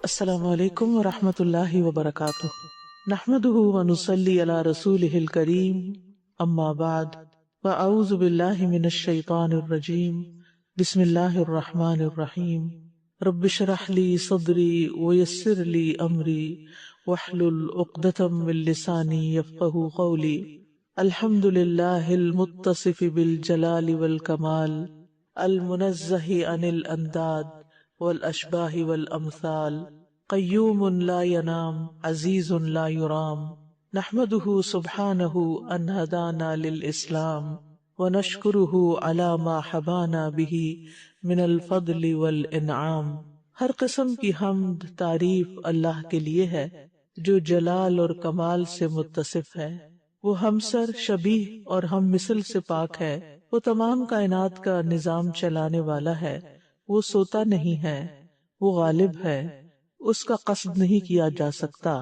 السلام علیکم ورحمۃ اللہ وبرکاتہ، نحمده ونصلی علی رسولہ الکریم، اما بعد فاعوذ باللہ من الشیطان الرجیم، بسم اللہ الرحمن الرحیم، رب اشرح لی صدری ویسر لی امری واحلل عقدۃ من لسانی یفقہوا قولی۔ الحمد للہ المتصف بالجلال والکمال، المنزہ عن الانداد والاشباہ والامثال، قیوم لا ینام عزیز لا یرام، نحمدہ سبحانہ ان ہدانا للاسلام ونشکرہ علی ما حبانا بہ من الفضل والانعام۔ ہر قسم کی حمد تعریف اللہ کے لیے ہے جو جلال اور کمال سے متصف ہے، وہ ہمسر، شبیہ اور ہم مثل سے پاک ہے، وہ تمام کائنات کا نظام چلانے والا ہے، وہ سوتا نہیں ہے، وہ غالب ہے، اس کا قصد نہیں کیا جا سکتا۔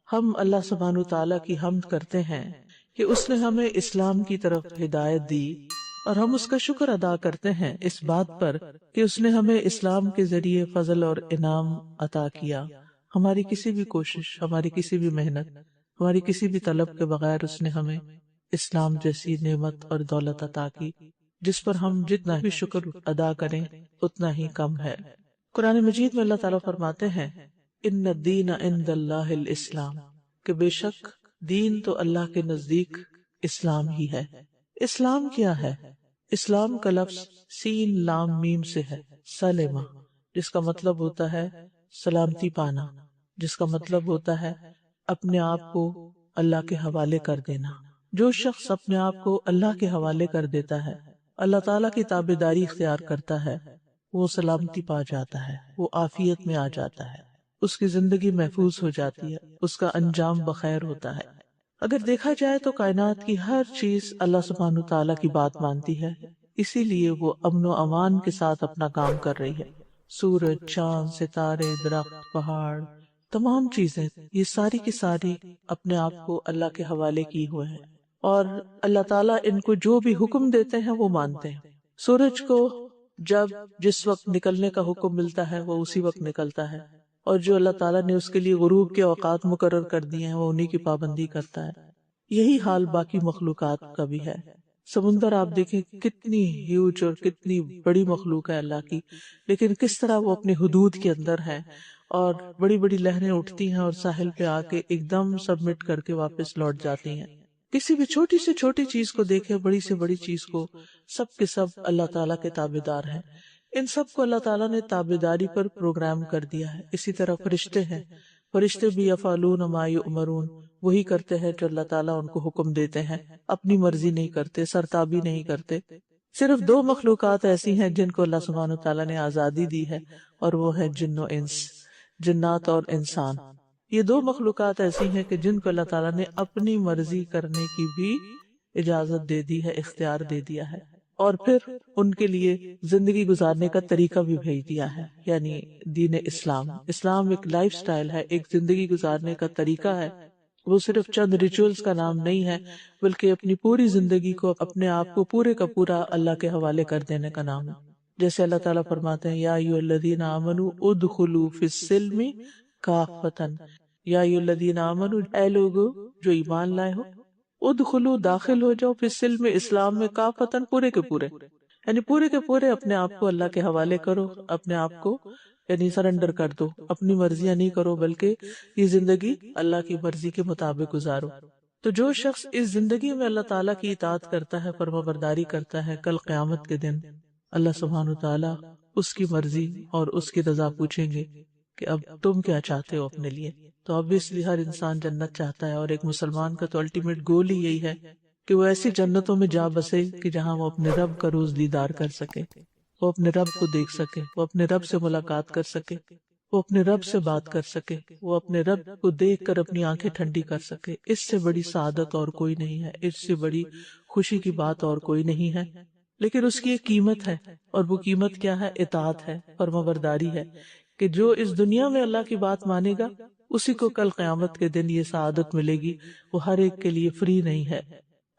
ہم اللہ سبحانہ تعالیٰ کی حمد کرتے ہیں کہ اس نے ہمیں اسلام کی طرف ہدایت دی، اور ہم اس کا شکر ادا کرتے ہیں اس بات پر کہ اس نے ہمیں اسلام کے ذریعے فضل اور انعام عطا کیا۔ ہماری کسی بھی کوشش، ہماری کسی بھی محنت، ہماری کسی بھی طلب کے بغیر اس نے ہمیں اسلام جیسی نعمت اور دولت عطا کی جس پر ہم جتنا بھی شکر ادا کریں اتنا ہی کم ہے۔ قرآن مجید میں اللہ تعالیٰ فرماتے ہیں ان الدین عند اللہ الاسلام، کہ بے شک دین تو اللہ کے نزدیک اسلام ہی ہے۔ اسلام کیا ہے؟ اسلام کا لفظ سین لام میم سے ہے، سلمہ، جس کا مطلب ہوتا ہے سلامتی پانا، جس کا مطلب ہوتا ہے اپنے آپ کو اللہ کے حوالے کر دینا۔ جو شخص اپنے آپ کو اللہ کے حوالے کر دیتا ہے، اللہ تعالیٰ کی تابعداری اختیار کرتا ہے، وہ سلامتی پا جاتا ہے، وہ عافیت میں آ جاتا ہے، اس کی زندگی محفوظ ہو جاتی ہے، اس کا انجام بخیر ہوتا ہے۔ اگر دیکھا جائے تو کائنات کی ہر چیز اللہ سبحانہ تعالیٰ کی بات مانتی ہے، اسی لیے وہ امن و امان کے ساتھ اپنا کام کر رہی ہے۔ سورج، چاند، ستارے، درخت، پہاڑ، تمام چیزیں، یہ ساری کی ساری اپنے آپ کو اللہ کے حوالے کی ہوئے ہیں، اور اللہ تعالیٰ ان کو جو بھی حکم دیتے ہیں وہ مانتے ہیں۔ سورج کو جس وقت نکلنے کا حکم ملتا ہے وہ اسی وقت نکلتا ہے، اور جو اللہ تعالیٰ نے اس کے لیے غروب کے اوقات مقرر کر دیے ہیں وہ انہی کی پابندی کرتا ہے۔ یہی حال باقی مخلوقات کا بھی ہے۔ سمندر آپ دیکھیں کتنی ہیوج اور کتنی بڑی مخلوق ہے اللہ کی، لیکن کس طرح وہ اپنی حدود کے اندر ہے، اور بڑی بڑی لہریں اٹھتی ہیں اور ساحل پہ آ کے ایک دم سبمٹ کر کے واپس لوٹ جاتی ہیں۔ کسی بھی چھوٹی سے چھوٹی چیز کو دیکھیں، بڑی سے بڑی چیز کو، سب کے سب اللہ تعالیٰ کے تابعدار ہیں۔ ان سب کو اللہ تعالیٰ نے تابعداری پر پروگرام کر دیا ہے۔ اسی طرح فرشتے ہیں، فرشتے بھی یفعلون ما یؤمرون، وہی کرتے ہیں جو اللہ تعالیٰ ان کو حکم دیتے ہیں، اپنی مرضی نہیں کرتے، سرتابی نہیں کرتے۔ صرف دو مخلوقات ایسی ہیں جن کو اللہ سبحانہ تعالیٰ نے آزادی دی ہے، اور وہ ہے جن و انس، جنات اور انسان۔ یہ دو مخلوقات ایسی ہیں کہ جن کو اللہ تعالیٰ نے اپنی مرضی کرنے کی بھی اجازت دے دی ہے، اختیار دے دیا ہے، اور پھر ان کے لیے زندگی گزارنے کا طریقہ بھی بھیج دیا ہے، یعنی دین اسلام۔ اسلام ایک لائف سٹائل ہے، ایک زندگی گزارنے کا طریقہ ہے، وہ صرف چند ریچولز کا نام نہیں ہے، بلکہ اپنی پوری زندگی کو، اپنے آپ کو پورے کا پورا اللہ کے حوالے کر دینے کا نام ہے۔ جیسے اللہ تعالیٰ فرماتے ہیں یا ایھا الذین آمنوا ادخلوا فی السلم کافۃ، یا ایھا الذین آمنوا، اے لوگو جو ایمان لائے ہو، ادخلوا، داخل ہو جاؤ، فی السلم، اسلام میں، کافتاً، پورے کے پورے، یعنی پورے کے پورے اپنے آپ کو اللہ کے حوالے کرو، اپنے آپ کو یعنی سرنڈر کر دو، اپنی مرضیاں نہیں کرو بلکہ یہ زندگی اللہ کی مرضی کے مطابق گزارو۔ تو جو شخص اس زندگی میں اللہ تعالیٰ کی اطاعت کرتا ہے، فرمانبرداری کرتا ہے، کل قیامت کے دن اللہ سبحانہ تعالیٰ اس کی مرضی اور اس کی رضا پوچھیں گے کہ اب تم کیا چاہتے ہو اپنے لیے۔ تو obviously ہر انسان جنت چاہتا ہے، اور ایک مسلمان کا تو الٹیمیٹ گول ہی یہی ہے کہ وہ ایسی جنتوں میں جا بسے کہ جہاں وہ اپنے رب کا روز دیدار کر سکے، وہ اپنے رب کو دیکھ سکے، وہ اپنے رب سے ملاقات کر سکے، وہ اپنے رب سے بات کر سکے، وہ اپنے رب کو دیکھ کر اپنی آنکھیں ٹھنڈی کر سکے۔ اس سے بڑی سعادت اور کوئی نہیں ہے، اس سے بڑی خوشی کی بات اور کوئی نہیں ہے، لیکن اس کی ایک قیمت ہے، اور وہ قیمت کیا ہے؟ اطاعت ہے، فرمانبرداری ہے، کہ جو اس دنیا میں اللہ کی بات مانے گا اسی کو کل قیامت کے دن یہ سعادت ملے گی، وہ ہر ایک کے لیے فری نہیں ہے۔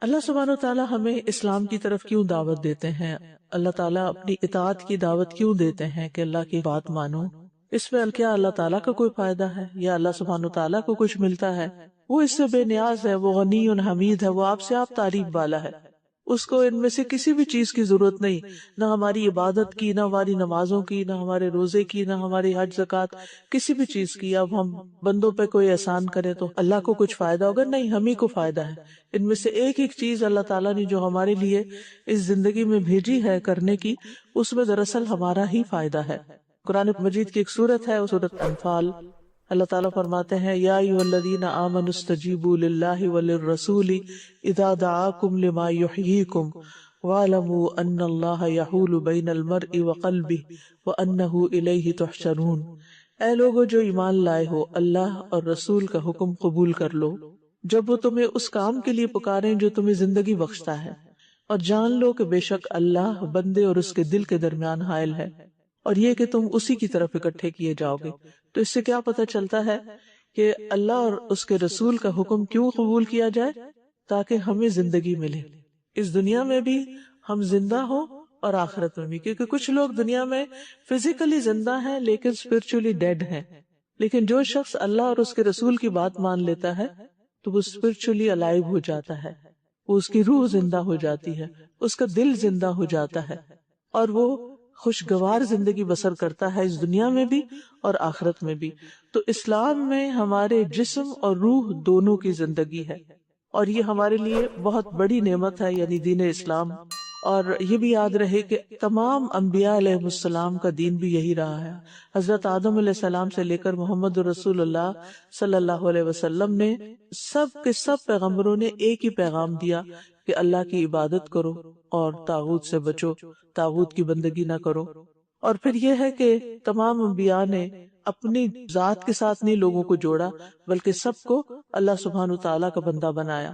اللہ سبحانہ و تعالیٰ ہمیں اسلام کی طرف کیوں دعوت دیتے ہیں؟ اللہ تعالیٰ اپنی اطاعت کی دعوت کیوں دیتے ہیں کہ اللہ کی بات مانو؟ اس میں کیا اللہ تعالیٰ کا کوئی فائدہ ہے یا اللہ سبحانہ تعالیٰ کو کچھ ملتا ہے؟ وہ اس سے بے نیاز ہے، وہ غنی حمید ہے، وہ آپ سے آپ تعریف والا ہے، اس کو ان میں سے کسی بھی چیز کی ضرورت نہیں، نہ ہماری عبادت کی، نہ ہماری نمازوں کی، نہ ہمارے روزے کی، نہ ہماری حج زکات، کسی بھی چیز کی۔ اب ہم بندوں پہ کوئی احسان کرے تو اللہ کو کچھ فائدہ ہوگا؟ نہیں، ہم ہی کو فائدہ ہے۔ ان میں سے ایک ایک چیز اللہ تعالیٰ نے جو ہمارے لیے اس زندگی میں بھیجی ہے کرنے کی، اس میں دراصل ہمارا ہی فائدہ ہے۔ قرآن مجید کی ایک سورت ہے، وہ سورت انفال، اللہ تعالیٰ فرماتے ہیں یا ایھا الذین آمنوا استجیبوا للہ وللرسول اذا دعاکم لما یحییکم واعلموا ان اللہ یحول بین المرء وقلبہ وانہ الیہ تحشرون۔ اے لوگو جو ایمان لائے ہو، اللہ اور رسول کا حکم قبول کر لو جب وہ تمہیں اس کام کے لیے پکاریں جو تمہیں زندگی بخشتا ہے، اور جان لو کہ بے شک اللہ بندے اور اس کے دل کے درمیان حائل ہے، اور یہ کہ تم اسی کی طرف اکٹھے کیے جاؤ گے۔ تو اس سے کیا پتہ چلتا ہے کہ اللہ اور اس کے رسول کا حکم کیوں قبول کیا جائے؟ تاکہ ہمیں زندگی ملے، اس دنیا میں بھی ہم زندہ ہوں اور آخرت میں بھی، کیونکہ کچھ لوگ دنیا میں فزیکلی زندہ ہیں لیکن اسپرچولی ڈیڈ ہیں، لیکن جو شخص اللہ اور اس کے رسول کی بات مان لیتا ہے تو وہ اسپرچولی الائیو ہو جاتا ہے، وہ اس کی روح زندہ ہو جاتی ہے، اس کا دل زندہ ہو جاتا ہے، اور وہ خوشگوار زندگی بسر کرتا ہے اس دنیا میں بھی اور آخرت میں بھی۔ تو اسلام میں ہمارے جسم اور روح دونوں کی زندگی ہے، اور یہ ہمارے لیے بہت بڑی نعمت ہے، یعنی دین اسلام۔ اور یہ بھی یاد رہے کہ تمام انبیاء علیہ السلام کا دین بھی یہی رہا ہے۔ حضرت آدم علیہ السلام سے لے کر محمد رسول اللہ صلی اللہ علیہ وسلم نے سب کے سب پیغمبروں نے ایک ہی پیغام دیا کہ اللہ کی عبادت کرو اور طاغوت سے بچو، طاغوت کی بندگی نہ کرو۔ اور پھر یہ ہے کہ تمام انبیاء نے اپنی ذات کے ساتھ نہیں لوگوں کو جوڑا، بلکہ سب کو اللہ سبحانہ تعالیٰ کا بندہ بنایا۔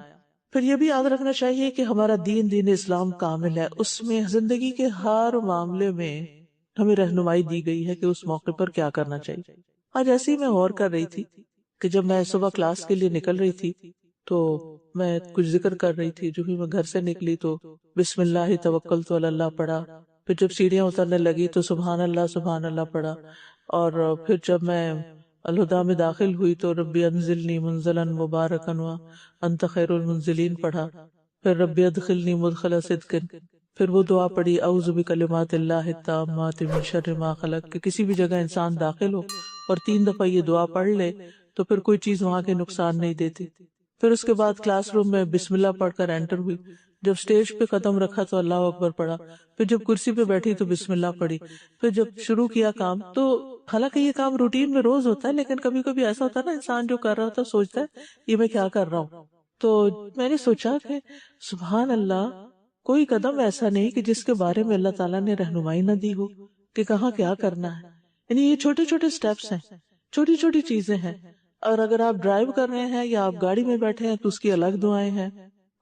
پھر یہ بھی یاد رکھنا چاہیے کہ ہمارا دین اسلام کامل ہے، اس میں زندگی کے ہر معاملے میں ہمیں رہنمائی دی گئی ہے کہ اس موقع پر کیا کرنا چاہیے۔ آج ایسے ہی میں غور کر رہی تھی کہ جب میں صبح کلاس کے لیے نکل رہی تھی تو میں کچھ ذکر کر رہی تھی، جو بھی میں گھر سے نکلی تو بسم اللہ توکلت علی اللہ پڑھا، پھر جب سیڑھیاں اترنے لگی تو سبحان اللہ پڑھا، اور پھر جب میں الہدا میں داخل ہوئی تو ربی انزلنی منزلا مبارکا وانت خیر المنزلین پڑھا، پھر ربی ادخلنی مدخل صدق، پھر وہ دعا پڑھی اعوذ بکلمات اللہ التامات من شر ما خلق، کہ کسی بھی جگہ انسان داخل ہو اور 3 دفعہ یہ دعا پڑھ لے تو پھر کوئی چیز وہاں کے نقصان نہیں دیتی۔ پھر اس کے بعد کلاس روم میں بسم اللہ پڑھ کر انٹر ہوئی، جب سٹیج پہ قدم رکھا تو اللہ اکبر پڑھا، پھر جب کرسی پہ بیٹھی تو بسم اللہ پڑھی، پھر جب شروع کیا کام تو حالانکہ یہ کام روٹین میں روز ہوتا ہے، لیکن کبھی کبھی ایسا ہوتا ہے نا، انسان جو کر رہا ہوتا ہے سوچتا ہے یہ میں کیا کر رہا ہوں۔ تو میں نے سوچا کہ سبحان اللہ، کوئی قدم ایسا نہیں کہ جس کے بارے میں اللہ تعالیٰ نے رہنمائی نہ دی ہو کہ کہاں کیا کرنا ہے۔ یعنی یہ چھوٹے چھوٹے سٹیپس ہیں، چھوٹی چھوٹی چیزیں ہیں۔ اور اگر آپ ڈرائیو کر رہے ہیں یا آپ گاڑی میں بیٹھے ہیں تو اس کی الگ دعائیں ہیں،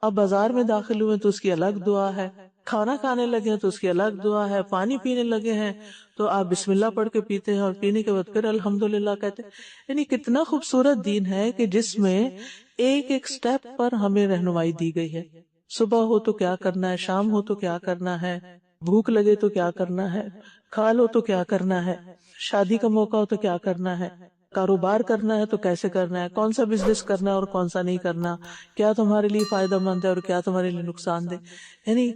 آپ بازار میں داخل ہوئے تو اس کی الگ دعا ہے، کھانا کھانے لگے ہیں تو اس کی الگ دعا ہے، پانی پینے لگے ہیں تو آپ بسم اللہ پڑھ کے پیتے ہیں اور پینے کے بعد پھر الحمدللہ کہتے ہیں۔ یعنی کتنا خوبصورت دین ہے کہ جس میں ایک ایک سٹیپ پر ہمیں رہنمائی دی گئی ہے۔ صبح ہو تو کیا کرنا ہے، شام ہو تو کیا کرنا ہے، بھوک لگے تو کیا کرنا ہے، کھا لو تو کیا کرنا ہے، شادی کا موقع ہو تو کیا کرنا ہے، کاروبار کرنا ہے تو کیسے کرنا ہے، کون سا بزنس کرنا ہے اور کون سا نہیں کرنا، کیا تمہارے لیے فائدہ مند ہے اور کیا تمہارے لیے نقصان دہ۔ یعنی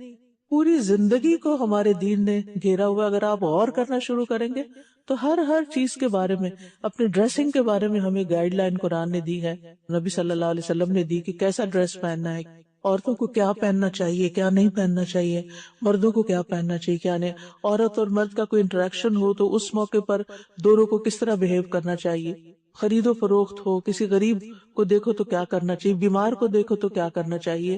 پوری زندگی کو ہمارے دین نے گھیرا ہوا۔ اگر آپ غور کرنا شروع کریں گے تو ہر چیز کے بارے میں، اپنے ڈریسنگ کے بارے میں ہمیں گائیڈ لائن قرآن نے دی ہے، نبی صلی اللہ علیہ وسلم نے دی کہ کیسا ڈریس پہننا ہے، عورتوں کو کیا پہننا چاہیے کیا نہیں پہننا چاہیے، مردوں کو کیا پہننا چاہیے کیا نہیں، عورت اور مرد کا کوئی انٹریکشن ہو تو اس موقع پر دونوں کو کس طرح بہیو کرنا چاہیے، خرید و فروخت ہو، کسی غریب کو دیکھو تو کیا کرنا چاہیے، بیمار کو دیکھو تو کیا کرنا چاہیے،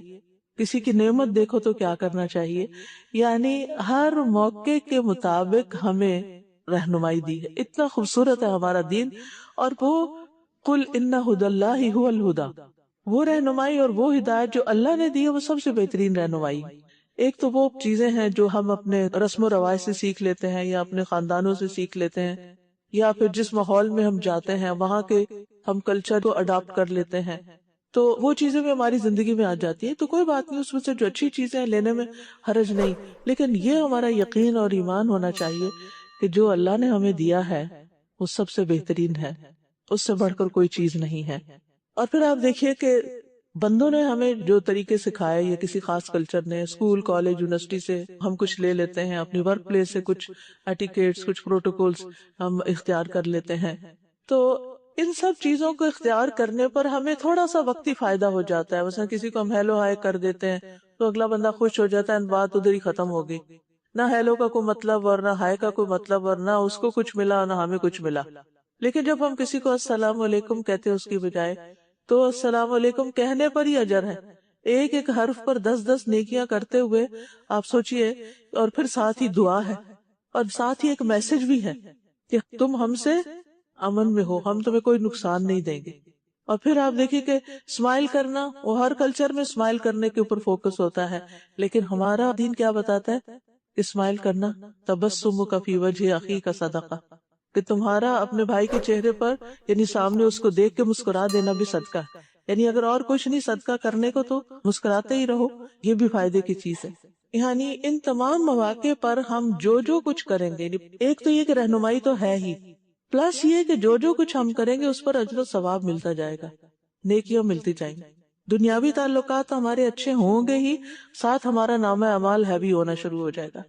کسی کی نعمت دیکھو تو کیا کرنا چاہیے۔ یعنی ہر موقع کے مطابق ہمیں رہنمائی دی ہے۔ اتنا خوبصورت ہے ہمارا دین۔ اور وہ قل ان ھدی اللہ ھو الھدی، وہ رہنمائی اور وہ ہدایت جو اللہ نے دی ہے وہ سب سے بہترین رہنمائی۔ ایک تو وہ چیزیں ہیں جو ہم اپنے رسم و رواج سے سیکھ لیتے ہیں یا اپنے خاندانوں سے سیکھ لیتے ہیں، یا پھر جس ماحول میں ہم جاتے ہیں وہاں کے ہم کلچر کو اڈاپٹ کر لیتے ہیں، تو وہ چیزیں بھی ہماری زندگی میں آ جاتی ہیں، تو کوئی بات نہیں، اس میں سے جو اچھی چیزیں ہیں لینے میں حرج نہیں۔ لیکن یہ ہمارا یقین اور ایمان ہونا چاہیے کہ جو اللہ نے ہمیں دیا ہے وہ سب سے بہترین ہے، اس سے بڑھ کر کوئی چیز نہیں ہے۔ اور پھر آپ دیکھیے کہ بندوں نے ہمیں جو طریقے سکھائے یا کسی خاص کلچر نے، اسکول کالج یونیورسٹی سے ہم کچھ لے لیتے ہیں، اپنی ورک پلیس سے کچھ ایٹیکیٹس کچھ پروٹوکولز ہم اختیار کر لیتے ہیں، تو ان سب چیزوں کو اختیار کرنے پر ہمیں تھوڑا سا وقتی فائدہ ہو جاتا ہے۔ مثلا کسی کو ہم ہیلو ہائے کر دیتے ہیں تو اگلا بندہ خوش ہو جاتا ہے، بات ادھر ہی ختم ہو گئی، نہ ہیلو کا کوئی مطلب اور نہ ہائے کا کوئی مطلب، اور نہ اس کو کچھ ملا نہ ہمیں کچھ ملا۔ لیکن جب ہم کسی کو السلام علیکم کہتے ہیں اس کی بجائے، تو السلام علیکم کہنے پر ہی اجر ہے، ایک ایک حرف پر 10 نیکیاں کرتے ہوئے آپ سوچئے، اور پھر ساتھ ہی دعا ہے اور ساتھ ہی ایک میسج بھی ہے کہ تم ہم سے امن میں ہو، ہم تمہیں کوئی نقصان نہیں دیں گے۔ اور پھر آپ دیکھیے کہ اسمائل کرنا، وہ ہر کلچر میں اسمائل کرنے کے اوپر فوکس ہوتا ہے، لیکن ہمارا دین کیا بتاتا ہے؟ اسمائل کرنا، تبسمک فی وجہ اخیک صدقہ، کہ تمہارا اپنے بھائی کے چہرے پر یعنی سامنے اس کو دیکھ کے مسکرا دینا بھی صدقہ ہے۔ یعنی اگر اور کچھ نہیں صدقہ کرنے کو تو مسکراتے ہی رہو، یہ بھی فائدے کی چیز ہے۔ یعنی ان تمام مواقع پر ہم جو کچھ کریں گے، ایک تو یہ کہ رہنمائی تو ہے ہی، پلس یہ کہ جو کچھ ہم کریں گے اس پر اجر و ثواب ملتا جائے گا، نیکیاں ملتی جائیں گی۔ دنیاوی تعلقات ہمارے اچھے ہوں گے ہی، ساتھ ہمارا نامہ اعمال ہیوی ہونا شروع ہو جائے گا۔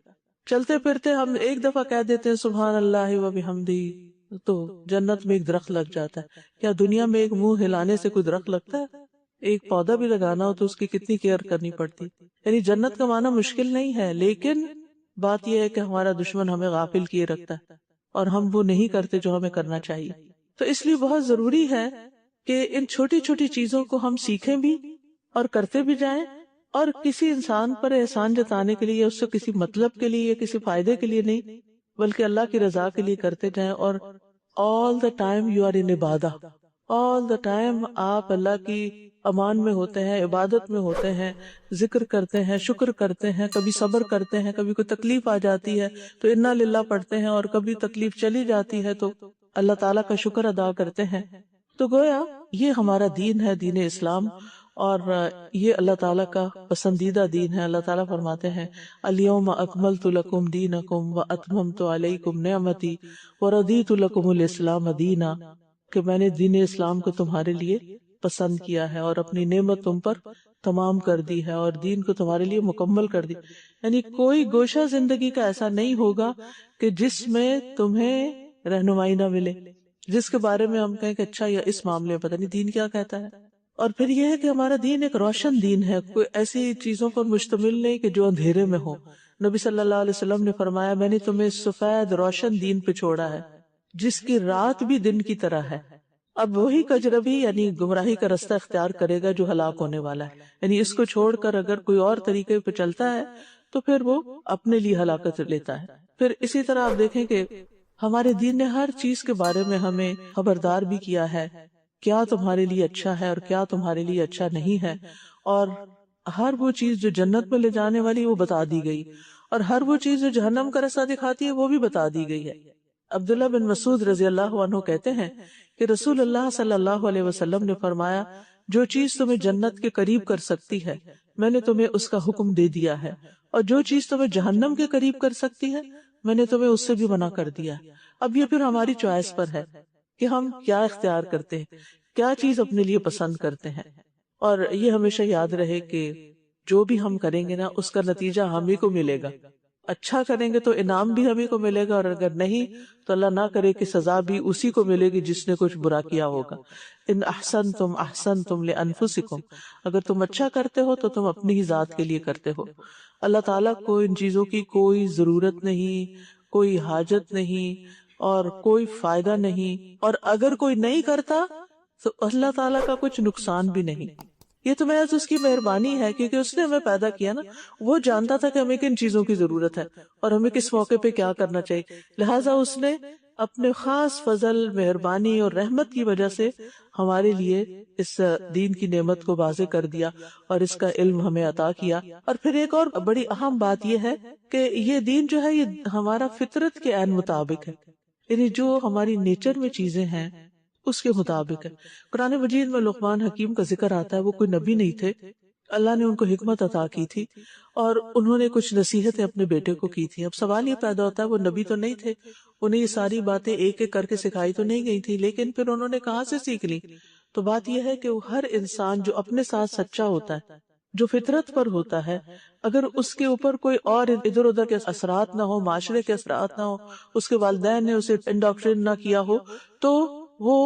چلتے پھرتے ہم ایک دفعہ کہہ دیتے ہیں سبحان اللہ و بحمدہ، تو جنت میں ایک درخت لگ جاتا ہے۔ کیا دنیا میں ایک منہ ہلانے سے کوئی درخت لگتا ہے؟ ایک پودا بھی لگانا ہو تو اس کی کتنی کیئر کرنی پڑتی۔ یعنی جنت کا معنی مشکل نہیں ہے، لیکن بات یہ ہے کہ ہمارا دشمن ہمیں غافل کیے رکھتا ہے اور ہم وہ نہیں کرتے جو ہمیں کرنا چاہیے۔ تو اس لیے بہت ضروری ہے کہ ان چھوٹی چھوٹی چیزوں کو ہم سیکھیں بھی اور کرتے بھی جائیں، اور کسی انسان پر احسان جتانے کے لیے، اس سے کسی مطلب کے لیے، کسی فائدے کے لیے نہیں، بلکہ اللہ کی رضا کے لیے کرتے جائیں۔ اور all the time you are in Ubadah, all the time آپ اللہ کی امان میں ہوتے ہیں، عبادت میں ہوتے ہیں، ذکر کرتے ہیں، شکر کرتے ہیں، کبھی صبر کرتے ہیں، کبھی کوئی تکلیف آ جاتی ہے تو انا للہ پڑھتے ہیں، اور کبھی تکلیف چلی جاتی ہے تو اللہ تعالیٰ کا شکر ادا کرتے ہیں۔ تو گویا یہ ہمارا دین ہے، دین اسلام، اور یہ اللہ تعالیٰ کا پسندیدہ دین ہے۔ اللہ تعالیٰ فرماتے ہیں الیوم اکملت لکم دینکم واتممت علیکم نعمتی ورضیت لکم الاسلام دینا، کہ میں نے دین اسلام کو تمہارے لیے پسند کیا ہے اور اپنی نعمت تم پر تمام کر دی ہے اور دین کو تمہارے لیے مکمل کر دی۔ یعنی کوئی گوشہ زندگی کا ایسا نہیں ہوگا کہ جس میں تمہیں رہنمائی نہ ملے، جس کے بارے میں ہم کہیں کہ اچھا یا اس معاملے میں پتہ نہیں دین کیا کہتا ہے۔ اور پھر یہ ہے کہ ہمارا دین ایک روشن دین ہے، کوئی ایسی چیزوں پر مشتمل نہیں کہ جو اندھیرے میں ہو۔ نبی صلی اللہ علیہ وسلم نے فرمایا میں نے تمہیں سفید روشن دین پہ چھوڑا ہے جس کی رات بھی دن کی طرح ہے۔ اب وہی کجربی یعنی گمراہی کا رستہ اختیار کرے گا جو ہلاک ہونے والا ہے، یعنی اس کو چھوڑ کر اگر کوئی اور طریقے پہ چلتا ہے تو پھر وہ اپنے لیے ہلاکت لیتا ہے۔ پھر اسی طرح آپ دیکھیں کہ ہمارے دین نے ہر چیز کے بارے میں ہمیں خبردار بھی کیا ہے، کیا تمہارے لیے اچھا ہے اور کیا تمہارے لیے اچھا نہیں ہے، اور ہر وہ چیز جو جنت میں لے جانے والی وہ بتا دی گئی، اور ہر وہ چیز جو جہنم کا راستہ دکھاتی ہے وہ بھی بتا دی گئی ہے۔ عبداللہ بن مسعود رضی اللہ عنہ کہتے ہیں کہ رسول اللہ صلی اللہ علیہ وسلم نے فرمایا جو چیز تمہیں جنت کے قریب کر سکتی ہے میں نے تمہیں اس کا حکم دے دیا ہے، اور جو چیز تمہیں جہنم کے قریب کر سکتی ہے میں نے تمہیں اس سے بھی منع کر دیا۔ اب یہ پھر ہماری چوائس پر ہے کہ ہم کیا اختیار کرتے ہیں، کیا چیز اپنے لیے پسند کرتے ہیں۔ اور یہ ہمیشہ یاد رہے کہ جو بھی ہم کریں گے نا اس کا نتیجہ ہم ہی کو ملے گا۔ اچھا کریں گے تو انعام بھی ہمیں کو ملے گا، اور اگر نہیں تو اللہ نہ کرے کہ سزا بھی اسی کو ملے گی جس نے کچھ برا کیا ہوگا۔ ان احسنتم احسنتم لانفسکم، اگر تم اچھا کرتے ہو تو تم اپنی ہی ذات کے لیے کرتے ہو۔ اللہ تعالیٰ کو ان چیزوں کی کوئی ضرورت نہیں، کوئی حاجت نہیں اور کوئی فائدہ نہیں، اور اگر کوئی نہیں کرتا تو اللہ تعالیٰ کا کچھ نقصان بھی نہیں۔ یہ تو محض اس کی مہربانی ہے، کیونکہ اس نے ہمیں پیدا کیا نا، وہ جانتا تھا کہ ہمیں کن چیزوں کی ضرورت ہے اور ہمیں کس موقع پہ کیا کرنا چاہیے، لہٰذا اس نے اپنے خاص فضل، مہربانی اور رحمت کی وجہ سے ہمارے لیے اس دین کی نعمت کو واضح کر دیا اور اس کا علم ہمیں عطا کیا۔ اور پھر ایک اور بڑی اہم بات یہ ہے کہ یہ دین جو ہے یہ ہمارا فطرت کے عین مطابق ہے، یعنی جو ہماری نیچر میں چیزیں ہیں اس کے مطابق ہے۔ قرآن مجید میں لقمان حکیم کا ذکر آتا ہے، وہ کوئی نبی نہیں تھے اللہ نے ان کو حکمت عطا کی تھی اور انہوں نے کچھ نصیحتیں اپنے بیٹے کو کی تھی. اب سوال یہ پیدا ہوتا ہے وہ نبی تو نہیں تھے, انہیں یہ ساری باتیں ایک ایک کر کے سکھائی تو نہیں گئی تھی, لیکن پھر انہوں نے کہاں سے سیکھ لی؟ تو بات یہ ہے کہ وہ ہر انسان جو اپنے ساتھ سچا ہوتا ہے, جو فطرت پر ہوتا ہے, اگر اس کے اوپر کوئی اور ادھر ادھر کے اثرات نہ ہو, معاشرے کے اثرات نہ ہو, اس کے والدین نے اسے انڈاکٹرین نہ کیا ہو, تو وہ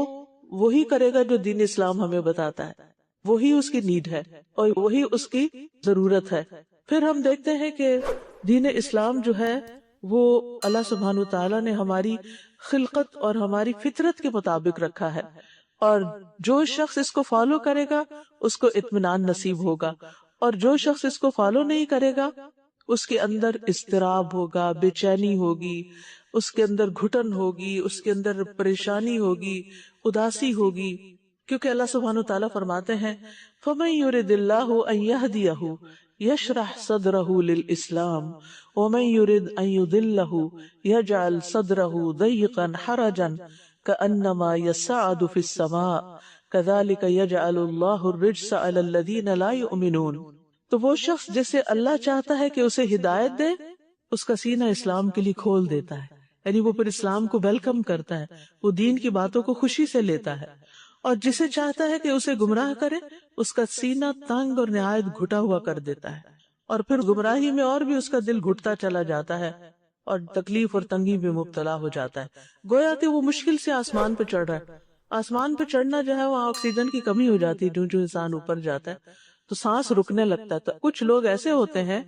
وہی کرے گا جو دین اسلام ہمیں بتاتا ہے, وہی اس کی نیڈ ہے اور وہی اس کی ضرورت ہے. پھر ہم دیکھتے ہیں کہ دین اسلام جو ہے وہ اللہ سبحانہ تعالیٰ نے ہماری خلقت اور ہماری فطرت کے مطابق رکھا ہے, اور جو شخص اس کو فالو کرے گا اس کو اطمینان نصیب ہوگا, اور جو شخص اس کو فالو نہیں کرے گا اس کے اندر اضطراب ہوگا, بے چینی ہوگی, اس کے اندر گھٹن ہوگی, اس کے اندر پریشانی ہوگی, اداسی ہوگی. کیونکہ اللہ سبحانہ تعالیٰ فرماتے ہیں فَمَن يُرِدِ اللَّهُ أَن يَهْدِيَهُ يَشْرَحْ صَدْرَهُ لِلْإِسْلَامِ وَمَن يُرِدْ أَن يُضِلَّهُ يَجْعَلْ صَدْرَهُ ضَيِّقًا حَرَجًا كَأَنَّمَا يَصَّعَّدُ فِي السَّمَاءِ كَذَلِكَ يَجْعَلُ اللَّهُ الرِّجْسَ عَلَى الَّذِينَ لَا يُؤْمِنُونَ. تو وہ شخص جسے اللہ چاہتا ہے کہ اسے ہدایت دے, اس کا سینہ اسلام کے لیے کھول دیتا ہے, یعنی وہ پھر اسلام کو ویلکم کرتا ہے, وہ دین کی باتوں کو خوشی سے لیتا ہے. اور جسے چاہتا ہے کہ اسے گمراہ کرے اس کا سینہ تنگ اور نہایت گھٹا ہوا کر دیتا ہے, اور پھر گمراہی میں اور بھی اس کا دل گھٹتا چلا جاتا ہے اور تکلیف اور تنگی میں مبتلا ہو جاتا ہے. گویا کہ وہ مشکل سے آسمان پہ چڑھ رہا ہے. آسمان پہ چڑھنا جو ہے وہاں آکسیجن کی کمی ہو جاتی ہے, جو انسان اوپر جاتا ہے تو سانس رکنے لگتا ہے. تو کچھ لوگ ایسے ہوتے ہیں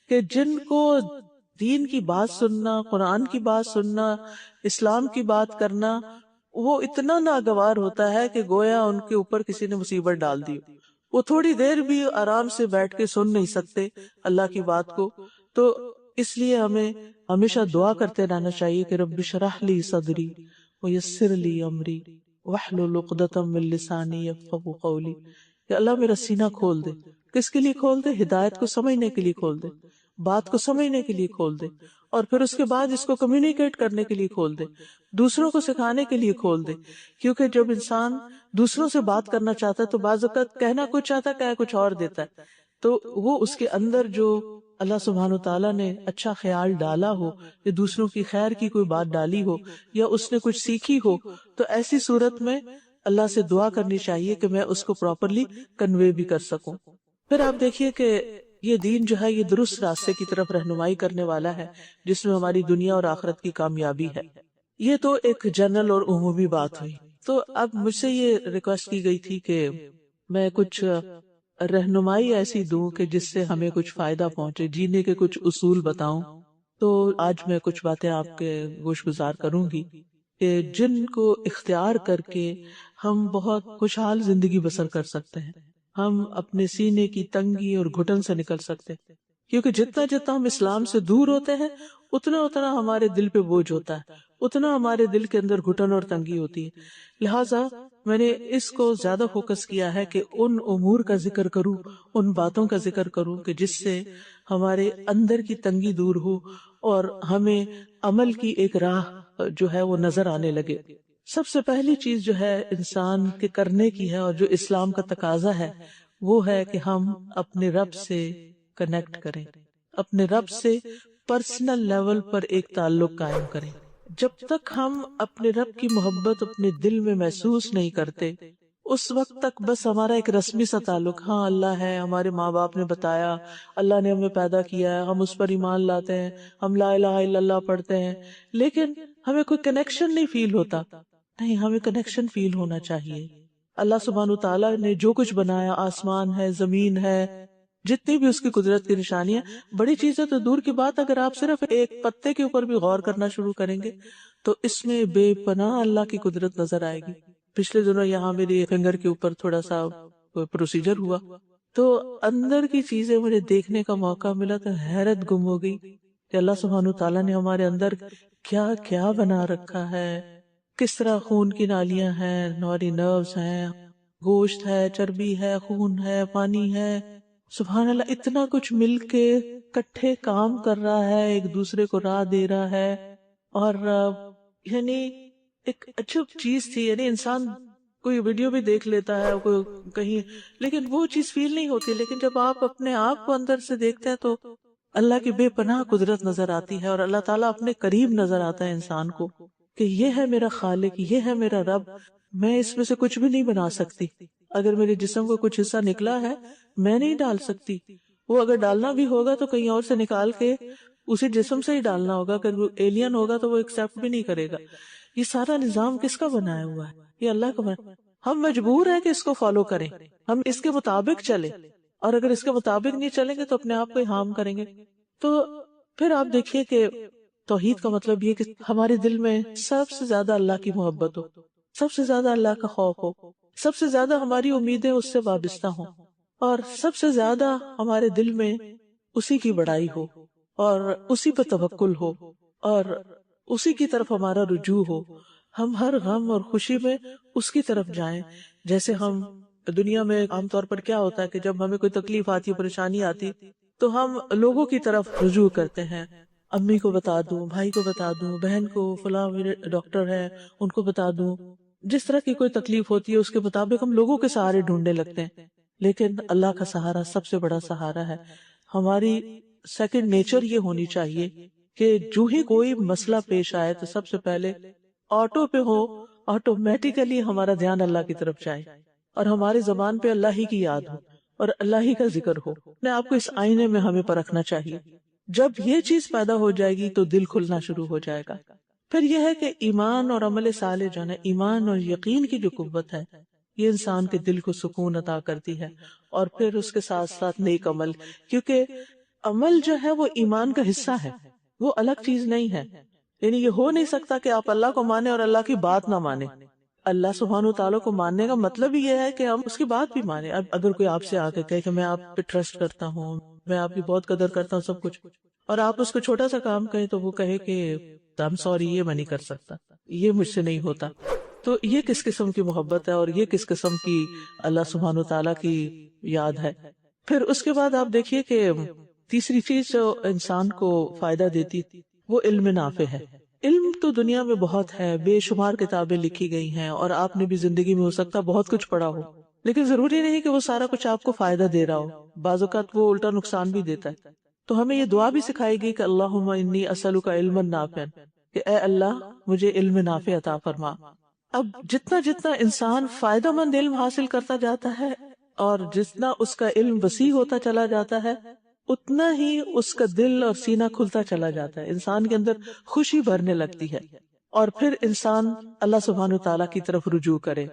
کہ جن کو دین کی بات سننا, قرآن کی بات سننا, اسلام کی بات کرنا وہ اتنا ناگوار ہوتا ہے کہ گویا ان کے اوپر کسی نے مصیبت ڈال دی. وہ تھوڑی دیر بھی آرام سے بیٹھ کے سن نہیں سکتے اللہ کی بات کو. تو اس لیے ہمیں ہمیشہ دعا کرتے رہنا چاہیے کہ رب اشرح لی صدری ویسر لی امری واحلل عقدۃ من لسانی یفقهوا قولی, کہ اللہ میرا سینہ کھول دے. کس کے لیے کھول دے؟ ہدایت کو سمجھنے کے لیے کھول دے, بات کو سمجھنے کے لیے کھول دے, اور پھر اس کے بعد اس کو کمیونیکیٹ کرنے کے لیے کھول دے, دوسروں کو سکھانے کے لیے کھول دے. کیونکہ جب انسان دوسروں سے بات کرنا چاہتا ہے تو بعض اوقات کہنا کچھ چاہتا ہے, کہہ کچھ اور دیتا ہے. تو وہ اس کے اندر جو اللہ سبحانہ تعالیٰ نے اچھا خیال ڈالا ہو, یا دوسروں کی خیر کی کوئی بات ڈالی ہو, یا اس نے کچھ سیکھی ہو, تو ایسی صورت میں اللہ سے دعا کرنی چاہیے کہ میں اس کو پراپرلی کنوے بھی کر سکوں. پھر آپ دیکھیے کہ یہ دین جو ہے یہ درست راستے کی طرف رہنمائی کرنے والا ہے, جس میں ہماری دنیا اور آخرت کی کامیابی ہے. یہ تو ایک جنرل اور عمومی بات ہوئی. تو اب مجھ سے یہ ریکویسٹ کی گئی تھی کہ میں کچھ رہنمائی ایسی دوں کہ جس سے ہمیں کچھ فائدہ پہنچے, جینے کے کچھ اصول بتاؤں. تو آج میں کچھ باتیں آپ کے گوش گزار کروں گی کہ جن کو اختیار کر کے ہم بہت خوشحال زندگی بسر کر سکتے ہیں, ہم اپنے سینے کی تنگی اور گھٹن سے نکل سکتے ہیں. کیونکہ جتنا جتنا ہم اسلام سے دور ہوتے ہیں اتنا اتنا ہمارے دل پہ بوجھ ہوتا ہے, اتنا ہمارے دل کے اندر گھٹن اور تنگی ہوتی ہے. لہٰذا میں نے اس کو زیادہ فوکس کیا ہے کہ ان امور کا ذکر کروں, ان باتوں کا ذکر کروں کہ جس سے ہمارے اندر کی تنگی دور ہو اور ہمیں عمل کی ایک راہ جو ہے وہ نظر آنے لگے. سب سے پہلی چیز جو ہے انسان کے کرنے کی ہے اور جو اسلام کا تقاضا ہے وہ ہے کہ ہم اپنے رب سے کنیکٹ کریں, اپنے رب سے پرسنل لیول پر ایک تعلق قائم کریں. جب تک ہم اپنے رب کی محبت اپنے دل میں محسوس نہیں کرتے اس وقت تک بس ہمارا ایک رسمی سا تعلق, ہاں اللہ ہے, ہمارے ماں باپ نے بتایا, اللہ نے ہمیں پیدا کیا ہے, ہم اس پر ایمان لاتے ہیں, ہم لا الہ الا اللہ پڑھتے ہیں, لیکن ہمیں کوئی کنیکشن نہیں فیل ہوتا. نہیں, ہمیں کنیکشن فیل ہونا چاہیے. اللہ سبحانہ تعالیٰ نے جو کچھ بنایا, آسمان ہے, زمین ہے, جتنی بھی اس کی قدرت کی نشانیاں, بڑی چیزیں تو دور کی بات, اگر آپ صرف ایک پتے کے اوپر بھی غور کرنا شروع کریں گے تو اس میں بے پناہ اللہ کی قدرت نظر آئے گی. پچھلے دنوں یہاں میری فنگر کے اوپر تھوڑا سا پروسیجر ہوا تو اندر کی چیزیں مجھے دیکھنے کا موقع ملا تو حیرت گم ہو گئی کہ اللہ سبحانہ تعالیٰ نے ہمارے اندر کیا کیا بنا رکھا ہے, کس طرح خون کی نالیاں ہیں, ہماری نروز ہیں, گوشت ہے, چربی ہے, خون ہے, پانی ہے. سبحان اللہ, اتنا کچھ مل کے کٹھے کام کر رہا ہے, ایک دوسرے کو راہ دے رہا ہے. اور یعنی ایک عجب چیز تھی, یعنی انسان کوئی ویڈیو بھی دیکھ لیتا ہے کوئی کہیں، لیکن وہ چیز فیل نہیں ہوتی. لیکن جب آپ اپنے آپ کو اندر سے دیکھتے ہیں تو اللہ کی بے پناہ قدرت نظر آتی ہے، اور اللہ تعالیٰ اپنے قریب نظر آتا ہے انسان کو کہ یہ ہے میرا خالق، یہ ہے میرا رب، میں اس میں سے کچھ بھی نہیں بنا سکتی. اگر میرے جسم کو کچھ حصہ نکلا ہے میں نہیں ڈال سکتی، وہ اگر ڈالنا بھی ہوگا تو کہیں اور سے نکال کے اسی جسم سے ہی ڈالنا ہوگا. اگر وہ ایلین ہوگا تو وہ ایکسپٹ بھی نہیں کرے گا. یہ سارا نظام کس کا بنایا ہوا ہے؟ یہ اللہ کا بنا. ہم مجبور ہیں کہ اس کو فالو کریں، ہم اس کے مطابق چلیں، اور اگر اس کے مطابق نہیں چلیں گے تو اپنے آپ کو ہی ہارم کریں گے. تو پھر آپ دیکھیے کہ توحید کا مطلب یہ کہ ہمارے دل میں سب سے زیادہ اللہ کی محبت ہو، سب سے زیادہ اللہ کا خوف ہو، سب سے زیادہ ہماری امیدیں اس سے وابستہ ہوں، اور سب سے زیادہ ہمارے دل میں اسی کی بڑائی ہو، اور اسی پہ توکل ہو، اور اسی کی طرف ہمارا رجوع ہو. ہم ہر غم اور خوشی میں اس کی طرف جائیں. جیسے ہم دنیا میں عام طور پر کیا ہوتا ہے کہ جب ہمیں کوئی تکلیف آتی، پریشانی آتی، تو ہم لوگوں کی طرف رجوع کرتے ہیں. امی کو بتا دوں، بھائی کو بتا دوں، بہن کو، فلاں میرے ڈاکٹر ہے ان کو بتا دوں. جس طرح کی کوئی تکلیف ہوتی ہے اس کے مطابق ہم لوگوں کے سہارے ڈھونڈنے لگتے ہیں. لیکن اللہ کا سہارا سب سے بڑا سہارا ہے. ہماری سیکنڈ نیچر یہ ہونی چاہیے کہ جو ہی کوئی مسئلہ پیش آئے تو سب سے پہلے آٹو پہ ہو، آٹومیٹیکلی ہمارا دھیان اللہ کی طرف جائے، اور ہماری زبان پہ اللہ ہی کی یاد ہو اور اللہ ہی کا ذکر ہو. اپنے آپ کو اس آئینے میں ہمیں پرکھنا چاہیے. جب یہ چیز پیدا ہو جائے گی تو دل کھلنا شروع ہو جائے گا. پھر یہ ہے کہ ایمان اور عمل صالح جو ہے، ایمان اور یقین کی جو قوت ہے، یہ انسان کے دل کو سکون عطا کرتی ہے. اور پھر اس کے ساتھ ساتھ نیک عمل، کیونکہ عمل جو ہے وہ ایمان کا حصہ ہے، وہ الگ چیز نہیں ہے. یعنی یہ ہو نہیں سکتا کہ آپ اللہ کو مانیں اور اللہ کی بات نہ مانیں. اللہ سبحانہ و تعالیٰ کو ماننے کا مطلب ہی یہ ہے کہ ہم اس کی بات بھی مانیں. اب اگر کوئی آپ سے آ کے کہے کہ میں آپ پہ ٹرسٹ کرتا ہوں، میں آپ کی بہت قدر کرتا ہوں سب کچھ، اور آپ اس کو چھوٹا سا کام کہیں تو وہ کہے کہ I'm sorry، یہ میں نہیں کر سکتا، یہ مجھ سے نہیں ہوتا، تو یہ کس قسم کی محبت ہے اور یہ کس قسم کی اللہ سبحانہ و تعالیٰ کی یاد ہے. پھر اس کے بعد آپ دیکھیے کہ تیسری چیز جو انسان کو فائدہ دیتی وہ علم نافع ہے. علم تو دنیا میں بہت ہے، بے شمار کتابیں لکھی گئی ہیں، اور آپ نے بھی زندگی میں ہو سکتا بہت کچھ پڑھا ہو، لیکن ضروری نہیں کہ وہ سارا کچھ آپ کو فائدہ دے رہا ہو. بعض اوقات وہ الٹا نقصان بھی دیتا ہے. تو ہمیں یہ دعا بھی سکھائی گئی کہ اللہم انی اسألک علما نافعا، کہ اے اللہ مجھے علم نافع عطا فرما. اب جتنا جتنا انسان فائدہ مند علم حاصل کرتا جاتا ہے اور جتنا اس کا علم وسیع ہوتا چلا جاتا ہے، اتنا ہی اس کا دل اور سینہ کھلتا چلا جاتا ہے، انسان کے اندر خوشی بھرنے لگتی ہے، اور پھر انسان اللہ سبحانہ تعالیٰ کی طرف رجوع کرے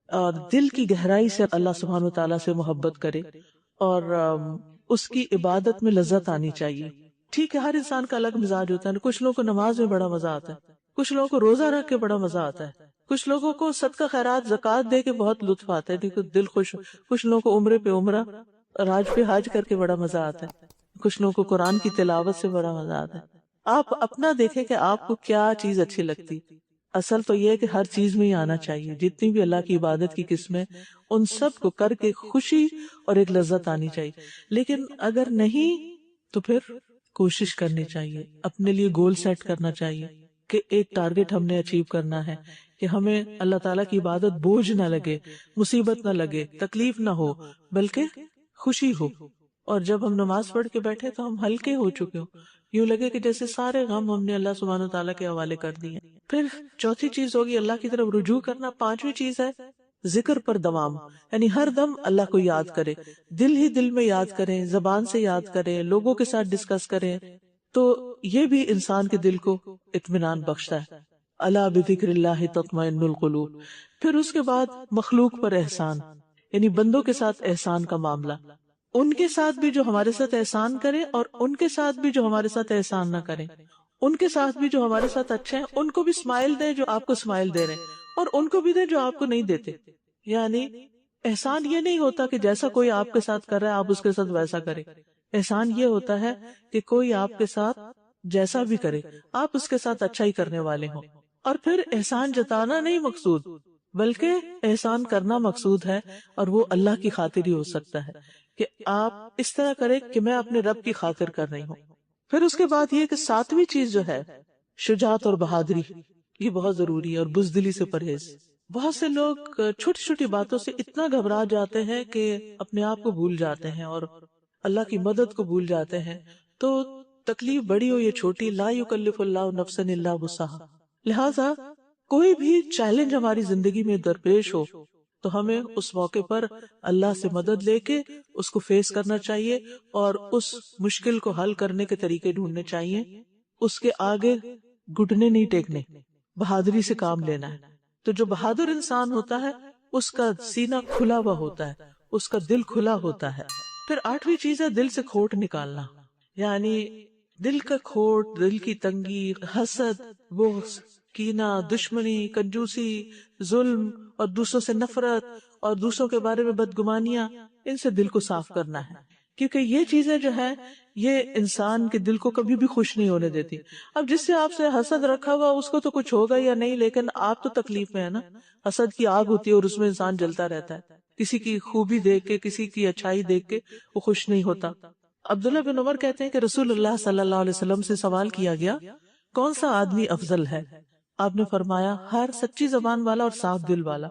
اور دل کی گہرائی سے اللہ سبحانہ تعالیٰ سے محبت کرے، اور اس کی عبادت میں لذت آنی چاہیے. ٹھیک ہے، ہر انسان کا الگ مزاج ہوتا ہے. کچھ لوگوں کو نماز میں بڑا مزہ آتا ہے، کچھ لوگوں کو روزہ رکھ کے بڑا مزہ آتا ہے، کچھ لوگوں کو صدقہ خیرات زکوٰۃ دے کے بہت لطف آتا ہے، دیکھو دل خوش. کچھ لوگوں کو عمرے پہ عمرہ اور حج پہ حج کر کے بڑا مزہ آتا ہے، کچھ لوگوں کو قرآن کی تلاوت سے بڑا مزہ آتا ہے. آپ اپنا دیکھیں کہ آپ کو کیا چیز اچھی لگتی. اصل تو یہ ہے کہ ہر چیز میں ہی آنا چاہیے، جتنی بھی اللہ کی عبادت کی قسمیں ان سب کو کر کے خوشی اور ایک لذت آنی چاہیے. لیکن اگر نہیں تو پھر کوشش کرنی چاہیے، اپنے لیے گول سیٹ کرنا چاہیے کہ ایک ٹارگٹ ہم نے اچیو کرنا ہے، کہ ہمیں اللہ تعالیٰ کی عبادت بوجھ نہ لگے، مصیبت نہ لگے، تکلیف نہ ہو، بلکہ خوشی ہو. اور جب ہم نماز پڑھ کے بیٹھے تو ہم ہلکے ہو چکے ہو، یوں لگے کہ جیسے سارے غم ہم نے اللہ سبحانہ تعالیٰ کے حوالے کر دیے. پھر چوتھی چیز ہوگی اللہ کی طرف رجوع کرنا. پانچویں چیز ہے ذکر پر دوام، یعنی ہر دم اللہ کو یاد کرے، دل ہی دل میں یاد کریں، زبان سے یاد کریں، لوگوں کے ساتھ ڈسکس کریں، تو یہ بھی انسان کے دل کو اطمینان بخشتا ہے. الا بذکر اللہ تطمئن القلوب. پھر اس کے بعد مخلوق پر احسان، یعنی بندوں کے ساتھ احسان کا معاملہ، ان کے ساتھ بھی جو ہمارے ساتھ احسان کرے اور ان کے ساتھ بھی جو ہمارے ساتھ احسان نہ کریں. ان کے ساتھ بھی جو ہمارے ساتھ اچھے ہیں ان کو بھی اسمائل دیں جو آپ کو اسمائل دے رہے ہیں، اور ان کو بھی دیں جو آپ کو نہیں دیتے. یعنی احسان یہ نہیں ہوتا کہ جیسا کوئی آپ کے ساتھ کر رہا ہے آپ اس کے ساتھ ویسا کریں. احسان یہ ہوتا ہے کہ کوئی آپ کے ساتھ جیسا بھی کرے آپ اس کے ساتھ اچھا ہی کرنے والے ہوں. اور پھر احسان جتانا نہیں مقصود، بلکہ احسان کرنا مقصود ہے، اور وہ اللہ کی خاطر ہی ہو سکتا ہے کہ آپ اس طرح کریں کہ میں اپنے رب کی خاطر کر رہی ہوں. پھر اس کے بعد یہ کہ ساتویں چیز جو ہے شجاعت اور بہادری، یہ بہت ضروری ہے، اور بزدلی سے پرہیز. بہت سے لوگ چھوٹی چھوٹی باتوں سے اتنا گھبرا جاتے ہیں کہ اپنے آپ کو بھول جاتے ہیں اور اللہ کی مدد کو بھول جاتے ہیں. تو تکلیف بڑی ہو یا چھوٹی، لا یکلف اللہ نفسا الا وسعہا. لہذا کوئی بھی چیلنج ہماری زندگی میں درپیش ہو تو ہمیں اس موقع پر اللہ سے مدد لے کے اس کو فیس کرنا چاہیے اور اس مشکل کو حل کرنے کے طریقے ڈھونڈنے چاہیے. اس کے آگے گھٹنے نہیں ٹیکنے، بہادری سے کام لینا ہے. تو جو بہادر انسان ہوتا ہے اس کا سینہ کھلا ہوا ہوتا ہے، اس کا دل کھلا ہوتا ہے. پھر 8ویں چیز ہے دل سے کھوٹ نکالنا. یعنی دل کا کھوٹ، دل کی تنگی، حسد، بغض، کینہ، دشمنی، کنجوسی، ظلم اور دوسروں سے نفرت اور دوسروں کے بارے میں بدگمانیاں، ان سے دل کو صاف کرنا ہے. کیونکہ یہ چیزیں جو ہے یہ انسان کے دل کو کبھی بھی خوش نہیں ہونے دیتی. اب جس سے آپ سے حسد رکھا ہوا اس کو تو کچھ ہوگا یا نہیں، لیکن آپ تو تکلیف میں ہے نا. حسد کی آگ ہوتی ہے اور اس میں انسان جلتا رہتا ہے. کسی کی خوبی دیکھ کے، کسی کی اچھائی دیکھ کے وہ خوش نہیں ہوتا. عبداللہ بن عمر کہتے ہیں کہ رسول اللہ صلی اللہ علیہ وسلم سے سوال کیا گیا کون سا آدمی افضل ہے؟ آپ نے فرمایا ہر سچی زبان والا اور صاف دل والا.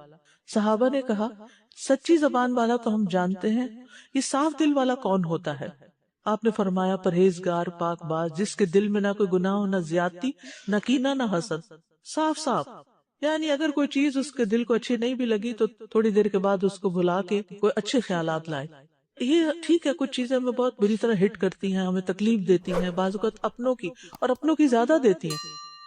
صحابہ نے کہا سچی زبان والا تو ہم جانتے ہیں، یہ صاف دل والا کون ہوتا ہے؟ آپ نے فرمایا پرہیزگار، پاک باز، جس کے دل میں نہ کوئی گناہ ہو، نہ زیادتی، نہ کینہ، نہ حسد. صاف صاف. یعنی اگر کوئی چیز اس کے دل کو اچھی نہیں بھی لگی تو تھوڑی دیر کے بعد اس کو بھلا کے کوئی اچھے خیالات لائے. یہ ٹھیک ہے کچھ چیزیں ہمیں بہت بری طرح ہٹ کرتی ہیں، ہمیں تکلیف دیتی ہیں، بعض اوقات اپنوں کی، اور اپنوں کی زیادہ دیتی ہیں.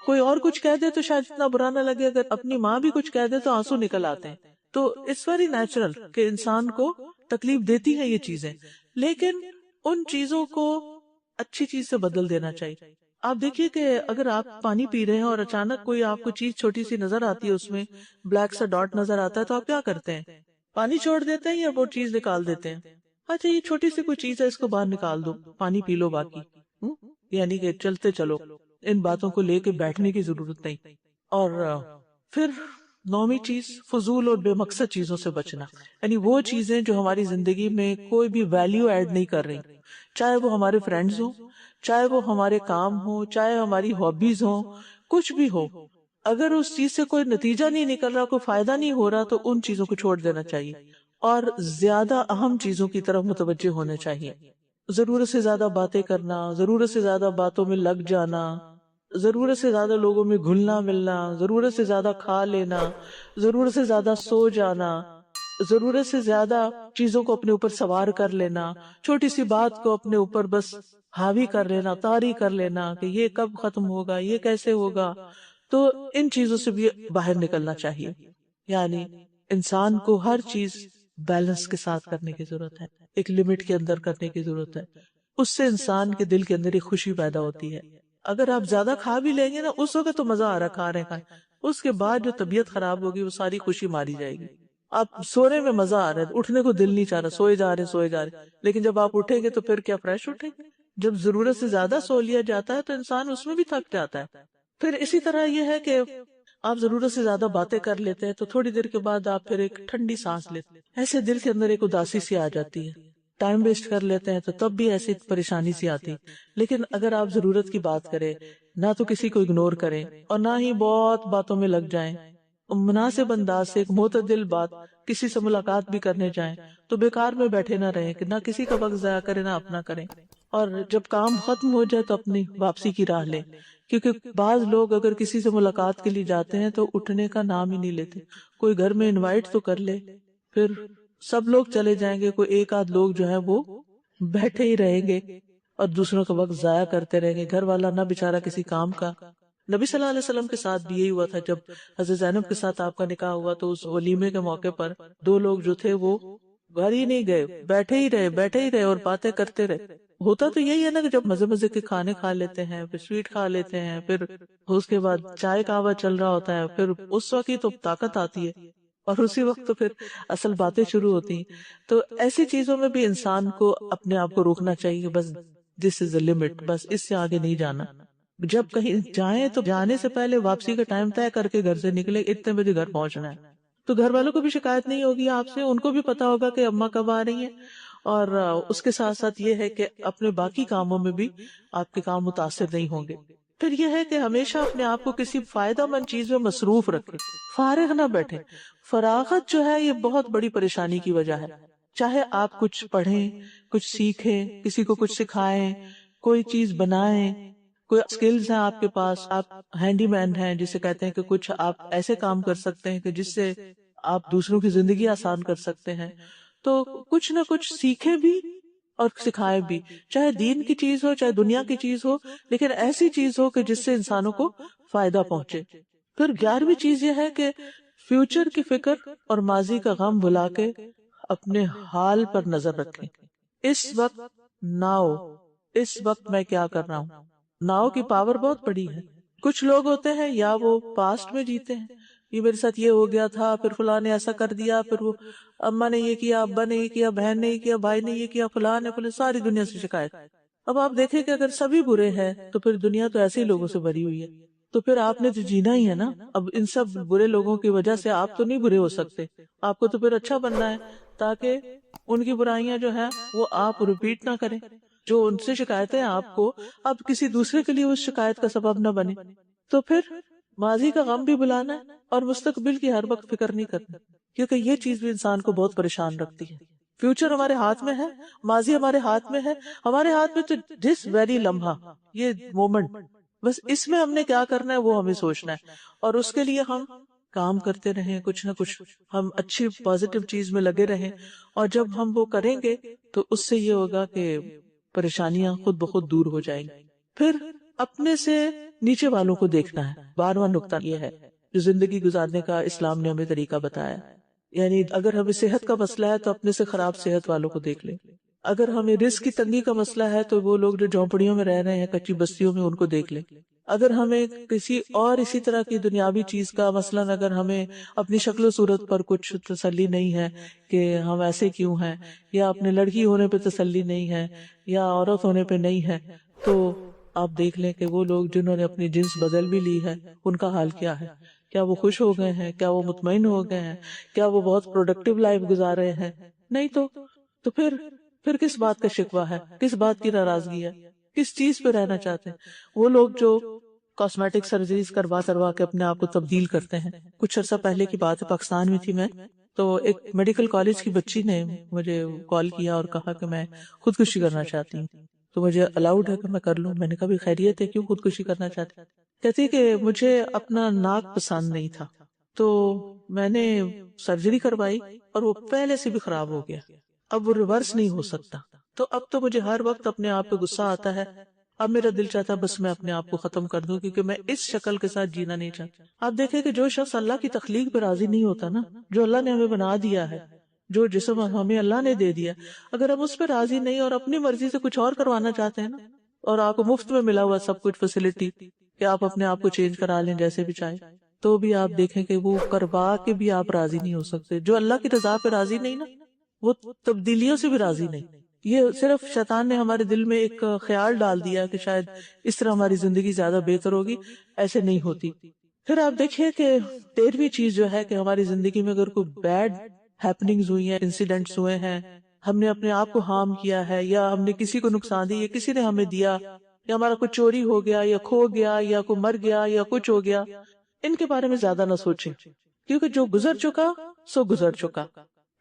کوئی اور کچھ کہہ دے تو شاید اتنا برا نہ لگے، اگر اپنی ماں بھی کچھ کہہ دے تو آنسو نکل آتے ہیں. تو اٹس ویری نیچرل کہ انسان کو تکلیف دیتی ہیں یہ چیزیں، لیکن ان چیزوں کو اچھی چیز سے بدل دینا چاہیے. آپ دیکھیے کہ اگر آپ پانی پی رہے ہیں اور اچانک کوئی آپ کو چیز چھوٹی سی نظر آتی ہے، اس میں بلیک سا ڈاٹ نظر آتا ہے، تو آپ کیا کرتے ہیں؟ پانی چھوڑ دیتے ہیں یا وہ چیز نکال دیتے ہیں؟ اچھا یہ چھوٹی سی کوئی چیز ہے، اس کو باہر نکال دو، پانی پی لو باقی. یعنی کہ چلتے چلو، ان باتوں کو لے کے بیٹھنے کی ضرورت نہیں. اور پھر 9ویں چیز فضول اور بے مقصد چیزوں سے بچنا. یعنی وہ چیزیں جو ہماری زندگی میں کوئی بھی ویلیو ایڈ نہیں کر رہی، چاہے وہ ہمارے فرینڈز ہوں، چاہے وہ ہمارے کام ہوں، چاہے ہماری ہابیز ہوں، کچھ بھی ہو، اگر اس چیز سے کوئی نتیجہ نہیں نکل رہا، کوئی فائدہ نہیں ہو رہا، تو ان چیزوں کو چھوڑ دینا چاہیے اور زیادہ اہم چیزوں کی طرف متوجہ ہونے چاہیے. ضرورت سے زیادہ باتیں کرنا، ضرورت سے زیادہ باتوں میں لگ جانا، ضرورت سے زیادہ لوگوں میں گھلنا ملنا، ضرورت سے زیادہ کھا لینا، ضرورت سے زیادہ سو جانا، ضرورت سے زیادہ چیزوں کو اپنے اوپر سوار کر لینا، چھوٹی سی بات کو اپنے اوپر بس حاوی کر لینا، طاری کر لینا کہ یہ کب ختم ہوگا، یہ کیسے ہوگا. تو ان چیزوں سے بھی باہر نکلنا چاہیے. یعنی انسان کو ہر چیز بیلنس کے ساتھ کرنے کی ضرورت ہے، ایک لمٹ کے اندر کرنے کی ضرورت ہے. اس سے انسان کے دل کے اندر ایک خوشی پیدا ہوتی ہے. اگر آپ زیادہ کھا بھی لیں گے نا، اس وقت تو مزہ آ رہا کھا رہے کھائیں، اس کے بعد جو طبیعت خراب ہوگی وہ ساری خوشی ماری جائے گی. آپ سونے میں مزہ آ رہا ہے، اٹھنے کو دل نہیں چاہ رہا، سوئے جا رہے، لیکن جب آپ اٹھیں گے تو پھر کیا فریش اٹھیں گے؟ جب ضرورت سے زیادہ سو لیا جاتا ہے تو انسان اس میں بھی تھک جاتا ہے. پھر اسی طرح یہ ہے کہ آپ ضرورت سے زیادہ باتیں کر لیتے ہیں تو تھوڑی دیر کے بعد آپ پھر ایک ٹھنڈی سانس لیتے ہیں، ایسے دل کے اندر ایک اداسی سی آ جاتی ہے. ٹائم ویسٹ کر لیتے ہیں تو تب بھی ایسی پریشانی سی آتی. لیکن اگر آپ ضرورت کی بات کریں، نہ تو کسی کو اگنور کریں اور نہ ہی بہت باتوں میں لگ جائیں، مناسب انداز سے ایک معتدل بات، کسی سے ملاقات بھی کرنے جائیں تو بیکار میں بیٹھے نہ رہیں کہ نہ کسی کا وقت ضائع کریں نہ اپنا کریں. اور جب کام ختم ہو جائے تو اپنی واپسی کی راہ لیں، کیونکہ بعض لوگ اگر کسی سے ملاقات کے لیے جاتے ہیں تو اٹھنے کا نام ہی نہیں لیتے. کوئی گھر میں انوائٹ تو کر لے، پھر سب لوگ چلے جائیں گے، کوئی ایک آدھ لوگ جو ہے وہ بیٹھے ہی رہیں گے اور دوسروں کا وقت ضائع کرتے رہیں گے. گھر والا نہ بیچارہ کسی کام کا. نبی صلی اللہ علیہ وسلم کے ساتھ بھی یہی ہوا تھا. جب حضرت زینب کے ساتھ آپ کا نکاح ہوا تو اس ولیمے کے موقع پر 2 لوگ جو تھے وہ گھر ہی نہیں گئے، بیٹھے ہی رہے اور باتیں کرتے رہے. ہوتا تو یہی ہے نا کہ جب مزے مزے کے کھانے کھا لیتے ہیں، پھر سویٹ کھا لیتے ہیں، پھر اس کے بعد چائے کہوا چل رہا ہوتا ہے، پھر اس وقت ہی تو طاقت آتی ہے اور اسی وقت تو پھر اصل باتیں شروع ہوتی ہیں. تو ایسی چیزوں میں بھی انسان کو اپنے آپ کو روکنا چاہیے کہ بس دس از اے لمٹ، بس اس سے آگے نہیں جانا. جب کہیں جائیں تو جانے سے پہلے واپسی کا ٹائم طے کر کے گھر سے نکلے، اتنے بجے گھر پہنچنا ہے. تو گھر والوں کو بھی شکایت نہیں ہوگی آپ سے، ان کو بھی پتا ہوگا کہ اماں کب آ رہی ہیں. اور اس کے ساتھ ساتھ یہ ہے کہ اپنے باقی کاموں میں بھی آپ کے کام متاثر نہیں ہوں گے. پھر یہ ہے کہ ہمیشہ اپنے آپ کو کسی فائدہ مند چیز میں مصروف رکھیں، فارغ نہ بیٹھیں۔ فراغت جو ہے یہ بہت بڑی پریشانی کی وجہ ہے۔ چاہے آپ کچھ پڑھیں، کچھ سیکھیں، کسی کو کچھ سکھائیں، کوئی چیز بنائیں، کوئی سکلز ہیں آپ کے پاس، آپ ہینڈی مین ہیں جسے کہتے ہیں کہ کچھ آپ ایسے کام کر سکتے ہیں کہ جس سے آپ دوسروں کی زندگی آسان کر سکتے ہیں، تو کچھ نہ کچھ سیکھیں بھی اور سکھائے بھی، چاہے دین کی چیز ہو چاہے دنیا کی چیز ہو، لیکن ایسی چیز ہو کہ جس سے انسانوں کو فائدہ پہنچے۔ پھر 11ویں چیز یہ ہے کہ فیوچر کی فکر اور ماضی کا غم بھلا کے اپنے حال پر نظر رکھیں۔ اس وقت ناؤ، اس وقت میں کیا کر رہا ہوں۔ ناؤ کی پاور بہت بڑی ہے۔ کچھ لوگ ہوتے ہیں یا وہ پاسٹ میں جیتے ہیں، یہ میرے ساتھ یہ ہو گیا تھا، پھر فلاں نے ایسا کر دیا، پھر وہ اماں نے یہ کیا، ابا نے یہ کیا، بہن نے یہ کیا، بھائی نے یہ کیا، فلاں نے فلاں، ساری دنیا سے شکایت۔ اب آپ دیکھیں کہ اگر سبھی برے ہیں تو پھر دنیا تو ایسے ہی لوگوں سے بھری ہوئی ہے، تو پھر آپ نے تو جینا ہی ہے نا۔ اب ان سب برے لوگوں کی وجہ سے آپ تو نہیں برے ہو سکتے، آپ کو تو پھر اچھا بننا ہے تاکہ ان کی برائیاں جو ہیں وہ آپ ریپیٹ نہ کریں، جو ان سے شکایتیں آپ کو اب کسی دوسرے کے لیے اس شکایت کا سبب نہ بنے۔ تو پھر ماضی کا غم بھی بلانا ہے اور مستقبل کی ہر وقت فکر نہیں کرنا، کیونکہ یہ چیز بھی انسان کو بہت پریشان رکھتی ہے۔ فیوچر ہمارے ہاتھ میں ہے، ماضی ہمارے ہاتھ میں ہے، ہمارے ہاتھ میں تو جس ویری لمحہ، یہ مومنٹ، بس اس میں ہم نے کیا کرنا ہے وہ ہمیں سوچنا ہے، اور اس کے لیے ہم کام کرتے رہیں، کچھ نہ کچھ ہم اچھی پازیٹیو چیز میں لگے رہیں، اور جب ہم وہ کریں گے تو اس سے یہ ہوگا کہ پریشانیاں خود بخود دور ہو جائیں گی۔ پھر اپنے سے نیچے والوں کو دیکھنا ہے۔ 12واں نقطہ یہ ہے جو زندگی گزارنے کا اسلام نے ہمیں طریقہ بتایا، یعنی اگر ہمیں صحت کا مسئلہ ہے تو اپنے سے خراب صحت والوں کو دیکھ لیں، اگر ہمیں رزق کی تنگی کا مسئلہ ہے تو وہ لوگ جو جھونپڑیوں میں رہ رہے ہیں، کچی بستیوں میں، ان کو دیکھ لیں، اگر ہمیں کسی اور اسی طرح کی دنیاوی چیز کا، مثلاً اگر ہمیں اپنی شکل و صورت پر کچھ تسلی نہیں ہے کہ ہم ایسے کیوں ہیں، یا اپنے لڑکی ہونے پہ تسلی نہیں ہے، یا عورت ہونے پہ نہیں ہے، تو آپ دیکھ لیں کہ وہ لوگ جنہوں نے اپنی جنس بدل بھی لی ہے ان کا حال کیا ہے، کیا وہ خوش ہو گئے ہیں، کیا وہ مطمئن ہو گئے ہیں، کیا وہ بہت پروڈکٹیو لائف گزار رہے ہیں؟ نہیں تو پھر کس بات کا شکوہ ہے، کس بات کی ناراضگی ہے، کس چیز پہ رہنا چاہتے ہیں؟ وہ لوگ جو کاسمیٹک سرجریز کروا کے اپنے آپ کو تبدیل کرتے ہیں۔ کچھ عرصہ پہلے کی بات ہے، پاکستان میں تھی میں، تو ایک میڈیکل کالج کی بچی نے مجھے کال کیا اور کہا کہ میں خودکشی کرنا چاہتی ہوں، تو مجھے الاؤڈ ہے کہ میں کر لوں؟ میں نے کہا بھی خیریت ہے، کیوں خودکشی کرنا چاہتی؟ کہتی کہ مجھے اپنا ناک پسند نہیں تھا، تو میں نے سرجری کروائی اور وہ پہلے سے بھی خراب ہو گیا، اب وہ ریورس نہیں ہو سکتا، تو اب تو مجھے ہر وقت اپنے آپ پہ غصہ آتا ہے، اب میرا دل چاہتا ہے بس میں اپنے آپ کو ختم کر دوں، کیونکہ میں اس شکل کے ساتھ جینا نہیں چاہتا۔ آپ دیکھیں کہ جو شخص اللہ کی تخلیق پہ راضی نہیں ہوتا نا، جو اللہ نے ہمیں بنا دیا ہے، جو جسم ہمیں اللہ نے دے دیا، اگر ہم اس پہ راضی نہیں اور اپنی مرضی سے کچھ اور کروانا چاہتے ہیں نا، اور آپ کو مفت میں ملا ہوا سب کچھ فیسلٹی کہ آپ اپنے آپ کو چینج کرا لیں جیسے بھی چاہیں، تو بھی آپ دیکھیں کہ وہ کروا کے بھی آپ راضی نہیں ہو سکتے۔ جو اللہ کی رضا پہ راضی نہیں نا، وہ تبدیلیوں سے بھی راضی نہیں۔ یہ صرف شیطان نے ہمارے دل میں ایک خیال ڈال دیا کہ شاید اس طرح ہماری زندگی زیادہ بہتر ہوگی، ایسے نہیں ہوتی۔ پھر آپ دیکھیے کہ 13ویں چیز جو ہے کہ ہماری زندگی میں اگر کوئی بیڈ ہیپننگز ہوئی ہیں، انسیڈنٹس ہوئے ہیں، ہم نے اپنے آپ کو ہارم کیا ہے، یا ہم نے کسی کو نقصان دی، یا کسی نے ہمیں دیا، یا ہمارا کچھ چوری ہو گیا، یا کھو گیا، یا کوئی مر گیا، یا کچھ ہو گیا، ان کے بارے میں زیادہ نہ سوچیں، کیونکہ جو گزر چکا سو گزر چکا۔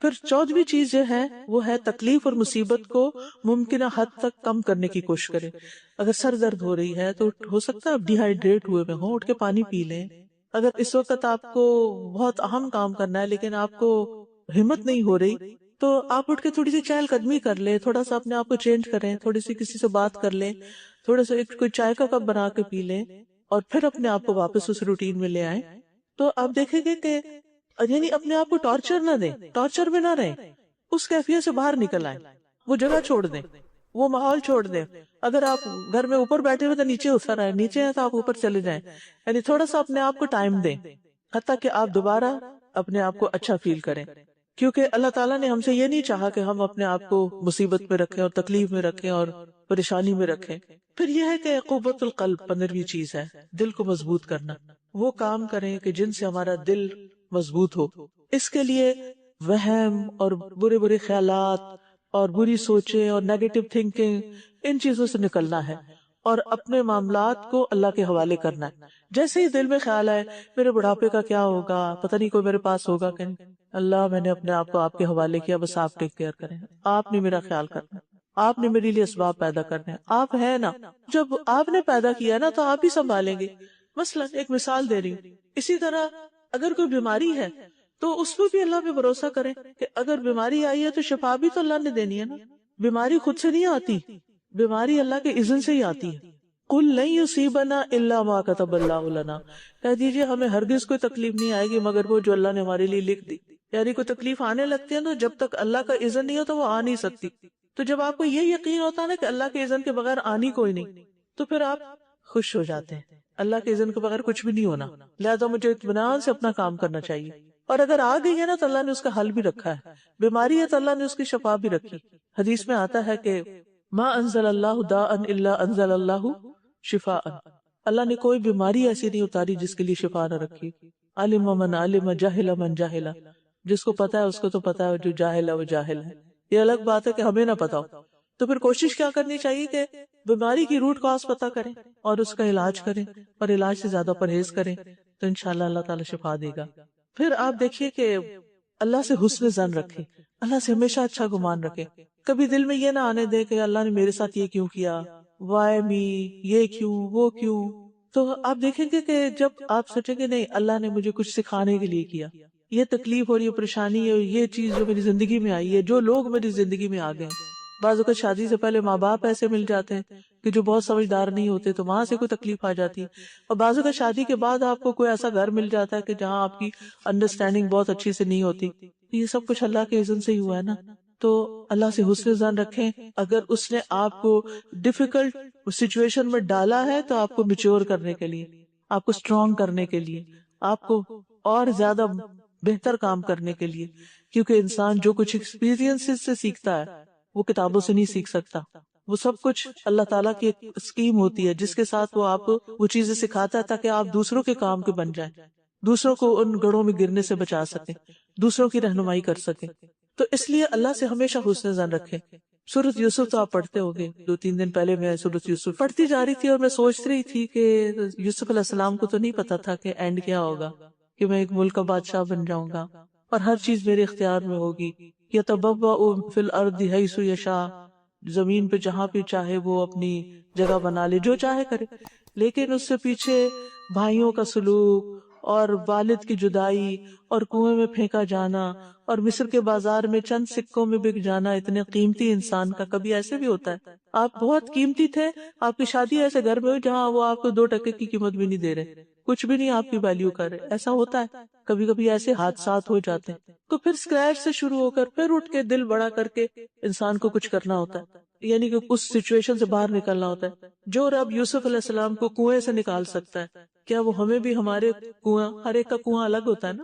پھر 14ویں چیز جو ہے وہ ہے تکلیف اور مصیبت کو ممکنہ حد تک کم کرنے کی کوشش کریں۔ اگر سر درد ہو رہی ہے تو ہو سکتا ہے آپ ڈی ہائیڈریٹ ہوئے میں ہوں، اٹھ کے پانی پی لیں۔ اگر اس وقت آپ کو بہت اہم کام کرنا ہے لیکن آپ کو ہمت نہیں ہو رہی، تو آپ اٹھ کے تھوڑی سی چہل قدمی کر لیں، تھوڑا سا اپنے آپ کو چینج کریں، تھوڑی سی کسی سے بات کر لیں، تھوڑا سا کوئی چائے کا کپ بنا کے پی لیں، اور پھر اپنے آپ کو واپس اس روٹین میں لے آئیں۔ تو آپ دیکھیں گے کہ یعنی اپنے آپ کو ٹارچر نہ دیں، ٹارچر میں نہ رہیں، اس کیفیت سے باہر نکل آئیں، وہ جگہ چھوڑ دیں، وہ ماحول چھوڑ دیں۔ اگر آپ گھر میں اوپر بیٹھے ہوئے تو نیچے اتر آئیں، نیچے ہیں تو آپ اوپر چلے جائیں، یعنی تھوڑا سا اپنے آپ کو ٹائم دیں، حتیٰ کہ آپ دوبارہ اپنے آپ کو اچھا فیل کریں، کیونکہ اللہ تعالیٰ نے ہم سے یہ نہیں چاہا کہ ہم اپنے آپ کو مصیبت میں رکھیں اور تکلیف میں رکھیں اور پریشانی میں رکھیں۔ پھر یہ ہے کہ قوت القلب 15ویں چیز ہے، دل کو مضبوط کرنا۔ وہ کام کریں کہ جن سے ہمارا دل مضبوط ہو۔ اس کے لیے وہم اور برے برے خیالات اور بری سوچیں اور نیگیٹو تھنکنگ، ان چیزوں سے نکلنا ہے، اور اپنے معاملات کو اللہ کے حوالے کرنا ہے. جیسے ہی دل میں خیال آئے میرے بڑھاپے کا کیا ہوگا، پتہ نہیں کوئی میرے پاس ہوگا کہ نہیں، اللہ میں نے اپنے آپ کو آپ کے حوالے کیا، بس آپ ٹیک کیئر کریں، آپ نے میرا خیال کرنا، آپ نے میرے لیے اسباب پیدا کرنے، آپ ہیں نا، جب آپ نے پیدا کیا نا تو آپ ہی سنبھالیں گے. مثلا ایک مثال دے رہی ہوں. اسی طرح اگر کوئی بیماری ہے تو اس پہ بھی اللہ پہ بھروسہ کریں کہ اگر بیماری آئی ہے تو شفا بھی تو اللہ نے دینی ہے نا. بیماری خود سے نہیں آتی، بیماری اللہ کے اذن سے ہی آتی ہے. قُلْ لَن يُصِيبَنَا إِلَّا مَا كَتَبَ اللَّهُ لَنَا، کہہ دیجئے ہمیں ہرگز کوئی تکلیف نہیں آئے گی مگر وہ جو اللہ نے ہمارے لیے لکھ دی. یعنی کوئی تکلیف آنے لگتی ہے نا، جب تک اللہ کا اذن نہیں ہو تو وہ آ نہیں سکتی. تو جب آپ کو یہ یقین ہوتا ہے نا کہ اللہ کے اذن کے بغیر آنی کوئی نہیں، تو پھر آپ خوش ہو جاتے ہیں. اللہ کے اذن کے بغیر کچھ بھی نہیں ہونا، لہذا مجھے اطمینان سے اپنا کام کرنا چاہیے. اور اگر آ گئی ہے نا تو اللہ نے اس کا حل بھی رکھا ہے. بیماری ہے تو اللہ نے اس کی شفا بھی رکھی. حدیث میں آتا ہے کہ ما انزل اللہ داء الا انزل اللہ شفاء، اللہ نے کوئی بیماری ایسی نہیں اتاری جس کے لیے شفا نہ رکھی. علم من علم، جاہل من جاہل، جس کو پتا ہے اس کو تو پتا ہے، جو جاہل ہے وہ جاہل ہے. یہ الگ بات ہے کہ ہمیں نہ پتا ہو. تو پھر کوشش کیا کرنی چاہیے کہ بیماری کی روٹ کاز پتا کریں اور اس کا علاج کریں، اور علاج سے زیادہ پرہیز کریں تو انشاءاللہ اللہ تعالی شفا دے گا. پھر آپ دیکھیے کہ اللہ سے حسن ظن رکھیں، اللہ سے ہمیشہ اچھا گمان رکھیں. کبھی دل میں یہ نہ آنے دے کہ اللہ نے میرے ساتھ یہ کیوں کیا، وائی می، یہ کیوں وہ کیوں. تو آپ دیکھیں گے کہ جب آپ سوچیں گے نہیں اللہ نے مجھے کچھ سکھانے کے لیے کیا، یہ تکلیف اور یہ پریشانی ہے، یہ چیز جو میری زندگی میں آئی ہے، جو لوگ میری زندگی میں آ گئے. بعض اوقات شادی سے پہلے ماں باپ ایسے مل جاتے ہیں کہ جو بہت سمجھدار نہیں ہوتے، تو وہاں سے کوئی تکلیف آ جاتی ہے. اور بعض اوقات شادی کے بعد آپ کو کوئی ایسا گھر مل جاتا ہے کہ جہاں آپ کی انڈرسٹینڈنگ بہت اچھی سے نہیں ہوتی. یہ سب کچھ اللہ کے اذن سے ہی ہوا ہے نا. تو اللہ سے حسن ظن رکھیں. اگر اس نے آپ کو ڈیفیکلٹ سچویشن میں ڈالا ہے تو آپ کو میچور کرنے کے لیے، آپ کو اسٹرانگ کرنے کے لیے، آپ کو اور زیادہ بہتر کام کرنے کے لیے. کیونکہ انسان جو کچھ ایکسپیرینس سے سیکھتا ہے وہ کتابوں سے نہیں سیکھ سکتا. وہ سب کچھ اللہ تعالیٰ کی ایک اسکیم ہوتی ہے جس کے ساتھ وہ آپ کو وہ چیزیں سکھاتا ہے تاکہ آپ دوسروں کے کام کے بن جائیں، دوسروں کو ان گڑھوں میں گرنے سے بچا سکیں، دوسروں کی رہنمائی کر سکیں. تو اس لیے اللہ سے ہمیشہ حسن ظن رکھیں. سورۃ یوسف تو آپ پڑھتے ہوگے، 2-3 دن پہلے میں سورۃ یوسف پڑھتی جا رہی تھی اور میں سوچ رہی تھی کہ یوسف علیہ السلام کو تو نہیں پتا تھا کہ اینڈ کیا ہوگا، کہ میں ایک ملک کا بادشاہ بن جاؤں گا اور ہر چیز میرے اختیار میں ہوگی. یتبوأ فی الارض حیث یشاء، زمین پہ جہاں پہ چاہے وہ اپنی جگہ بنا لے، جو چاہے کرے. لیکن اس سے پیچھے بھائیوں کا سلوک اور والد کی جدائی اور کنویں میں پھینکا جانا اور مصر کے بازار میں چند سکوں میں بک جانا اتنے قیمتی انسان کا. کبھی ایسے بھی ہوتا ہے آپ بہت قیمتی تھے، آپ کی شادی ایسے گھر میں ہوئی جہاں وہ آپ کو 2 ٹکے کی قیمت بھی نہیں دے رہے، کچھ بھی نہیں آپ کی ویلیو کر رہے. ایسا ہوتا ہے کبھی کبھی، ایسے حادثات ہو جاتے ہیں. تو پھر اسکریچ سے شروع ہو کر پھر اٹھ کے دل بڑا کر کے انسان کو کچھ کرنا ہوتا ہے، یعنی کہ اس سچویشن سے باہر نکلنا ہوتا ہے. جو رب یوسف علیہ السلام کو کنویں سے نکال سکتا ہے، کیا وہ ہمیں بھی؟ ہمارے کنواں، ہر ایک کا کنواں الگ ہوتا ہے نا،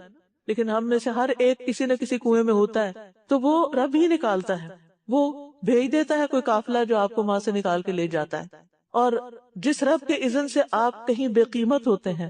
لیکن ہم میں سے ہر ایک کسی نہ کسی کنویں میں ہوتا ہے، تو وہ رب ہی نکالتا ہے. وہ بھیج دیتا ہے کوئی قافلہ جو آپ کو وہاں سے نکال کے لے جاتا ہے. اور جس رب کے اذن سے آپ کہیں بے قیمت ہوتے ہیں،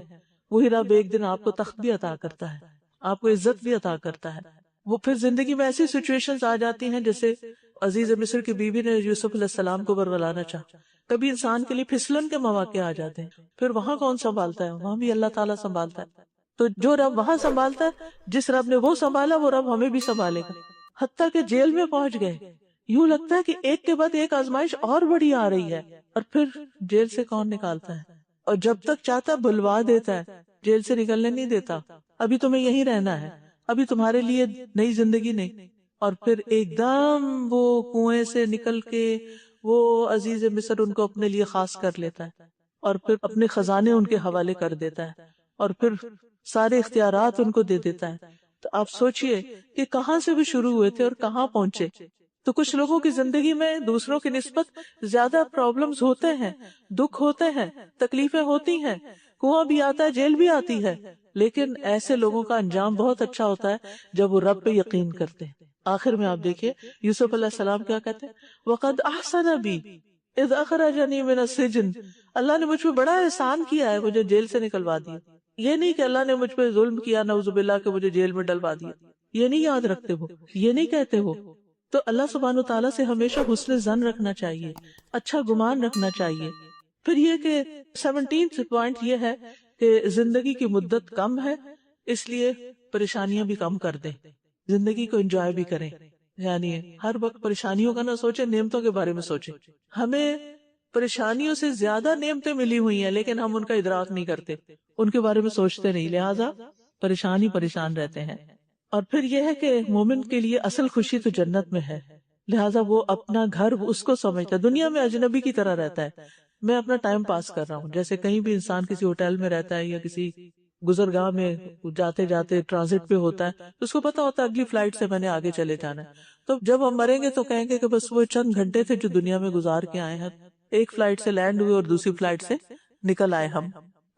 وہی رب ایک دن آپ کو تخت بھی عطا کرتا ہے، آپ کو عزت بھی عطا کرتا ہے. وہ پھر زندگی میں ایسی سچویشنز آ جاتی ہیں جیسے عزیز مصر کی بیوی نے یوسف علیہ السلام کو برگلانا چاہا. کبھی انسان کے لیے پھسلن کے مواقع آ جاتے ہیں، پھر وہاں کون سنبھالتا ہے؟ وہاں بھی اللہ تعالیٰ سنبھالتا ہے. تو جو رب وہاں سنبھالتا ہے، جس رب نے وہ سنبھالا وہ رب ہمیں بھی سنبھالے گا. حتیٰ کہ جیل میں پہنچ گئے، یوں لگتا ہے کہ ایک کے بعد ایک آزمائش اور بڑی آ رہی ہے، اور پھر جیل سے کون نکالتا ہے؟ اور جب تک چاہتا بلوا دیتا ہے، جیل سے نکلنے نہیں دیتا. ابھی تمہیں یہیں رہنا ہے، ابھی تمہارے لیے نئی زندگی نہیں. اور پھر ایک دم وہ کنویں سے نکل کے وہ عزیز مصر ان کو اپنے لیے خاص کر لیتا ہے، اور پھر اپنے خزانے ان کے حوالے کر دیتا ہے، اور پھر سارے اختیارات ان کو دے دیتا ہے. تو آپ سوچئے کہ کہاں سے بھی شروع ہوئے تھے اور کہاں پہنچے. تو کچھ لوگوں کی زندگی میں دوسروں کی نسبت زیادہ پرابلمز ہوتے ہیں، دکھ ہوتے ہیں، تکلیفیں ہوتی ہیں، کنواں بھی آتا ہے، جیل بھی آتی ہے، لیکن ایسے لوگوں کا انجام بہت اچھا ہوتا ہے جب وہ رب پہ یقین کرتے ہیں. آخر میں آپ دیکھیے یوسف علیہ السلام کیا کہتے ہیں، وَقَدْ أَحْسَنَ بِي اِذْ أَخْرَجَنِي مِنَ السِّجْنِ، اللہ نے مجھ پہ بڑا احسان کیا ہے، مجھے جیل سے نکلوا دیا. یہ نہیں کہ اللہ نے مجھ پہ ظلم کیا نعوذ باللہ کہ مجھے جیل میں ڈلوا دیا، یہ نہیں یاد رکھتے وہ، یہ نہیں کہتے وہ. تو اللہ سبحانہ وتعالیٰ سے ہمیشہ حسن ظن رکھنا چاہیے، اچھا گمان رکھنا چاہیے. پھر یہ کہ 17 پوائنٹ یہ ہے کہ زندگی کی مدت کم ہے، اس لیے پریشانیاں بھی کم کر دیں، زندگی کو انجوائے بھی کریں، یعنی ہر وقت پریشانیوں کا نہ سوچیں، نعمتوں کے بارے میں سوچیں۔ ہمیں پریشانیوں سے زیادہ نعمتیں ملی ہوئی ہیں لیکن ہم ان کا ادراک نہیں کرتے، ان کے بارے میں سوچتے نہیں، لہٰذا پریشان رہتے ہیں۔ اور پھر یہ ہے کہ مومن کے لیے اصل خوشی تو جنت میں ہے، لہٰذا وہ اپنا گھر اس کو سمجھتا ہے، دنیا میں اجنبی کی طرح رہتا ہے، میں اپنا ٹائم پاس کر رہا ہوں۔ جیسے کہیں بھی انسان کسی ہوٹل میں رہتا ہے یا کسی گزرگاہ میں جاتے جاتے ٹرانزٹ پہ ہوتا ہے تو اس کو پتا ہوتا ہے اگلی فلائٹ سے میں نے آگے چلے جانا ہے، تو جب ہم مریں گے تو کہیں گے کہ بس وہ چند گھنٹے تھے جو دنیا میں گزار کے آئے ہیں، ایک فلائٹ سے لینڈ ہوئے اور دوسری فلائٹ سے نکل آئے ہم۔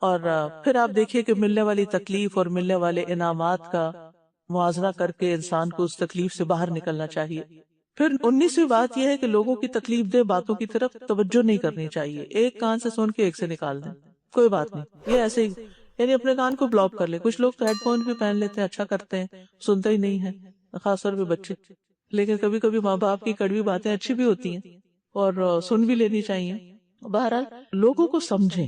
اور پھر آپ دیکھیے کہ ملنے والی تکلیف اور ملنے والے انعامات کا موازنہ کر کے انسان کو اس تکلیف سے باہر نکلنا چاہیے۔ پھر 19ویں بات یہ ہے کہ لوگوں کی تکلیف دہ باتوں کی طرف توجہ نہیں کرنی چاہیے، ایک کان سے سن کے ایک سے نکال دیں، کوئی بات نہیں، یہ ایسے ہی، یعنی اپنے کان کو بلاک کر لیں۔ کچھ لوگ تو ہیڈ فون بھی پہن لیتے ہیں، اچھا کرتے ہیں، سنتے ہی نہیں ہیں، خاص طور پہ بچے، لیکن کبھی کبھی ماں باپ کی کڑوی باتیں اچھی بھی ہوتی ہیں اور سن بھی لینی چاہیے۔ بہرحال لوگوں کو سمجھیں،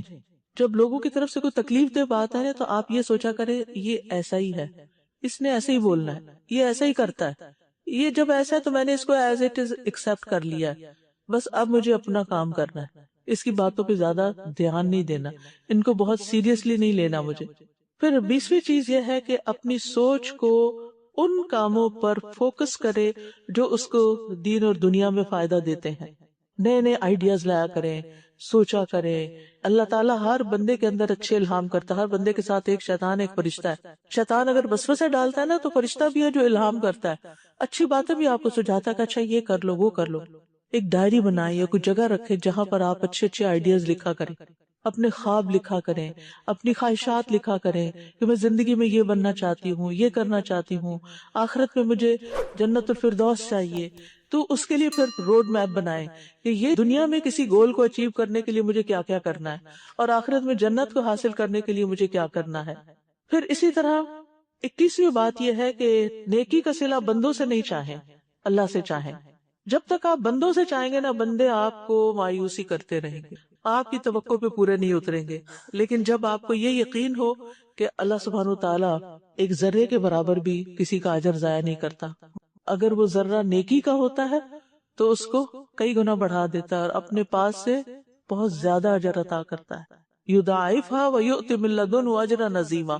جب لوگوں کی طرف سے کوئی تکلیف دہ بات ہے تو آپ یہ سوچا کریں یہ ایسا ہی ہے، اس نے ایسے ہی بولنا ہے، یہ ایسا ہی کرتا ہے، یہ جب ایسا ہے تو میں نے اس کو ایز اٹ از ایکسپٹ کر لیا ہے، بس اب مجھے اپنا کام کرنا ہے، اس کی باتوں پہ زیادہ دھیان نہیں دینا، ان کو بہت سیریسلی نہیں لینا مجھے۔ پھر 20ویں چیز یہ ہے کہ اپنی سوچ کو ان کاموں پر فوکس کرے جو اس کو دین اور دنیا میں فائدہ دیتے ہیں، نئے نئے آئیڈیاز لایا کریں، سوچا کریں۔ اللہ تعالیٰ ہر بندے کے اندر اچھے الہام کرتا ہے، ہر بندے کے ساتھ ایک شیطان ایک فرشتہ ہے، شیطان اگر وسوسے ڈالتا ہے نا تو فرشتہ بھی ہے جو الہام کرتا ہے، اچھی باتیں بھی آپ کو سجھاتا ہے کہ اچھا یہ کر لو وہ کر لو۔ ایک ڈائری بنائیں یا کوئی جگہ رکھیں جہاں پر آپ اچھے اچھے آئیڈیاز لکھا کریں، اپنے خواب لکھا کریں، اپنی خواہشات لکھا کریں کہ میں زندگی میں یہ بننا چاہتی ہوں، یہ کرنا چاہتی ہوں، آخرت میں مجھے جنت الفردوس چاہیے، تو اس کے لیے پھر روڈ میپ بنائیں کہ یہ دنیا میں کسی گول کو اچیو کرنے کے لیے مجھے کیا کیا کرنا ہے اور آخرت میں جنت کو حاصل کرنے کے لیے مجھے کیا کرنا ہے۔ پھر اسی طرح 21ویں بات یہ ہے کہ نیکی کا صلہ بندوں سے نہیں چاہیں، اللہ سے چاہیں۔ جب تک آپ بندوں سے چاہیں گے نا، بندے آپ کو مایوسی کرتے رہیں گے، آپ کی توقع پہ پورے نہیں اتریں گے، لیکن جب آپ کو یہ یقین ہو کہ اللہ سبحانہ وتعالیٰ ایک ذرے کے برابر بھی کسی کا اجر ضائع نہیں کرتا، اگر وہ ذرہ نیکی کا ہوتا ہے تو اس کو کئی گنا بڑھا دیتا ہے اور اپنے پاس سے بہت زیادہ اجر عطا کرتا ہے، یضاعفھا ویؤتی من لدنہ اجرا عظیما۔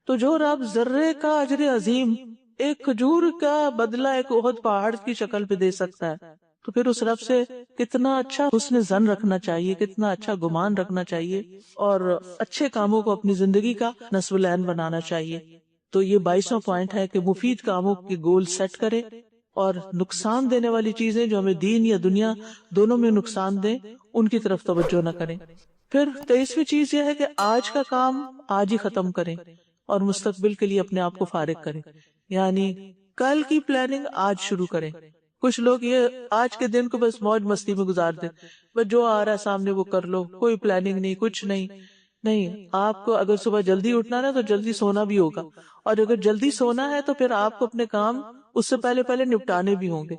تو جو رب ذرے کا اجر عظیم ایک کھجور کا بدلہ ایک احد پہاڑ کی شکل پہ دے سکتا ہے، تو پھر اس رب سے کتنا اچھا حسن ظن رکھنا چاہیے، کتنا اچھا گمان رکھنا چاہیے اور اچھے کاموں کو اپنی زندگی کا نصب العین بنانا چاہیے۔ تو یہ 22واں پوائنٹ ہے کہ مفید کاموں کے گول سیٹ کرے اور نقصان دینے والی چیزیں جو ہمیں دین یا دنیا دونوں میں نقصان دیں ان کی طرف توجہ نہ کریں۔ پھر 23ویں چیز یہ ہے کہ آج کا کام آج ہی ختم کریں اور مستقبل کے لیے اپنے آپ کو فارغ کریں، یعنی کل کی پلاننگ آج شروع کریں۔ کچھ لوگ یہ آج کے دن کو بس موج مستی میں گزار دیں، بس جو آ رہا ہے سامنے وہ کر لو، کوئی پلاننگ نہیں، کچھ نہیں۔ آپ کو اگر صبح جلدی اٹھنا ہے تو جلدی سونا بھی ہوگا، اور اگر جلدی سونا ہے تو پھر آپ کو اپنے کام اس سے پہلے نپٹانے بھی ہوں گے،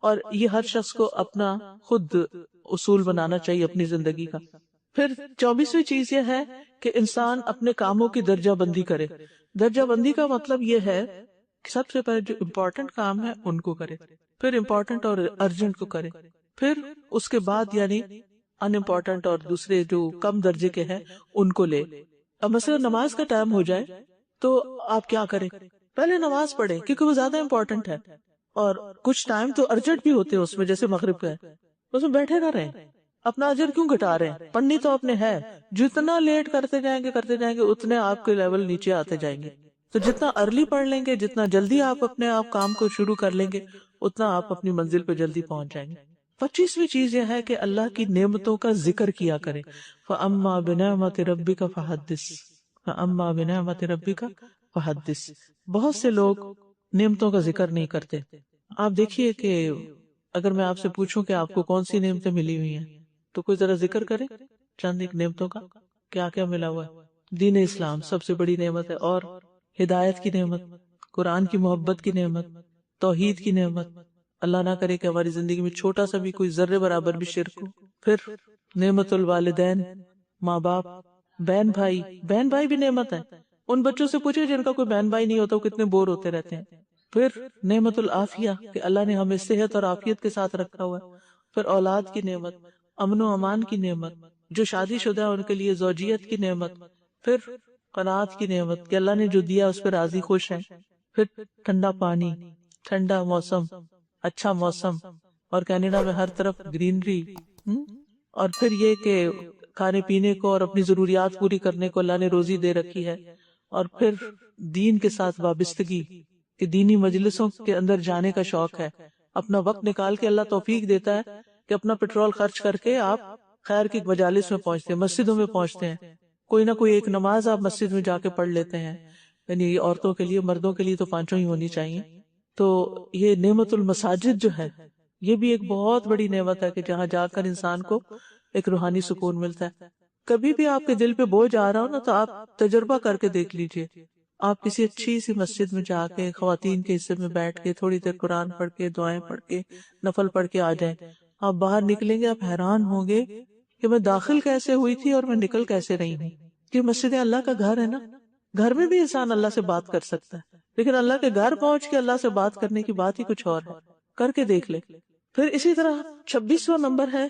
اور یہ ہر شخص کو اپنا خود اصول بنانا چاہیے اپنی زندگی کا۔ پھر 24ویں چیز یہ ہے کہ انسان اپنے کاموں کی درجہ بندی کرے۔ درجہ بندی کا مطلب یہ ہے کہ سب سے پہلے جو امپورٹنٹ کام ہے ان کو کرے، پھر امپورٹنٹ اور ارجنٹ کو کرے، پھر اس کے بعد یعنی ان امپورٹنٹ اور دوسرے جو کم درجے کے ہیں ان کو لے۔ اب مثلا نماز کا ٹائم ہو جائے تو آپ کیا کریں؟ پہلے نماز پڑھیں کیونکہ وہ زیادہ امپورٹنٹ ہے، اور کچھ ٹائم تو ارجنٹ بھی ہوتے ہیں اس میں، جیسے مغرب کا ہے، اس میں بیٹھے نہ رہیں، اپنا اجر کیوں گھٹا رہے ہیں؟ پڑھنی تو اپنے ہے، جتنا لیٹ کرتے جائیں گے اتنے آپ کے لیول نیچے آتے جائیں گے۔ تو جتنا ارلی پڑھ لیں گے، جتنا جلدی آپ اپنے آپ کام کو شروع کر لیں گے، اتنا آپ اپنی منزل پہ جلدی پہنچ جائیں گے۔ 25ویں چیز یہ ہے کہ اللہ کی نعمتوں کا ذکر کیا کریں۔ فَأَمَّا بِنِعْمَةِ رَبِّكَ فَحَدِّثْ، فَأَمَّا بِنِعْمَةِ رَبِّكَ فَحَدِّثْ۔ بہت سے لوگ نعمتوں کا ذکر نہیں کرتے۔ آپ دیکھیے کہ اگر میں آپ سے پوچھوں کہ آپ کو کون سی نعمتیں ملی ہوئی ہیں تو کوئی ذرا ذکر کرے چند ایک نعمتوں کا، کیا کیا ملا ہوا ہے؟ دین اسلام سب سے بڑی نعمت ہے، اور ہدایت کی نعمت، قرآن کی محبت کی نعمت، توحید کی نعمت، اللہ نہ کرے کہ ہماری زندگی میں چھوٹا سا بھی کوئی ذرے برابر بھی شرک ہو۔ پھر نعمت الوالدین، ماں باپ، بہن بھائی بھی نعمت ہے. ان بچوں سے پوچھے جن کا کوئی بہن بھائی نہیں ہوتا وہ کتنے بور ہوتے رہتے ہیں. پھر نعمت العافیہ کہ اللہ نے ہمیں صحت اور عافیت کے ساتھ رکھا ہوا ہے. پھر اولاد کی نعمت، امن و امان کی نعمت، جو شادی شدہ ہے ان کے لیے زوجیت کی نعمت. پھر قناعت کی نعمت کہ اللہ نے جو دیا اس پہ راضی خوش ہیں. پھر ٹھنڈا پانی، ٹھنڈا موسم، اچھا موسم، اور کینیڈا میں ہر طرف گرینری. اور پھر یہ کہ کھانے پینے کو اور اپنی ضروریات پوری کرنے کو اللہ نے روزی دے رکھی ہے. اور پھر دین کے ساتھ وابستگی کہ دینی مجلسوں کے اندر جانے کا شوق ہے. اپنا وقت نکال کے اللہ توفیق دیتا ہے کہ اپنا پیٹرول خرچ کر کے آپ خیر کی مجالس میں پہنچتے ہیں، مسجدوں میں پہنچتے ہیں. کوئی نہ کوئی ایک نماز آپ مسجد میں جا کے پڑھ لیتے ہیں. یعنی عورتوں کے لیے، مردوں کے لیے تو 5 ہی ہونی چاہیے. تو یہ نعمت المساجد جو ہے یہ بھی ایک بہت بڑی نعمت ہے کہ جہاں جا کر انسان کو ایک روحانی سکون ملتا ہے. کبھی بھی آپ کے دل پہ بوجھ آ رہا ہو نا تو آپ تجربہ کر کے دیکھ لیجئے. آپ کسی اچھی سی مسجد میں جا کے خواتین کے حصے میں بیٹھ کے تھوڑی دیر قرآن پڑھ کے، دعائیں پڑھ کے، نفل پڑھ کے آ جائیں. آپ باہر نکلیں گے آپ حیران ہوں گے کہ میں داخل کیسے ہوئی تھی اور میں نکل کیسے رہی ہوں. کہ مسجد اللہ کا گھر ہے نا. گھر میں بھی انسان اللہ سے بات کر سکتا ہے، لیکن اللہ کے گھر پہنچ کے اللہ سے بات کرنے کی بات ہی کچھ اور ہے. کر کے دیکھ لے. پھر اسی طرح 26واں نمبر ہے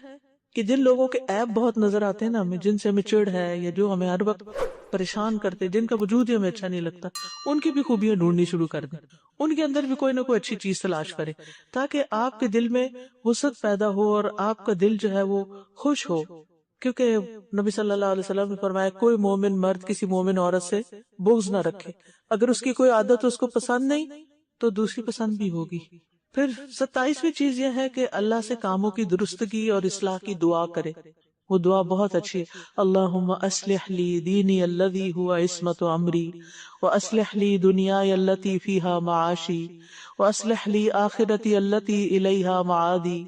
کہ جن لوگوں کے عیب بہت نظر آتے ہیں نا ہمیں، جن سے ہمیں چڑ ہے یا جو ہمیں ہر وقت پریشان کرتے، جن کا وجود ہی ہمیں اچھا نہیں لگتا، ان کی بھی خوبیاں ڈھونڈنی شروع کر دیں. ان کے اندر بھی کوئی نہ کوئی اچھی چیز تلاش کرے تاکہ آپ کے دل میں وسعت پیدا ہو اور آپ کا دل جو ہے وہ خوش ہو. کیونکہ نبی صلی اللہ علیہ وسلم نے فرمایا کوئی مومن مرد کسی مومن عورت سے بغض نہ رکھے. اگر اس کی کوئی عادت اس کو پسند نہیں تو دوسری پسند بھی ہوگی. پھر 27ویں چیز یہ ہے کہ اللہ سے کاموں کی درستگی اور اصلاح کی دعا کرے. وہ دعا بہت اچھی ہے. اللہم اصلح لی دینی الذی ہوا عصمت امری واصلح لی دنیای التی فیہا معاشی واصلح لی آخرتی التی الیہا معادی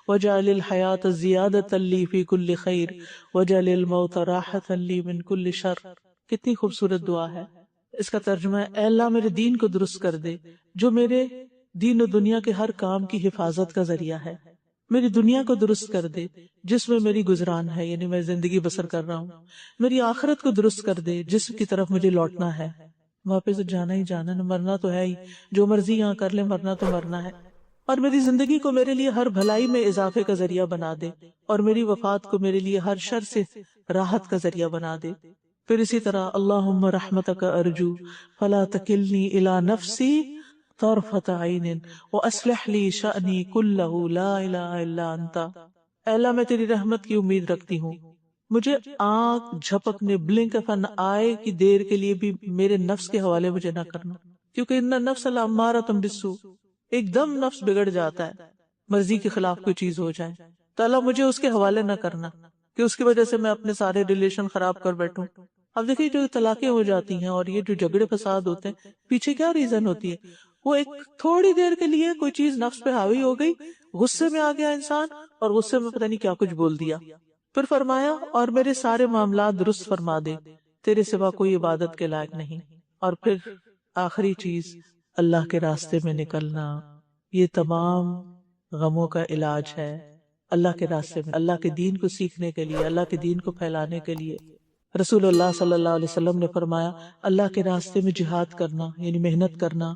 وجعل الحیاۃ زیادۃ لی فی کل خیر وجعل الموت راحۃ لی من کل شر. کتنی خوبصورت دعا ہے. اس کا ترجمہ ہے اے اللہ میرے دین کو درست کر دے جو میرے دین و دنیا کے ہر کام کی حفاظت کا ذریعہ ہے. میری دنیا کو درست کر دے جس میں میری گزران ہے، یعنی میں زندگی بسر کر رہا ہوں. میری آخرت کو درست کر دے جس کی طرف مجھے لوٹنا ہے. واپس جانا ہی جانا ہے، مرنا تو ہے ہی. جو مرضی یہاں کر لے، مرنا تو مرنا ہے. اور میری زندگی کو میرے لیے ہر بھلائی میں اضافے کا ذریعہ بنا دے اور میری وفات کو میرے لیے ہر شر سے راحت کا ذریعہ بنا دے. پھر اسی طرح اللہم رحمتک ارجو فلا تکلنی الی نفسی طرفت عین واصلح لی شأنی کلہ لا الہ الا انت. اے اللہ میں تیری رحمت کی امید رکھتی ہوں، مجھے آنکھ جھپکنے بلنک آف این آئی کی دیر کے لیے بھی میرے نفس کے حوالے مجھے نہ کرنا، کیونکہ ان نفس لامارۃ بالسوء، ایک دم نفس بگڑ جاتا ہے، مرضی کے خلاف کوئی چیز ہو جائے تو اللہ مجھے اس کے حوالے نہ کرنا کہ اس کی وجہ سے میں اپنے سارے ریلیشن خراب کر بیٹھوں. اب دیکھیے جو طلاقیں ہو جاتی ہیں اور یہ جو جھگڑے فساد ہوتے ہیں پیچھے کیا ریزن ہوتی ہے؟ وہ ایک تھوڑی دیر کے لیے کوئی چیز نفس پہ حاوی ہو گئی، غصے میں آ گیا انسان اور غصے میں پتہ نہیں کیا کچھ بول دیا. پھر فرمایا اور میرے سارے معاملات درست فرما دے، تیرے سوا کوئی عبادت کے لائق نہیں. اور پھر آخری چیز اللہ کے راستے میں نکلنا. یہ تمام غموں کا علاج ہے. اللہ کے راستے میں، اللہ کے دین کو سیکھنے کے لیے، اللہ کے دین کو پھیلانے کے لیے. رسول اللہ صلی اللہ علیہ وسلم نے فرمایا اللہ کے راستے میں جہاد کرنا یعنی محنت کرنا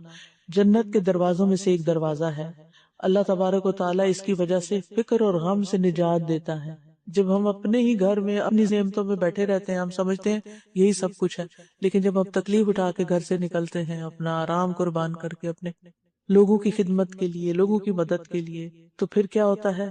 جنت کے دروازوں میں سے ایک دروازہ ہے. اللہ تبارک و تعالیٰ اس کی وجہ سے فکر اور غم سے نجات دیتا ہے. جب ہم اپنے ہی گھر میں اپنی نعمتوں میں بیٹھے رہتے ہیں ہم سمجھتے ہیں یہی سب کچھ ہے، لیکن جب ہم تکلیف اٹھا کے گھر سے نکلتے ہیں اپنا آرام قربان کر کے اپنے لوگوں کی خدمت کے لیے، لوگوں کی مدد کے لیے، تو پھر کیا ہوتا ہے؟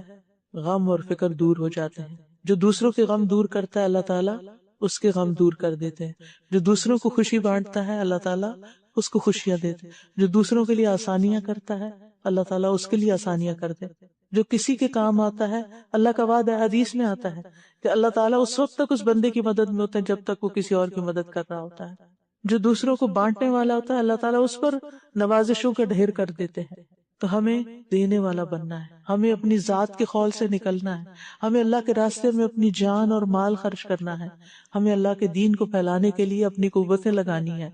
غم اور فکر دور ہو جاتے ہیں. جو دوسروں کے غم دور کرتا ہے اللہ تعالیٰ اس کے غم دور کر دیتے ہیں. جو دوسروں کو خوشی بانٹتا ہے اللہ تعالیٰ اس کو خوشیاں دیتے ہیں. جو دوسروں کے لیے آسانیاں کرتا ہے اللہ تعالیٰ اس کے لیے آسانیاں کرتے ہیں. جو کسی کے کام آتا ہے، اللہ کا وعدہ حدیث میں آتا ہے کہ اللہ تعالیٰ اس وقت تک اس بندے کی مدد میں ہوتا ہے جب تک وہ کسی اور کی مدد کر رہا ہوتا ہے. جو دوسروں کو بانٹنے والا ہوتا ہے اللہ تعالیٰ اس پر نوازشوں کا ڈھیر کر دیتے ہیں. تو ہمیں دینے والا بننا ہے، ہمیں اپنی ذات کے خول سے نکلنا ہے، ہمیں اللہ کے راستے میں اپنی جان اور مال خرچ کرنا ہے، ہمیں اللہ کے دین کو پھیلانے کے لیے اپنی قوتیں لگانی ہے،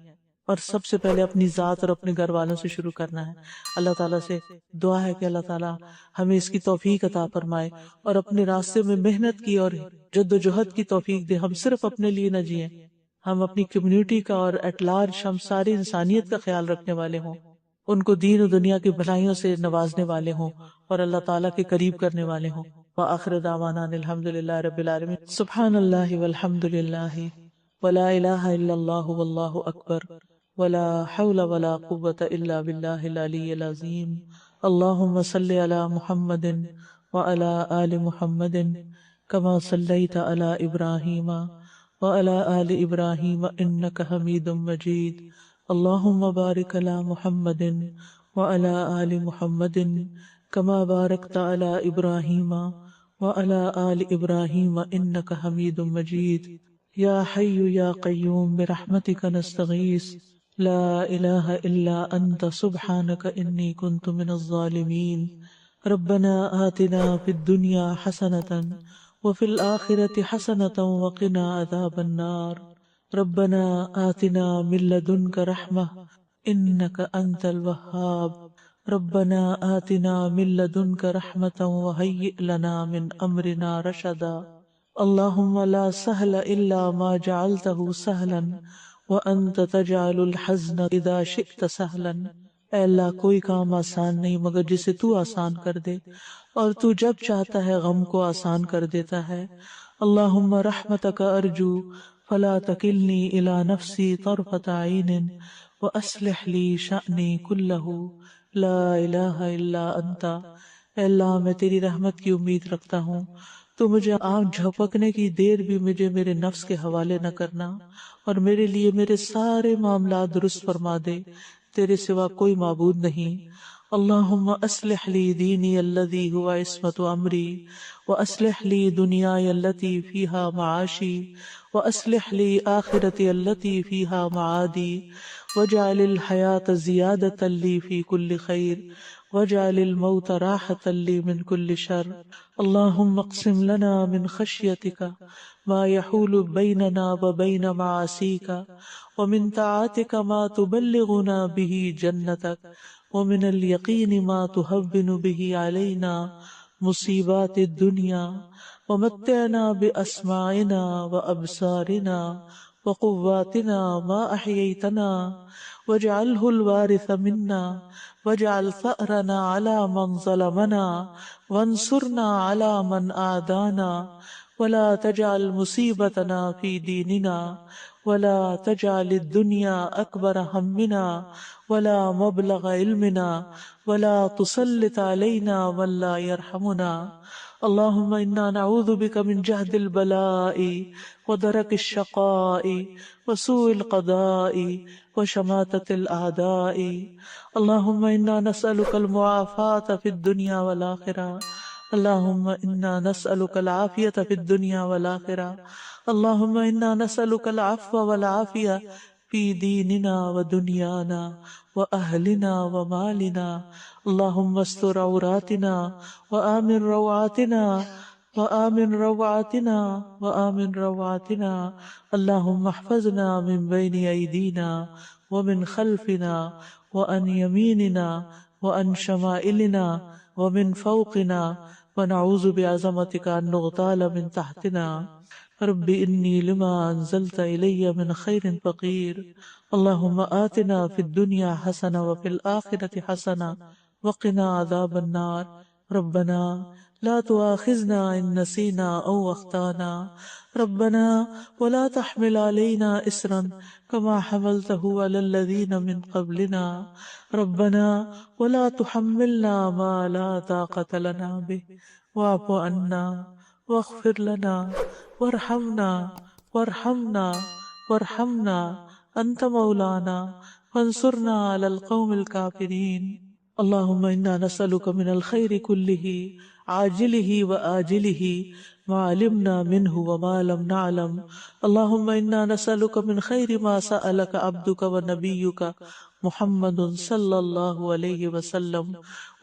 اور سب سے پہلے اپنی ذات اور اپنے گھر والوں سے شروع کرنا ہے. اللہ تعالیٰ سے دعا ہے کہ اللہ تعالیٰ ہمیں اس کی توفیق عطا فرمائے اور اپنے راستے میں محنت کی اور جد و جہد کی توفیق دے، ہم صرف اپنے لیے نہ جئیں، ہم اپنی کمیونٹی کا اور ایٹ لارج ہم ساری انسانیت کا خیال رکھنے والے ہوں، ان کو دین و دنیا کی بھلائیوں سے نوازنے والے ہوں اور اللہ تعالیٰ کے قریب کرنے والے ہوں۔ وآخر دعوانا ان الحمد للہ رب العالمین۔ سبحان اللہ والحمد للہ ولا الہ الا اللہ واللہ اکبر ولا حول ولا قوة الا باللہ العلی العظیم۔ اللہم صل علی محمد وعلی آل محمد کما صلیت علی ابراہیم وعلی آل ابراہیم انک حمید مجید۔ اللہم بارک علی محمد وعلی آل محمد کما بارکت علی ابراہیم وعلی آل ابراہیم انک حمید مجید۔ یا حی یا قیوم برحمتک نستغیث لا الہ الا انت سبحانک انی کنت من الظالمین۔ ربنا آتنا فی الدنیا حسنۃ وفی الآخرۃ حسنۃ وقنا عذاب النار۔ ربنا آتنا من لدنک رحمۃ انک انت الوہاب۔ ربنا آتنا من لدنک رحمۃ وہیئ لنا من امرنا رشدا۔ اللہم لا سہل الا ما جعلتہ سہلا وانت تجعل الحزن اذا شئت سہلا۔ اے اللہ کوئی کام آسان نہیں مگر جسے تو آسان کر دے، اور تو جب چاہتا ہے غم کو آسان کر دیتا ہے۔ اللہم رحمتک ارجو فلا تکلنی الی نفسی طرفۃ عین واصلح لی شأنی کلہ لا الہ الا انت۔ اے اللہ میں تیری رحمت کی امید رکھتا ہوں، تو مجھے آنکھ جھپکنے کی دیر بھی مجھے میرے نفس کے حوالے نہ کرنا، اور میرے لیے میرے سارے معاملات درست فرما دے، تیرے سوا کوئی معبود نہیں۔ اللہم اصلح لی دینی الذی هو عصمت امری واصلح لی دنیای التی فیہا معاشی واصلح لی آخرتی التی فیہا معادی واجعل الحیاة زیادة لی فی کل خیر واجعل الموت راحة لی من کل شر۔ اللہم اقسم لنا من خشیتک ما یحول بیننا وبین معاصیک ومن طاعتک ما تبلغنا به جنتک ومن الیقین ما تہون به علینا مصیبات الدنیا ومتعنا باسماعنا وابصارنا وقواتنا ما احییتنا واجعلہ الوارث منا واجعل ثأرنا على من ظلمنا وانصرنا على من عادانا ولا تجعل مصیبتنا فی دیننا ولا تجعل الدنیا اکبر ہمنا ولا مبلغ علمنا ولا تسلط علینا من لا یرحمنا۔ اللہم انا نعوذ بک من جہد البلاء ودرک الشقاء وسوء القضاء وشماتة الاعداء۔ اللہم انا نسألک المعافاة فی الدنیا والآخرہ۔ اللہم انا نسألک العافیۃ فی الدنیا والآخرہ۔ اللہم انا نسألک العفو والعافیہ فی دیننا ودنیانا واہلنا ومالنا۔ اللہم استر عوراتنا وآمن روعاتنا وآمن روعاتنا وآمن روعاتنا۔ اللہم احفظنا من بین ایدینا ومن خلفنا وعن یمیننا وعن شمائلنا ومن فوقنا ونعوذ بعظمتک ان نغتال من تحتنا۔ رب انی لما انزلت الی من خیر فقیر۔ اللہم آتنا فی الدنیا حسنہ وفی الآخرۃ حسنہ وقنا عذاب النار۔ ربنا لا تؤاخذنا ان نسینا او اخطانا، ربنا ولا تحمل علینا اسرا کما حملته علی الذین من قبلنا، ربنا ولا تحملنا ما لا طاقة لنا به واعف عنا واغفر لنا وارحمنا انت مولانا فانصرنا على القوم الكافرین۔ اللہم انا نسألک من الخیر کلہ عاجلہ وآجلہ ما علمنا منہ وما لم نعلم۔ اللہم انا نسألک من خیر ما سألک عبدک ونبیک محمد صلی اللہ علیہ وسلم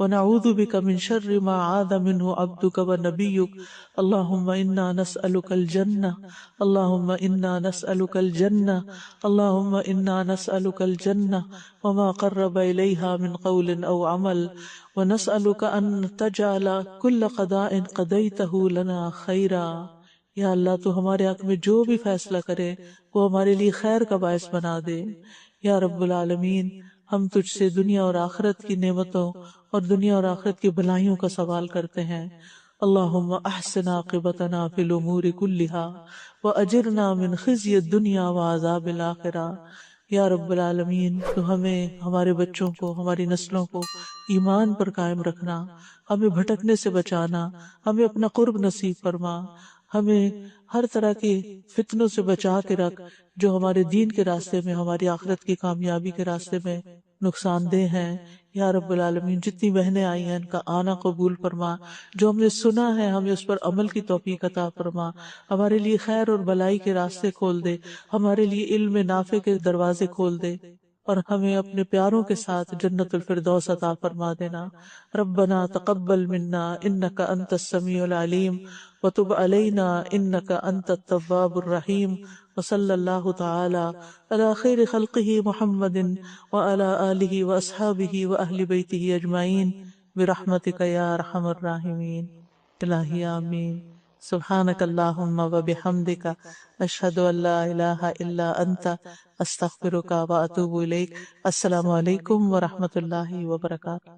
ونعوذ بک من شر ما عاذ منہ عبدک ونبیک۔ اللہم انا نسألک الجنہ، اللہم انا نسألک الجنہ، اللہم انا نسألک الجنہ وما قرب الیہا من قول او عمل، ونسألک ان تجعل کل قضاء قضیتہ لنا خیرا یا اللہ تو ہمارے حق میں جو بھی فیصلہ کرے وہ ہمارے لیے خیر کا باعث بنا دے۔ یا رب العالمین، ہم تجھ سے دنیا اور آخرت کی نعمتوں اور دنیا اور آخرت کی بھلائیوں کا سوال کرتے ہیں۔ اللہم احسن عاقبتنا فی الامور کلہا واجرنا من خزی الدنیا وعذاب الآخرہ۔ یا رب العالمین، تو ہمیں، ہمارے بچوں کو، ہماری نسلوں کو ایمان پر قائم رکھنا، ہمیں بھٹکنے سے بچانا، ہمیں اپنا قرب نصیب فرما، ہمیں ہر طرح کے فتنوں سے بچا کے رکھ جو ہمارے دین کے راستے میں، ہماری آخرت کی کامیابی کے راستے میں نقصان دہ ہیں۔ یا رب العالمین، جتنی بہنیں آئی ہیں ان کا آنا قبول فرما، جو ہم نے سنا ہے ہمیں اس پر عمل کی توفیق عطا فرما، ہمارے لیے خیر اور بھلائی کے راستے کھول دے، ہمارے لیے علم نافع کے دروازے کھول دے، اور ہمیں اپنے پیاروں کے ساتھ جنت الفردوس عطا فرما دینا۔ ربنا تقبل منا انک انت السمیع العلیم وتب علینا انک انت التواب الرحیم، وصلی اللہ تعالی علی خیر خلقہ محمد وعلی آلہ واصحابہ واہل بیتہ اجمعین برحمتک یا ارحم الراحمین۔ الہی آمین۔ سبحانک اللہم وبحمدک، اشہد ان لا الہ الا انت، استغفرک واتوب الیک۔ السلام علیکم ورحمۃ اللہ وبرکاتہ۔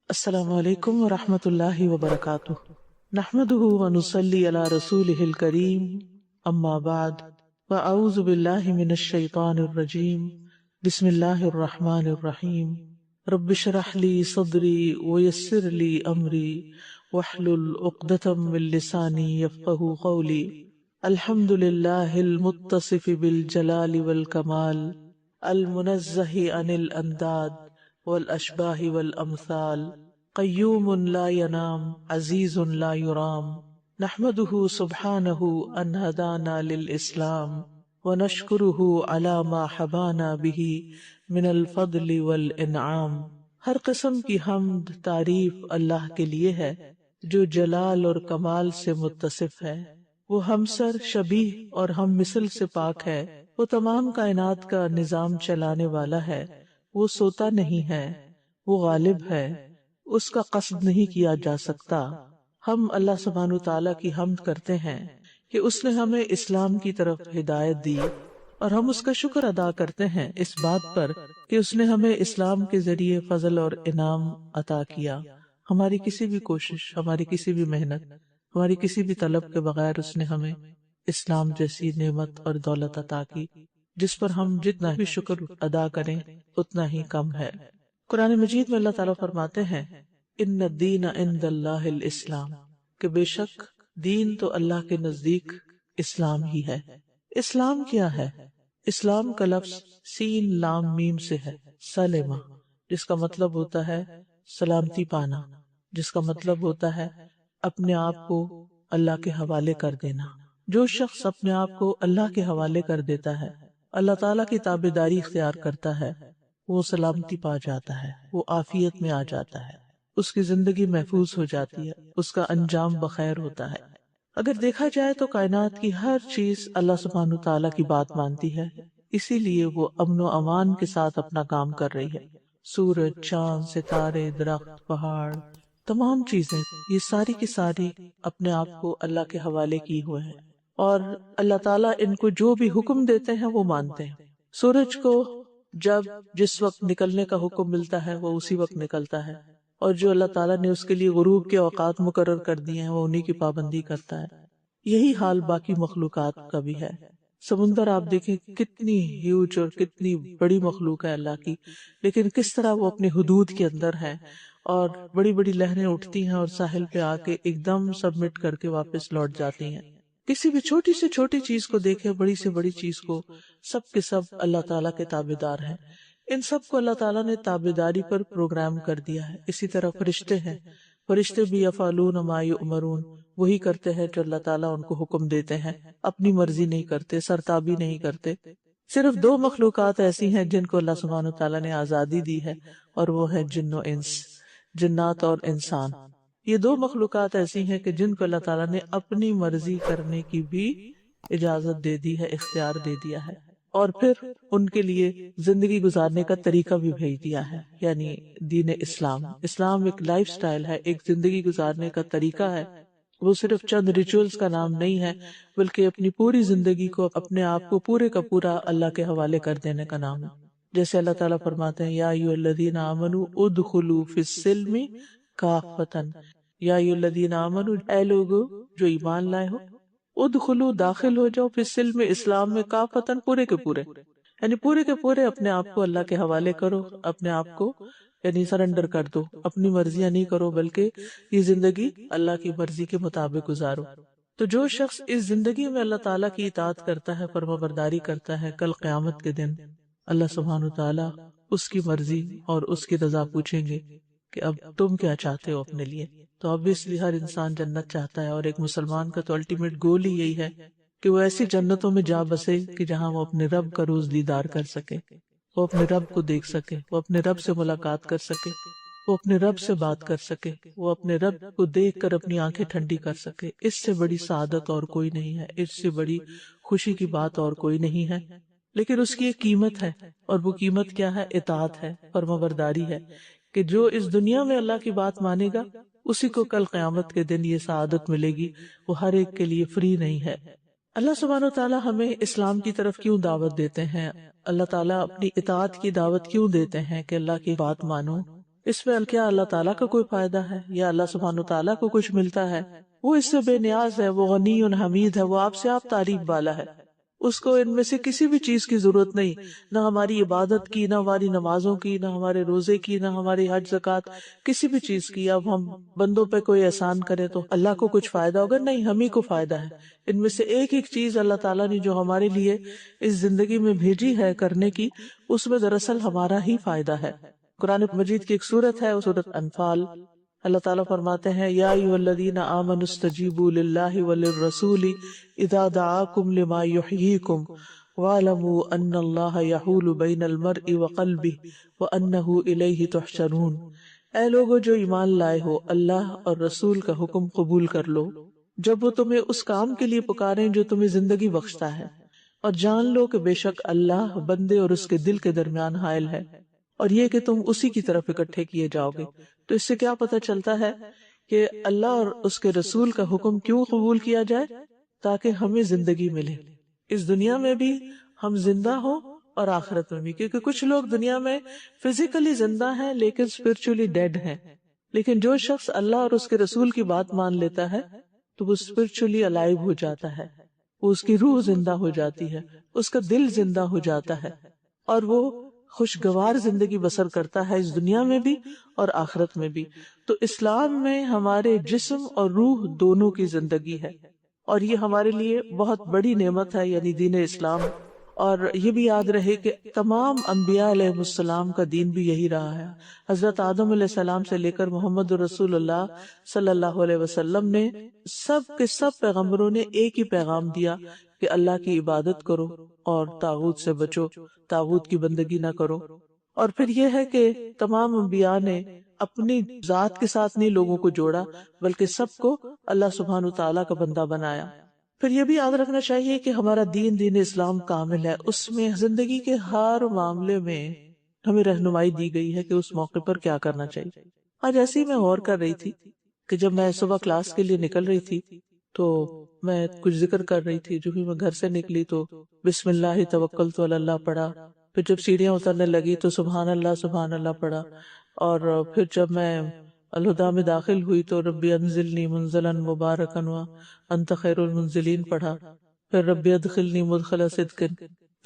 السلام علیکم ورحمۃ اللہ وبرکاتہ۔ نحمده ونصلی علی رسولہ الکریم، اما بعد فاعوذ باللہ من الشیطان الرجیم، بسم اللہ الرحمن الرحیم۔ رب اشرح لی صدری ویسر لی امری واحلل عقدۃ من لسانی یفقہوا قولی۔ الحمد للہ المتصف بالجلال والکمال، المنزہ عن الانداد والاشباہ والامثال، قیوم لا ینام عزیز لا یرام، نحمدہ سبحانہ ان ہدانا للاسلام ونشکرہ علی ما حبانا بہ من الفضل والانعام۔ ہر قسم کی حمد تعریف اللہ کے لیے ہے جو جلال اور کمال سے متصف ہے، وہ ہمسر، شبیہ اور ہم مثل سے پاک ہے، وہ تمام کائنات کا نظام چلانے والا ہے، وہ سوتا نہیں ہے، وہ غالب ہے، اس کا قصد نہیں کیا جا سکتا۔ ہم اللہ سبحانہ تعالیٰ کی حمد کرتے ہیں کہ اس نے ہمیں اسلام کی طرف ہدایت دی، اور ہم اس کا شکر ادا کرتے ہیں اس بات پر کہ اس نے ہمیں اسلام کے ذریعے فضل اور انعام عطا کیا۔ ہماری کسی بھی کوشش، ہماری کسی بھی محنت، ہماری کسی بھی طلب کے بغیر اس نے ہمیں اسلام جیسی نعمت اور دولت عطا کی، جس پر ہم جتنا بھی شکر ادا کریں اتنا ہی کم ہے۔ قرآن مجید میں اللہ تعالیٰ فرماتے ہیں ان الدین عند اللہ الاسلام، کہ بے شک دین تو اللہ کے نزدیک اسلام ہی ہے۔ اسلام کیا ہے؟ اسلام کا لفظ سین لام میم سے ہے، سلمہ، جس کا مطلب ہوتا ہے سلامتی پانا، جس کا مطلب ہوتا ہے اپنے آپ کو اللہ کے حوالے کر دینا۔ جو شخص اپنے آپ کو اللہ کے حوالے کر دیتا ہے، اللہ تعالیٰ کی تابعداری اختیار کرتا ہے، وہ سلامتی پا جاتا ہے، وہ عافیت میں آ جاتا ہے، اس کی زندگی محفوظ ہو جاتی ہے، اس کا انجام بخیر ہوتا ہے۔ اگر دیکھا جائے تو کائنات کی ہر چیز اللہ سبحانہ تعالیٰ کی بات مانتی ہے، اسی لیے وہ امن و امان کے ساتھ اپنا کام کر رہی ہے۔ سورج، چاند، ستارے، درخت، پہاڑ، تمام چیزیں، یہ ساری کی ساری اپنے آپ کو اللہ کے حوالے کی ہوئے ہیں، اور اللہ تعالیٰ ان کو جو بھی حکم دیتے ہیں وہ مانتے ہیں۔ سورج کو جب جس وقت نکلنے کا حکم ملتا ہے وہ اسی وقت نکلتا ہے، اور جو اللہ تعالیٰ نے اس کے لیے غروب کے اوقات مقرر کر دیے ہیں وہ انہی کی پابندی کرتا ہے۔ یہی حال باقی مخلوقات کا بھی ہے۔ سمندر آپ دیکھیں کتنی ہیوج اور کتنی بڑی مخلوق ہے اللہ کی، لیکن کس طرح وہ اپنے حدود کے اندر ہے، اور بڑی بڑی لہریں اٹھتی ہیں اور ساحل پہ آ کے ایک دم سبمٹ کر کے واپس لوٹ جاتی ہیں۔ کسی بھی چھوٹی سے چھوٹی چیز کو دیکھیں، بڑی سے بڑی چیز کو، سب کے سب اللہ تعالیٰ کے تابعدار ہیں۔ ان سب کو اللہ تعالیٰ نے تابعداری پر پروگرام کر دیا ہے۔ اسی طرح فرشتے ہیں، فرشتے بھی یفعلون ما یؤمرون، وہی کرتے ہیں جو اللہ تعالیٰ ان کو حکم دیتے ہیں، اپنی مرضی نہیں کرتے، سرتابی نہیں کرتے۔ صرف دو مخلوقات ایسی ہیں جن کو اللہ سبحانہ تعالیٰ نے آزادی دی ہے، اور وہ ہے جن و انس، جنات اور انسان۔ یہ دو مخلوقات ایسی ہیں کہ جن کو اللہ تعالیٰ نے اپنی مرضی کرنے کی بھی اجازت دے دی ہے، اختیار دے دیا ہے، اور پھر ان کے لیے زندگی گزارنے کا طریقہ بھی بھیج دیا ہے، یعنی دین اسلام۔ اسلام ایک لائف سٹائل ہے، ایک زندگی گزارنے کا طریقہ ہے وہ صرف چند ریچولز کا نام نہیں ہے، بلکہ اپنی پوری زندگی کو، اپنے آپ کو پورے کا پورا اللہ کے حوالے کر دینے کا نام ہے. جیسے اللہ تعالیٰ فرماتے ہیں یا ایھا الذین آمنوا ادخلوا فی السلم کافۃ، یا ایھا الذین آمنوا، اے لوگو جو ایمان لائے ہو، ادخلوا داخل ہو جاؤ، فی السلم اسلام میں، کافۃ پورے کے پورے، یعنی پورے کے پورے اپنے آپ کو اللہ کے حوالے کرو، اپنے آپ کو یعنی سرنڈر کر دو، اپنی مرضیاں نہیں کرو بلکہ یہ زندگی اللہ کی مرضی کے مطابق گزارو. تو جو شخص اس زندگی میں اللہ تعالیٰ کی اطاعت کرتا ہے، فرمانبرداری کرتا ہے، کل قیامت کے دن اللہ سبحانہ وتعالیٰ اس کی مرضی اور اس کی رضا پوچھیں گے کہ اب تم کیا چاہتے ہو اپنے لیے. تو obviously ہر انسان جنت چاہتا ہے، اور ایک مسلمان کا تو الٹیمیٹ گول ہی یہی ہے کہ وہ ایسی جنتوں میں جا بسے کہ جہاں وہ اپنے رب کا روز دیدار کر سکے، وہ اپنے رب کو دیکھ سکے، وہ اپنے رب سے ملاقات کر سکے، وہ اپنے رب سے بات کر سکے، وہ اپنے رب کو دیکھ کر اپنی آنکھیں ٹھنڈی کر سکے. اس سے بڑی سعادت اور کوئی نہیں ہے، اس سے بڑی خوشی کی بات اور کوئی نہیں ہے. لیکن اس کی ایک قیمت ہے، اور وہ قیمت کیا ہے؟ اطاعت ہے، فرمانبرداری ہے، کہ جو اس دنیا میں اللہ کی بات مانے گا اسی کو کل قیامت کے دن یہ سعادت ملے گی. وہ ہر ایک کے لیے فری نہیں ہے. اللہ سبحانہ وتعالیٰ ہمیں اسلام کی طرف کیوں دعوت دیتے ہیں؟ اللہ تعالیٰ اپنی اطاعت کی دعوت کیوں دیتے ہیں کہ اللہ کی بات مانو؟ اس میں کیا اللہ تعالیٰ کا کوئی فائدہ ہے یا اللہ سبحانہ وتعالیٰ کو کچھ ملتا ہے؟ وہ اس سے بے نیاز ہے، وہ غنی حمید ہے، وہ آپ سے آپ تعریف والا ہے. اس کو ان میں سے کسی بھی چیز کی ضرورت نہیں، نہ ہماری عبادت کی، نہ ہماری نمازوں کی، نہ ہمارے روزے کی، نہ ہماری حج زکوٰۃ، کسی بھی چیز کی. اب ہم بندوں پہ کوئی احسان کرے تو اللہ کو کچھ فائدہ ہوگا؟ نہیں، ہم ہی کو فائدہ ہے. ان میں سے ایک ایک چیز اللہ تعالیٰ نے جو ہمارے لیے اس زندگی میں بھیجی ہے کرنے کی، اس میں دراصل ہمارا ہی فائدہ ہے. قرآن مجید کی ایک سورت ہے، سورت انفال. اللہ تعالیٰ فرماتے ہیں یا ایھا الذین آمنوا استجیبوا للہ وللرسول اذا دعاکم لما یحییکم واعلموا ان اللہ یحول بین المرء وقلبہ وانہ الیہ تحشرون. اے لوگو جو ایمان لائے ہو، اللہ اور رسول کا حکم قبول کر لو جب وہ تمہیں اس کام کے لیے پکاریں جو تمہیں زندگی بخشتا ہے، اور جان لو کہ بے شک اللہ بندے اور اس کے دل کے درمیان حائل ہے، اور یہ کہ تم اسی کی طرف اکٹھے کیے جاؤ گے. تو اس سے کیا پتہ چلتا ہے کہ اللہ اور اس کے رسول کا حکم کیوں قبول کیا جائے؟ تاکہ ہمیں زندگی ملے، اس دنیا میں بھی ہم زندہ ہوں اور آخرت میں بھی. کیونکہ کچھ لوگ دنیا میں فزیکلی زندہ ہیں لیکن اسپرچولی ڈیڈ ہیں. لیکن جو شخص اللہ اور اس کے رسول کی بات مان لیتا ہے تو وہ اسپرچولی الائیو ہو جاتا ہے، وہ اس کی روح زندہ ہو جاتی ہے، اس کا دل زندہ ہو جاتا ہے، اور وہ خوشگوار زندگی بسر کرتا ہے اس دنیا میں بھی اور آخرت میں بھی. تو اسلام میں ہمارے جسم اور روح دونوں کی زندگی ہے، اور یہ ہمارے لیے بہت بڑی نعمت ہے، یعنی دین اسلام. اور یہ بھی یاد رہے کہ تمام انبیاء علیہ السلام کا دین بھی یہی رہا ہے. حضرت آدم علیہ السلام سے لے کر محمد رسول اللہ صلی اللہ علیہ وسلم نے سب کے سب پیغمبروں نے ایک ہی پیغام دیا کہ اللہ کی عبادت کرو اور طاغوت سے بچو، طاغوت کی بندگی نہ کرو. اور پھر یہ ہے کہ تمام انبیاء نے اپنی ذات کے ساتھ نہیں لوگوں کو جوڑا، بلکہ سب کو اللہ سبحانہ تعالیٰ کا بندہ بنایا. پھر یہ بھی یاد رکھنا چاہیے کہ ہمارا دین اسلام کامل ہے، اس میں زندگی کے ہر معاملے میں ہمیں رہنمائی دی گئی ہے کہ اس موقع پر کیا کرنا چاہیے. آج ایسے ہی میں غور کر رہی تھی کہ جب میں صبح کلاس کے لیے نکل رہی تھی تو میں کچھ ذکر کر رہی تھی. جو ہی میں گھر سے نکلی تو بسم اللہ توکلت علی اللہ پڑھا، پھر جب سیڑھیاں اترنے لگی تو سبحان اللہ پڑھا، اور پھر جب میں الہدا میں داخل ہوئی تو ربی انزلنی منزلا مبارکا وانت خیر المنزلین پڑھا، پھر ربی ادخلنی مدخل صدق،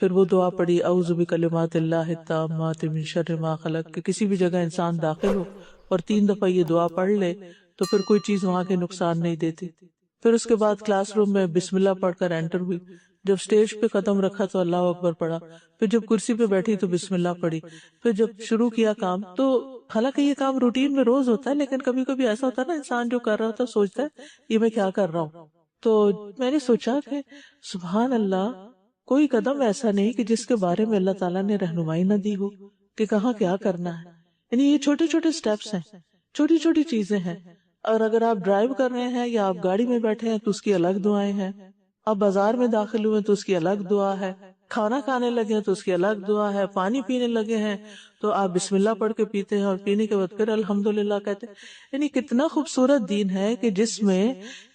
پھر وہ دعا پڑھی اعوذ بکلمات اللہ التامات من شر ما خلق، کہ کسی بھی جگہ انسان داخل ہو اور 3 دفعہ یہ دعا پڑھ لے تو پھر کوئی چیز وہاں کے نقصان نہیں دیتی. پھر اس کے بعد کلاس روم میں بسم اللہ پڑھ کر انٹر ہوئی، جب سٹیج پہ قدم رکھا تو اللہ اکبر پڑھا، پھر جب کرسی پہ بیٹھی تو بسم اللہ پڑھی، پھر جب شروع کیا کام تو حالانکہ یہ کام روٹین میں روز ہوتا ہے لیکن کبھی کبھی ایسا ہوتا ہے نا انسان جو کر رہا ہوتا ہے سوچتا ہے یہ میں کیا کر رہا ہوں. تو میں نے سوچا کہ سبحان اللہ، کوئی قدم ایسا نہیں کہ جس کے بارے میں اللہ تعالیٰ نے رہنمائی نہ دی ہو کہ کہاں کیا کرنا ہے. یعنی یہ چھوٹے چھوٹے سٹیپس ہیں، چھوٹی چھوٹی چیزیں ہیں. اور اگر آپ ڈرائیو کر رہے ہیں یا آپ گاڑی میں بیٹھے ہیں تو اس کی الگ دعائیں ہیں، آپ بازار میں داخل ہوئے تو اس کی الگ دعا ہے، کھانا کھانے لگے ہیں تو اس کی الگ دعا ہے، پانی پینے لگے ہیں تو آپ بسم اللہ پڑھ کے پیتے ہیں اور پینے کے بعد پھر الحمدللہ کہتے ہیں. یعنی کتنا خوبصورت دین ہے کہ جس میں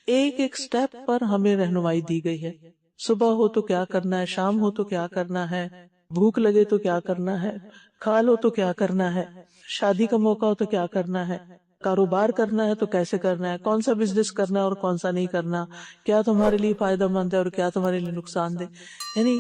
ایک ایک سٹیپ پر ہمیں رہنمائی دی گئی ہے. صبح ہو تو کیا کرنا ہے، شام ہو تو کیا کرنا ہے، بھوک لگے تو کیا کرنا ہے، کھا لو تو کیا کرنا ہے، شادی کا موقع ہو تو کیا کرنا ہے، کاروبار کرنا ہے تو کیسے کرنا ہے، کون سا بزنس کرنا ہے اور کون سا نہیں کرنا، کیا تمہارے لیے فائدہ مند ہے اور کیا تمہارے لیے نقصان دہ. یعنی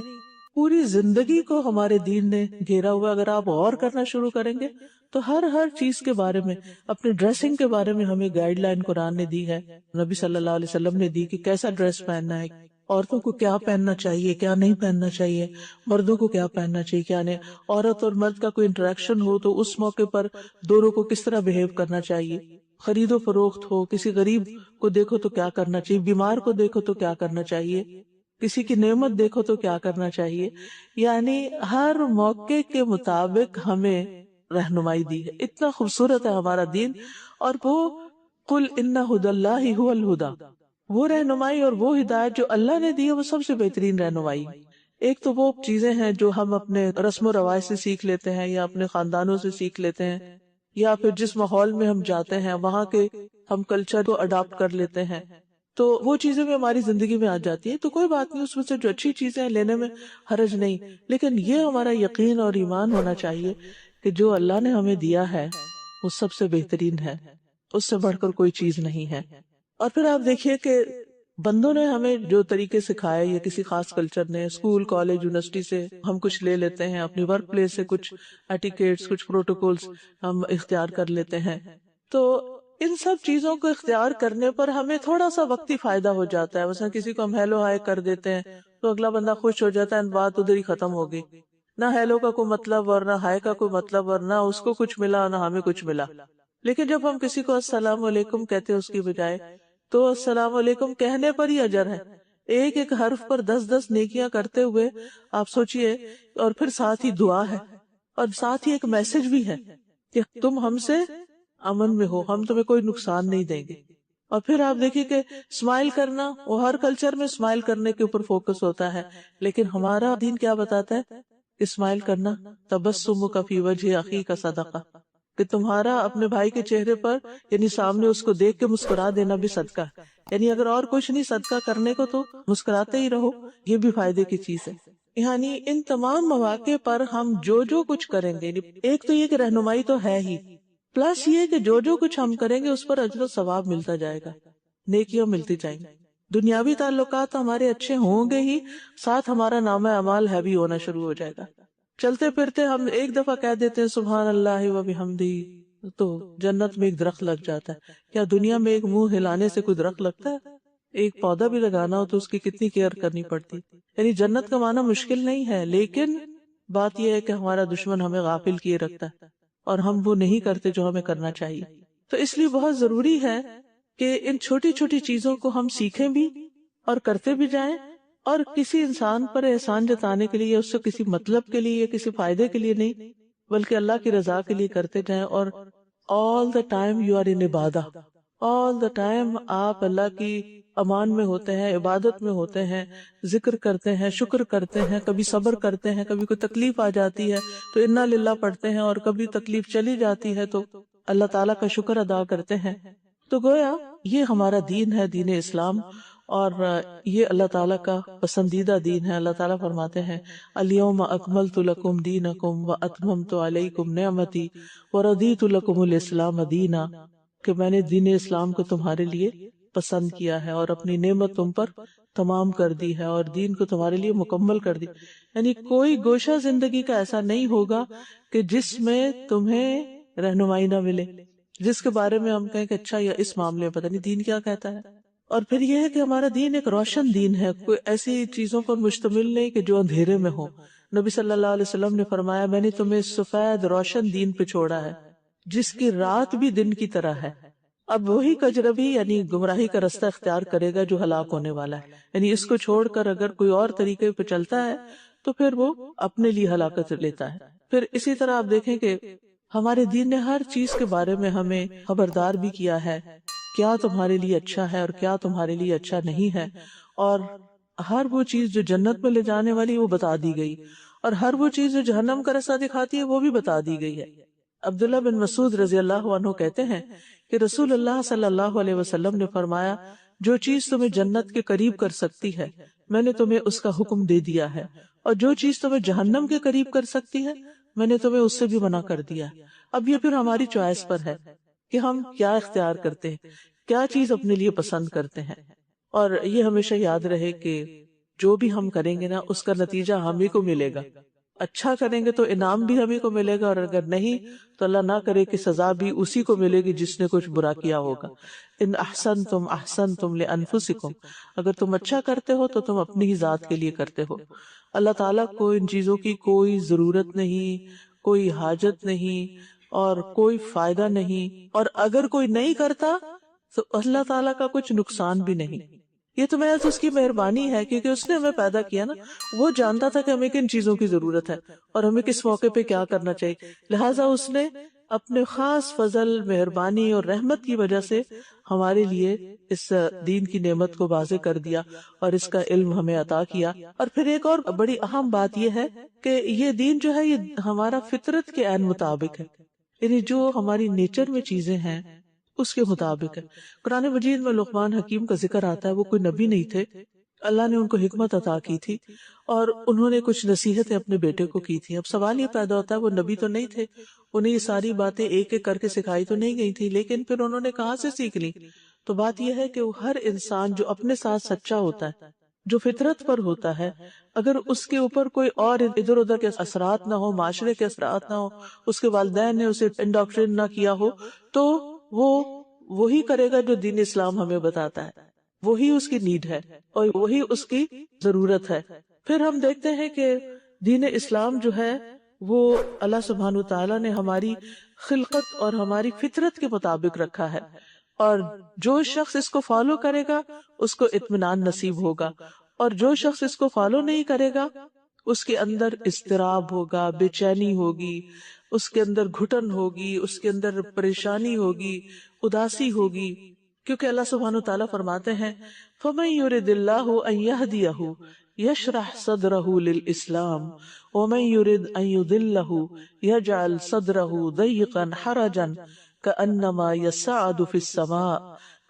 پوری زندگی کو ہمارے دین نے گھیرا ہوا. اگر آپ غور کرنا شروع کریں گے تو ہر چیز کے بارے میں، اپنے ڈریسنگ کے بارے میں ہمیں گائیڈ لائن قرآن نے دی ہے، نبی صلی اللہ علیہ وسلم نے دی کہ کیسا ڈریس پہننا ہے، عورتوں کو کیا پہننا چاہیے کیا نہیں پہننا چاہیے، مردوں کو کیا پہننا چاہیے کیا نہیں، عورت اور مرد کا کوئی انٹریکشن ہو تو اس موقع پر دونوں کو کس طرح بہیو کرنا چاہیے، خرید و فروخت ہو، کسی غریب کو دیکھو تو کیا کرنا چاہیے، بیمار کو دیکھو تو کیا کرنا چاہیے، کسی کی نعمت دیکھو تو کیا کرنا چاہیے. یعنی ہر موقع کے مطابق ہمیں رہنمائی دی ہے. اتنا خوبصورت ہے ہمارا دین. اور وہ قل ان ھدی اللہ ھو الھدی، وہ رہنمائی اور وہ ہدایت جو اللہ نے دی ہے وہ سب سے بہترین رہنمائی. ایک تو وہ چیزیں ہیں جو ہم اپنے رسم و رواج سے سیکھ لیتے ہیں یا اپنے خاندانوں سے سیکھ لیتے ہیں یا پھر جس ماحول میں ہم جاتے ہیں وہاں کے ہم کلچر کو اڈاپٹ کر لیتے ہیں تو وہ چیزیں بھی ہماری زندگی میں آ جاتی ہیں. تو کوئی بات نہیں، اس میں سے جو اچھی چیزیں لینے میں حرج نہیں، لیکن یہ ہمارا یقین اور ایمان ہونا چاہیے کہ جو اللہ نے ہمیں دیا ہے وہ سب سے بہترین ہے، اس سے بڑھ کر کوئی چیز نہیں ہے. اور پھر آپ دیکھیے کہ بندوں نے ہمیں جو طریقے سکھائے یا کسی خاص کلچر نے، اسکول کالج یونیورسٹی سے ہم کچھ لے لیتے ہیں، اپنی ورک پلیس سے کچھ ایٹیکیٹس کچھ پروٹوکولز ہم اختیار کر لیتے ہیں. تو ان سب چیزوں کو اختیار کرنے پر ہمیں تھوڑا سا وقتی فائدہ ہو جاتا ہے. مثلا کسی کو ہم ہیلو ہائے کر دیتے ہیں تو اگلا بندہ خوش ہو جاتا ہے، بات ادھر ہی ختم ہو گئی. نہ ہیلو کا کوئی مطلب اور نہ ہائے کا کوئی مطلب اور نہ اس کو کچھ ملا نہ ہمیں کچھ ملا. لیکن جب ہم کسی کو السلام علیکم کہتے ہیں اس کی بجائے، تو السلام علیکم کہنے پر ہی اجر ہے. ایک ایک حرف پر 10 نیکیاں کرتے ہوئے آپ سوچئے، اور پھر ساتھ ہی دعا ہے اور ساتھ ہی ایک میسج بھی ہے کہ تم ہم سے امن میں ہو، ہم تمہیں کوئی نقصان نہیں دیں گے. اور پھر آپ دیکھیے کہ اسمائل کرنا، وہ ہر کلچر میں اسمائل کرنے کے اوپر فوکس ہوتا ہے، لیکن ہمارا دین کیا بتاتا ہے کہ اسمائل کرنا تبسمک فی وجہ اخیک صدقہ، کہ تمہارا اپنے بھائی کے چہرے پر یعنی سامنے اس کو دیکھ کے مسکرا دینا بھی صدقہ. یعنی اگر اور کچھ نہیں صدقہ کرنے کو تو مسکراتے ہی رہو، یہ بھی فائدے کی چیز ہے. یعنی ان تمام مواقع پر ہم جو کچھ کریں گے، ایک تو یہ کہ رہنمائی تو ہے ہی، پلس یہ کہ جو کچھ ہم کریں گے اس پر اجر و ثواب ملتا جائے گا، نیکیاں ملتی جائیں گی. دنیاوی تعلقات ہمارے اچھے ہوں گے ہی، ساتھ ہمارا نامہ اعمال ہیوی ہونا شروع ہو جائے گا. چلتے پھرتے ہم ایک دفعہ کہہ دیتے ہیں سبحان اللہ و بحمدہ تو جنت میں ایک درخت لگ جاتا ہے. کیا دنیا میں ایک منہ ہلانے سے کوئی درخت لگتا ہے؟ ایک پودا بھی لگانا ہو تو اس کی کتنی کیئر کرنی پڑتی. یعنی جنت کمانا مشکل نہیں ہے، لیکن بات یہ ہے کہ ہمارا دشمن ہمیں غافل کیے رکھتا ہے اور ہم وہ نہیں کرتے جو ہمیں کرنا چاہیے. تو اس لیے بہت ضروری ہے کہ ان چھوٹی چھوٹی چیزوں کو ہم سیکھیں بھی اور کرتے بھی جائیں، اور کسی انسان پر احسان جتانے کے لیے، اس سے کسی مطلب کے لیے یا کسی فائدے کے لیے نہیں، بلکہ اللہ کی رضا کے لیے کرتے جائیں. اور all the time you are in Ubadah, all the time آپ اللہ کی امان میں ہوتے ہیں، عبادت میں ہوتے ہیں، ذکر کرتے ہیں، شکر کرتے ہیں، کبھی صبر کرتے ہیں، کبھی کوئی تکلیف آ جاتی ہے تو انا للہ پڑھتے ہیں، اور کبھی تکلیف چلی جاتی ہے تو اللہ تعالیٰ کا شکر ادا کرتے ہیں. تو گویا یہ ہمارا دین ہے، دین اسلام، اور یہ اللہ تعالیٰ کا پسندیدہ دین ہے. اللہ تعالیٰ فرماتے ہیں الیوم اکملت لکم دینکم واتممت علیکم نعمتی ورضیت لکم الاسلام دینا، کہ میں نے دین اسلام کو تمہارے لیے پسند کیا ہے اور اپنی نعمت تم پر تمام کر دی ہے اور دین کو تمہارے لیے مکمل کر دی. یعنی کوئی گوشہ زندگی کا ایسا نہیں ہوگا کہ جس میں تمہیں رہنمائی نہ ملے، جس کے بارے میں ہم کہیں کہ اچھا یا اس معاملے میں پتہ نہیں دین کیا کہتا ہے. اور پھر یہ ہے کہ ہمارا دین ایک روشن دین ہے، کوئی ایسی چیزوں پر مشتمل نہیں کہ جو اندھیرے میں ہو. نبی صلی اللہ علیہ وسلم نے فرمایا میں نے تمہیں سفید روشن دین پہ چھوڑا ہے جس کی رات بھی دن کی طرح ہے. اب وہی کجربی یعنی گمراہی کا رستہ اختیار کرے گا جو ہلاک ہونے والا ہے. یعنی اس کو چھوڑ کر اگر کوئی اور طریقے پہ چلتا ہے تو پھر وہ اپنے لیے ہلاکت لیتا ہے. پھر اسی طرح آپ دیکھیں کہ ہمارے دین نے ہر چیز کے بارے میں ہمیں خبردار بھی کیا ہے، کیا تمہارے لیے اچھا ہے اور کیا تمہارے لیے اچھا نہیں ہے. اور ہر وہ چیز جو جنت میں لے جانے والی وہ بتا دی گئی، اور ہر وہ چیز جو جہنم کا راستہ دکھاتی ہے وہ بھی بتا دی گئی ہے۔ عبداللہ بن مسعود رضی اللہ عنہ کہتے ہیں کہ رسول اللہ صلی اللہ علیہ وسلم نے فرمایا، جو چیز تمہیں جنت کے قریب کر سکتی ہے میں نے تمہیں اس کا حکم دے دیا ہے، اور جو چیز تمہیں جہنم کے قریب کر سکتی ہے میں نے تمہیں اس سے بھی منع کر دیا۔ اب یہ پھر ہماری چوائس پر ہے کہ ہم کیا اختیار کرتے ہیں، کیا چیز اپنے لیے پسند کرتے ہیں۔ اور یہ ہمیشہ یاد رہے کہ جو بھی ہم کریں گے نا اس کا نتیجہ ہم ہی کو ملے گا۔ اچھا کریں گے تو انعام بھی ہمیں کو ملے گا، اور اگر نہیں تو اللہ نہ کرے کہ سزا بھی اسی کو ملے گی جس نے کچھ برا کیا ہوگا۔ ان احسنتم احسنتم لانفسکم، اگر تم اچھا کرتے ہو تو تم اپنی ہی ذات کے لیے کرتے ہو۔ اللہ تعالیٰ کو ان چیزوں کی کوئی ضرورت نہیں، کوئی حاجت نہیں، اور کوئی فائدہ نہیں، اور اگر کوئی نہیں کرتا تو اللہ تعالیٰ کا کچھ نقصان بھی نہیں۔ یہ تو محض اس کی مہربانی ہے، کیونکہ اس نے ہمیں پیدا کیا نا، وہ جانتا تھا کہ ہمیں کن چیزوں کی ضرورت ہے اور ہمیں کس موقع پہ کیا کرنا چاہیے، لہٰذا اس نے اپنے خاص فضل، مہربانی اور رحمت کی وجہ سے ہمارے لیے اس دین کی نعمت کو واضح کر دیا اور اس کا علم ہمیں عطا کیا۔ اور پھر ایک اور بڑی اہم بات یہ ہے کہ یہ دین جو ہے یہ ہمارا فطرت کے عین مطابق ہے، یعنی جو ہماری نیچر میں چیزیں ہیں اس کے مطابق ہے۔ قرآن مجید میں لقمان حکیم کا ذکر آتا ہے، وہ کوئی نبی نہیں تھے، اللہ نے ان کو حکمت عطا کی تھی اور انہوں نے کچھ نصیحتیں اپنے بیٹے کو کی تھی۔ اب سوال یہ پیدا ہوتا ہے وہ نبی تو نہیں تھے، انہیں یہ ساری باتیں ایک ایک کر کے سکھائی تو نہیں گئی تھی، لیکن پھر انہوں نے کہاں سے سیکھ لی؟ تو بات یہ ہے کہ ہر انسان جو اپنے ساتھ سچا ہوتا ہے، جو فطرت پر ہوتا ہے، اگر اس کے اوپر کوئی اور ادھر ادھر کے اثرات نہ ہو، معاشرے کے اثرات نہ ہو، اس کے والدین نے اسے انڈاکٹرین نہ کیا ہو، تو وہ وہی کرے گا جو دین اسلام ہمیں بتاتا ہے، وہی اس کی نیڈ ہے اور وہی اس کی ضرورت ہے۔ پھر ہم دیکھتے ہیں کہ دین اسلام جو ہے وہ اللہ سبحانہ وتعالیٰ نے ہماری خلقت اور ہماری فطرت کے مطابق رکھا ہے، اور جو شخص اس کو فالو کرے گا اس کو اطمینان نصیب ہوگا، اور جو شخص اس کو فالو نہیں کرے گا اس کے اندر اضطراب ہوگا، بے چینی ہوگی، اس کے اندر گھٹن ہوگی، اس کے اندر پریشانی ہوگی، اداسی ہوگی، کیونکہ اللہ سبحانہ وتعالیٰ فرماتے ہیں فَمَن يُرِدِ اللَّهُ أَن يَهْدِيَهُ يَشْرَحْ صَدْرَهُ لِلْإِسْلَامِ وَمَن يُرِدْ أَن يُضِلَّهُ يَجْعَلْ صَدْرَهُ ضَيِّقًا حَرَجًا كَأَنَّمَا يَصَّعَّدُ فِي السَّمَاءِ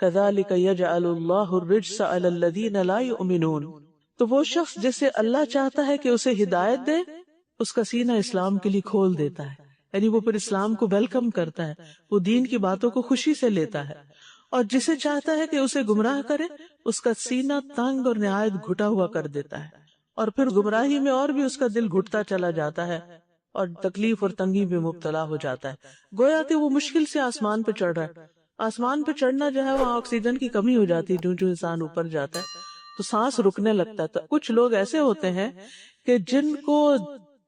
كَذَلِكَ يَجْعَلُ اللَّهُ الرِّجْسَ عَلَى الَّذِينَ لَا يُؤْمِنُونَ۔ تو وہ شخص جسے اللہ چاہتا ہے کہ اسے ہدایت دے، اس کا سینہ اسلام کے لیے کھول دیتا ہے، یعنی وہ پھر اسلام کو ویلکم کرتا ہے، وہ دین کی باتوں کو خوشی سے لیتا ہے، اور جسے چاہتا ہے کہ اسے گمراہ کرے اس کا سینہ تنگ اور نہایت گھٹا ہوا کر دیتا ہے، اور پھر گمراہی میں اور بھی اس کا دل گھٹتا چلا جاتا ہے اور تکلیف اور تنگی میں مبتلا ہو جاتا ہے، گویا کہ وہ مشکل سے آسمان پہ چڑھ رہا ہے۔ آسمان پہ چڑھنا جو ہے وہاں آکسیجن کی کمی ہو جاتی ہے، جو انسان اوپر جاتا ہے تو سانس رکنے لگتا ہے۔ تو کچھ لوگ ایسے ہوتے ہیں کہ جن کو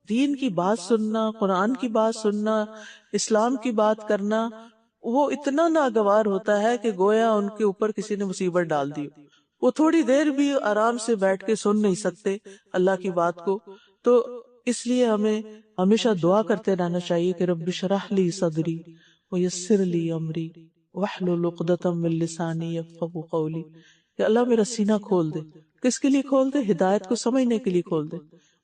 دین کی بات سننا، قرآن کی بات سننا، اسلام کی بات کرنا وہ اتنا ناگوار ہوتا ہے کہ گویا ان کے اوپر کسی نے مصیبت ڈال دی، وہ تھوڑی دیر بھی آرام سے بیٹھ کے سن نہیں سکتے اللہ کی بات کو۔ تو اس لیے ہمیں ہمیشہ دعا کرتے رہنا چاہیے کہ رب اشرح لی صدری ویسر لی امری واحلل عقدۃ من لسانی یفقہوا قولی، کہ اللہ میرا سینہ کھول دے۔ کس کے لیے کھول دے؟ ہدایت کو سمجھنے کے لیے کھول دے،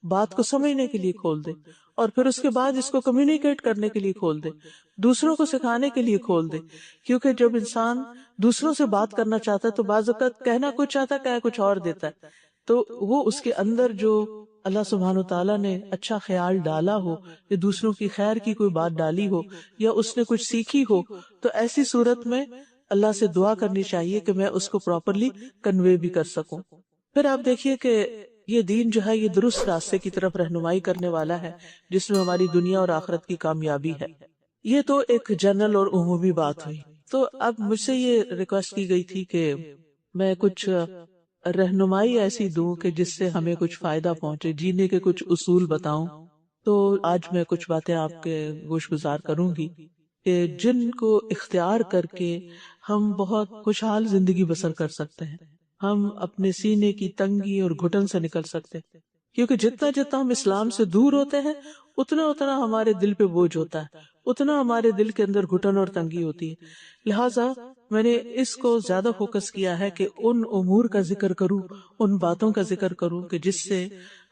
بات کو سمجھنے کے لیے کھول دے، اور پھر اس کے بعد اس کو کمیونیکیٹ کرنے کے لیے کھول دے، دوسروں کو سکھانے کے لیے کھول دے، کیونکہ جب انسان دوسروں سے بات کرنا چاہتا ہے تو بعض اوقات کہنا کچھ چاہتا ہے، کہہ کچھ اور دیتا ہے، تو وہ اس کے اندر جو اللہ سبحانہ وتعالیٰ نے اچھا خیال ڈالا ہو یا دوسروں کی خیر کی کوئی بات ڈالی ہو یا اس نے کچھ سیکھی ہو، تو ایسی صورت میں اللہ سے دعا کرنی چاہیے کہ میں اس کو پراپرلی کنوے بھی کر سکوں۔ پھر آپ دیکھیے کہ یہ دین جو ہے یہ درست راستے کی طرف رہنمائی کرنے والا ہے جس میں ہماری دنیا اور آخرت کی کامیابی ہے۔ یہ تو ایک جنرل اور عمومی بات ہوئی۔ تو اب مجھ سے یہ ریکویسٹ کی گئی تھی کہ میں کچھ رہنمائی ایسی دوں کہ جس سے ہمیں کچھ فائدہ پہنچے، جینے کے کچھ اصول بتاؤں۔ تو آج میں کچھ باتیں آپ کے گوش گزار کروں گی کہ جن کو اختیار کر کے ہم بہت خوشحال زندگی بسر کر سکتے ہیں، ہم اپنے سینے کی تنگی اور گھٹن سے نکل سکتے ہیں، کیونکہ جتنا جتنا ہم اسلام سے دور ہوتے ہیں اتنا اتنا ہمارے دل پہ بوجھ ہوتا ہے، اتنا ہمارے دل کے اندر گھٹن اور تنگی ہوتی ہے۔ لہٰذا میں نے اس کو زیادہ فوکس کیا ہے کہ ان امور کا ذکر کروں، ان باتوں کا ذکر کروں کہ جس سے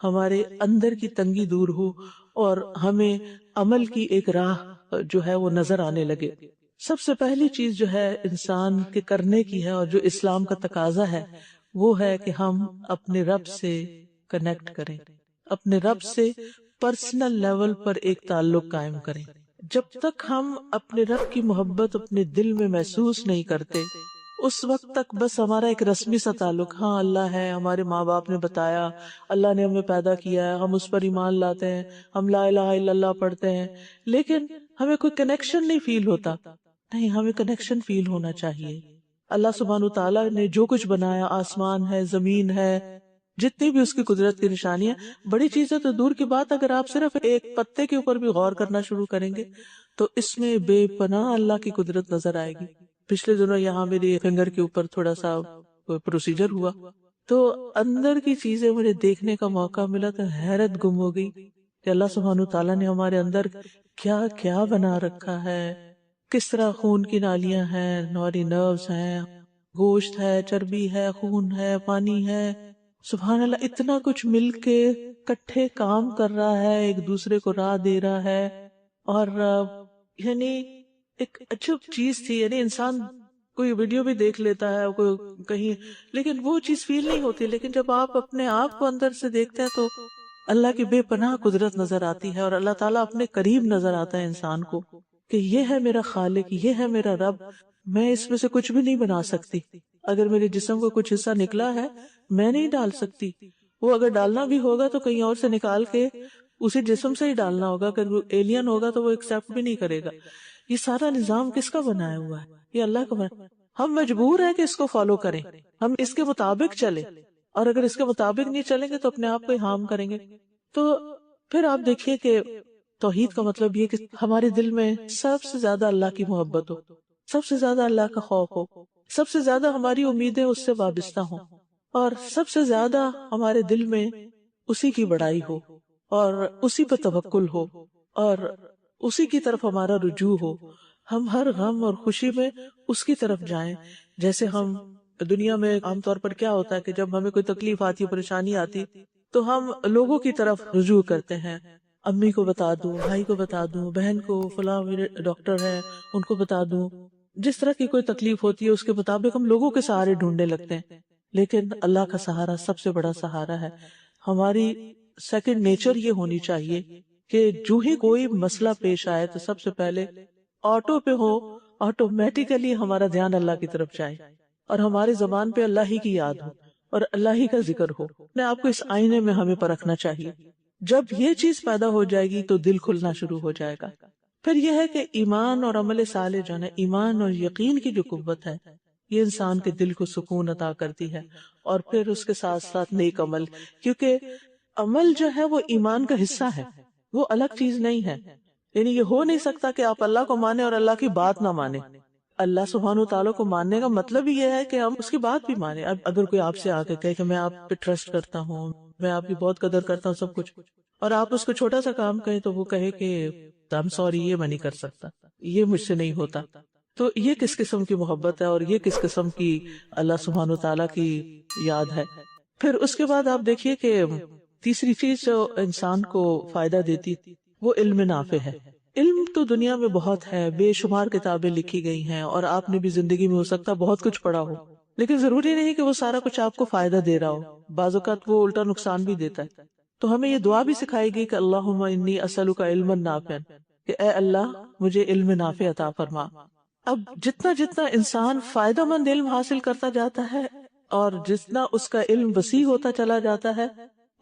ہمارے اندر کی تنگی دور ہو اور ہمیں عمل کی ایک راہ جو ہے وہ نظر آنے لگے۔ سب سے پہلی چیز جو ہے انسان کے کرنے کی ہے اور جو اسلام کا تقاضا ہے وہ ہے کہ ہم اپنے رب سے کنیکٹ کریں، اپنے رب سے پرسنل لیول پر ایک تعلق قائم کریں۔ جب تک ہم اپنے رب کی محبت اپنے دل میں محسوس نہیں کرتے اس وقت تک بس ہمارا ایک رسمی سا تعلق، ہاں اللہ ہے، ہمارے ماں باپ نے بتایا، اللہ نے ہمیں پیدا کیا ہے، ہم اس پر ایمان لاتے ہیں، ہم لا الہ الا اللہ پڑھتے ہیں، لیکن ہمیں کوئی کنیکشن نہیں فیل ہوتا۔ نہیں، ہمیں کنیکشن فیل ہونا چاہیے۔ اللہ سبحانہ وتعالیٰ نے جو کچھ بنایا، آسمان ہے، زمین ہے، جتنی بھی اس کی قدرت کی نشانیاں، بڑی چیزیں تو دور کی بات، اگر آپ صرف ایک پتے کے اوپر بھی غور کرنا شروع کریں گے تو اس میں بے پناہ اللہ کی قدرت نظر آئے گی۔ پچھلے دنوں یہاں میری فنگر کے اوپر تھوڑا سا پروسیجر ہوا تو اندر کی چیزیں مجھے دیکھنے کا موقع ملا تو حیرت گم ہو گئی کہ اللہ سبحانہ تعالیٰ نے ہمارے اندر کیا کیا بنا رکھا ہے، کس طرح خون کی نالیاں ہیں، ہماری نروز ہیں، گوشت ہے، چربی ہے، خون ہے، پانی ہے، سبحان اللہ، اتنا کچھ مل کے کٹھے کام کر رہا ہے، ایک دوسرے کو راہ دے رہا ہے۔ اور یعنی ایک عجب چیز تھی، یعنی انسان کوئی ویڈیو بھی دیکھ لیتا ہے کوئی کہیں، لیکن وہ چیز فیل نہیں ہوتی، لیکن جب آپ اپنے آپ کو اندر سے دیکھتے ہیں تو اللہ کی بے پناہ قدرت نظر آتی ہے اور اللہ تعالیٰ اپنے قریب نظر آتا ہے انسان کو کہ یہ ہے میرا خالق، یہ ہے میرا رب، میں اس میں سے کچھ بھی نہیں بنا سکتی۔ اگر میرے جسم کو کچھ حصہ نکلا ہے میں نہیں ڈال سکتی، وہ اگر ڈالنا بھی ہوگا تو کہیں اور سے نکال کے اسی جسم سے ہی ڈالنا ہوگا، اگر وہ ایلین ہوگا تو وہ ایکسیپٹ بھی نہیں کرے گا۔ یہ سارا نظام کس کا بنایا ہوا ہے؟ یہ اللہ کا بنا۔ ہم مجبور ہیں کہ اس کو فالو کریں، ہم اس کے مطابق چلیں، اور اگر اس کے مطابق نہیں چلیں گے تو اپنے آپ کو ہی ہارم کریں گے۔ تو پھر آپ دیکھیے کہ توحید کا مطلب یہ کہ ہمارے دل میں سب سے زیادہ اللہ کی محبت ہو، سب سے زیادہ اللہ کا خوف ہو، سب سے زیادہ ہماری امیدیں اس سے وابستہ ہوں، اور سب سے زیادہ ہمارے دل میں اسی کی بڑائی ہو اور اسی پہ توکل ہو اور اسی کی طرف ہمارا رجوع ہو۔ ہم ہر غم اور خوشی میں اس کی طرف جائیں۔ جیسے ہم دنیا میں عام طور پر کیا ہوتا ہے کہ جب ہمیں کوئی تکلیف آتی، پریشانی آتی تو ہم لوگوں کی طرف رجوع کرتے ہیں، امی کو بتا دوں، بھائی کو بتا دوں، بہن کو، فلاں میرے ڈاکٹر ہے ان کو بتا دوں، جس طرح کی کوئی تکلیف ہوتی ہے اس کے مطابق ہم لوگوں کے سہارے ڈھونڈنے لگتے ہیں۔ لیکن اللہ کا سہارا سب سے بڑا سہارا ہے۔ ہماری سیکنڈ نیچر یہ ہونی چاہیے کہ جو ہی کوئی مسئلہ پیش آئے تو سب سے پہلے آٹو پہ ہو، آٹومیٹیکلی ہمارا دھیان اللہ کی طرف جائے اور ہماری زبان پہ اللہ ہی کی یاد ہو اور اللہ ہی کا ذکر ہو۔ اپنے آپ کو اس آئینے میں ہمیں پرکھنا چاہیے۔ جب یہ چیز پیدا ہو جائے گی تو دل کھلنا شروع ہو جائے گا۔ پھر یہ ہے کہ ایمان اور عمل صالح جو ہے، ایمان اور یقین کی جو قوت ہے، یہ انسان کے دل کو سکون عطا کرتی ہے، اور پھر اس کے ساتھ ساتھ نیک عمل، کیونکہ عمل جو ہے وہ ایمان کا حصہ ہے، وہ الگ چیز نہیں ہے۔ یعنی یہ ہو نہیں سکتا کہ آپ اللہ کو مانیں اور اللہ کی بات نہ مانیں۔ اللہ سبحانہ تعالیٰ کو ماننے کا مطلب یہ ہے کہ ہم اس کی بات بھی مانیں۔ اب اگر کوئی آپ سے آ کے کہے کہ میں آپ پہ ٹرسٹ کرتا ہوں، میں آپ کی بہت قدر کرتا ہوں سب کچھ، اور آپ اس کو چھوٹا سا کام کہیں تو وہ کہے کہ I'm sorry، یہ میں نہیں کر سکتا، یہ مجھ سے نہیں ہوتا، تو یہ کس قسم کی محبت ہے اور یہ کس قسم کی اللہ سبحانہ تعالیٰ کی یاد ہے۔ پھر اس کے بعد آپ دیکھیے کہ تیسری چیز جو انسان کو فائدہ دیتی وہ علم نافع ہے۔ علم تو دنیا میں بہت ہے، بے شمار کتابیں لکھی گئی ہیں، اور آپ نے بھی زندگی میں ہو سکتا بہت کچھ پڑھا ہو، لیکن ضروری نہیں کہ وہ سارا کچھ آپ کو فائدہ دے رہا ہو، بعض اوقات وہ الٹا نقصان بھی دیتا ہے۔ تو ہمیں یہ دعا بھی سکھائی گئی کہ اللہم انی اسألک علما نافعا، کہ اے اللہ مجھے علم نافع عطا فرما۔ اب جتنا جتنا انسان فائدہ مند علم حاصل کرتا جاتا ہے اور جتنا اس کا علم وسیع ہوتا چلا جاتا ہے،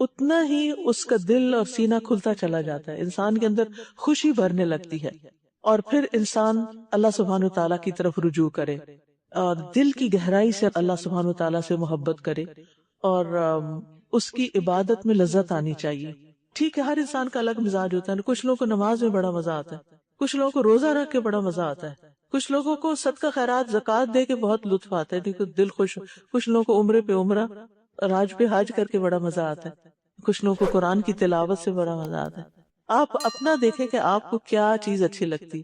اتنا ہی اس کا دل اور سینہ کھلتا چلا جاتا ہے، انسان کے اندر خوشی بھرنے لگتی ہے، اور پھر انسان اللہ سبحانہ تعالیٰ کی طرف رجوع کرے اور دل کی گہرائی سے اللہ سبحانہ تعالیٰ سے محبت کرے، اور اس کی عبادت میں لذت آنی چاہیے۔ ٹھیک ہے، ہر انسان کا الگ مزاج ہوتا ہے، کچھ لوگوں کو نماز میں بڑا مزہ آتا ہے، کچھ لوگوں کو روزہ رکھ کے بڑا مزہ آتا ہے، کچھ لوگوں کو صدقہ خیرات زکوٰۃ دے کے بہت لطف آتا ہے، دل خوش، کچھ لوگوں کو عمرے پہ عمرہ اور حج پہ حج کر کے بڑا مزہ آتا ہے، کچھ لوگوں کو قرآن کی تلاوت سے بڑا مزہ آتا ہے۔ آپ اپنا دیکھیں کہ آپ کو کیا چیز اچھی لگتی.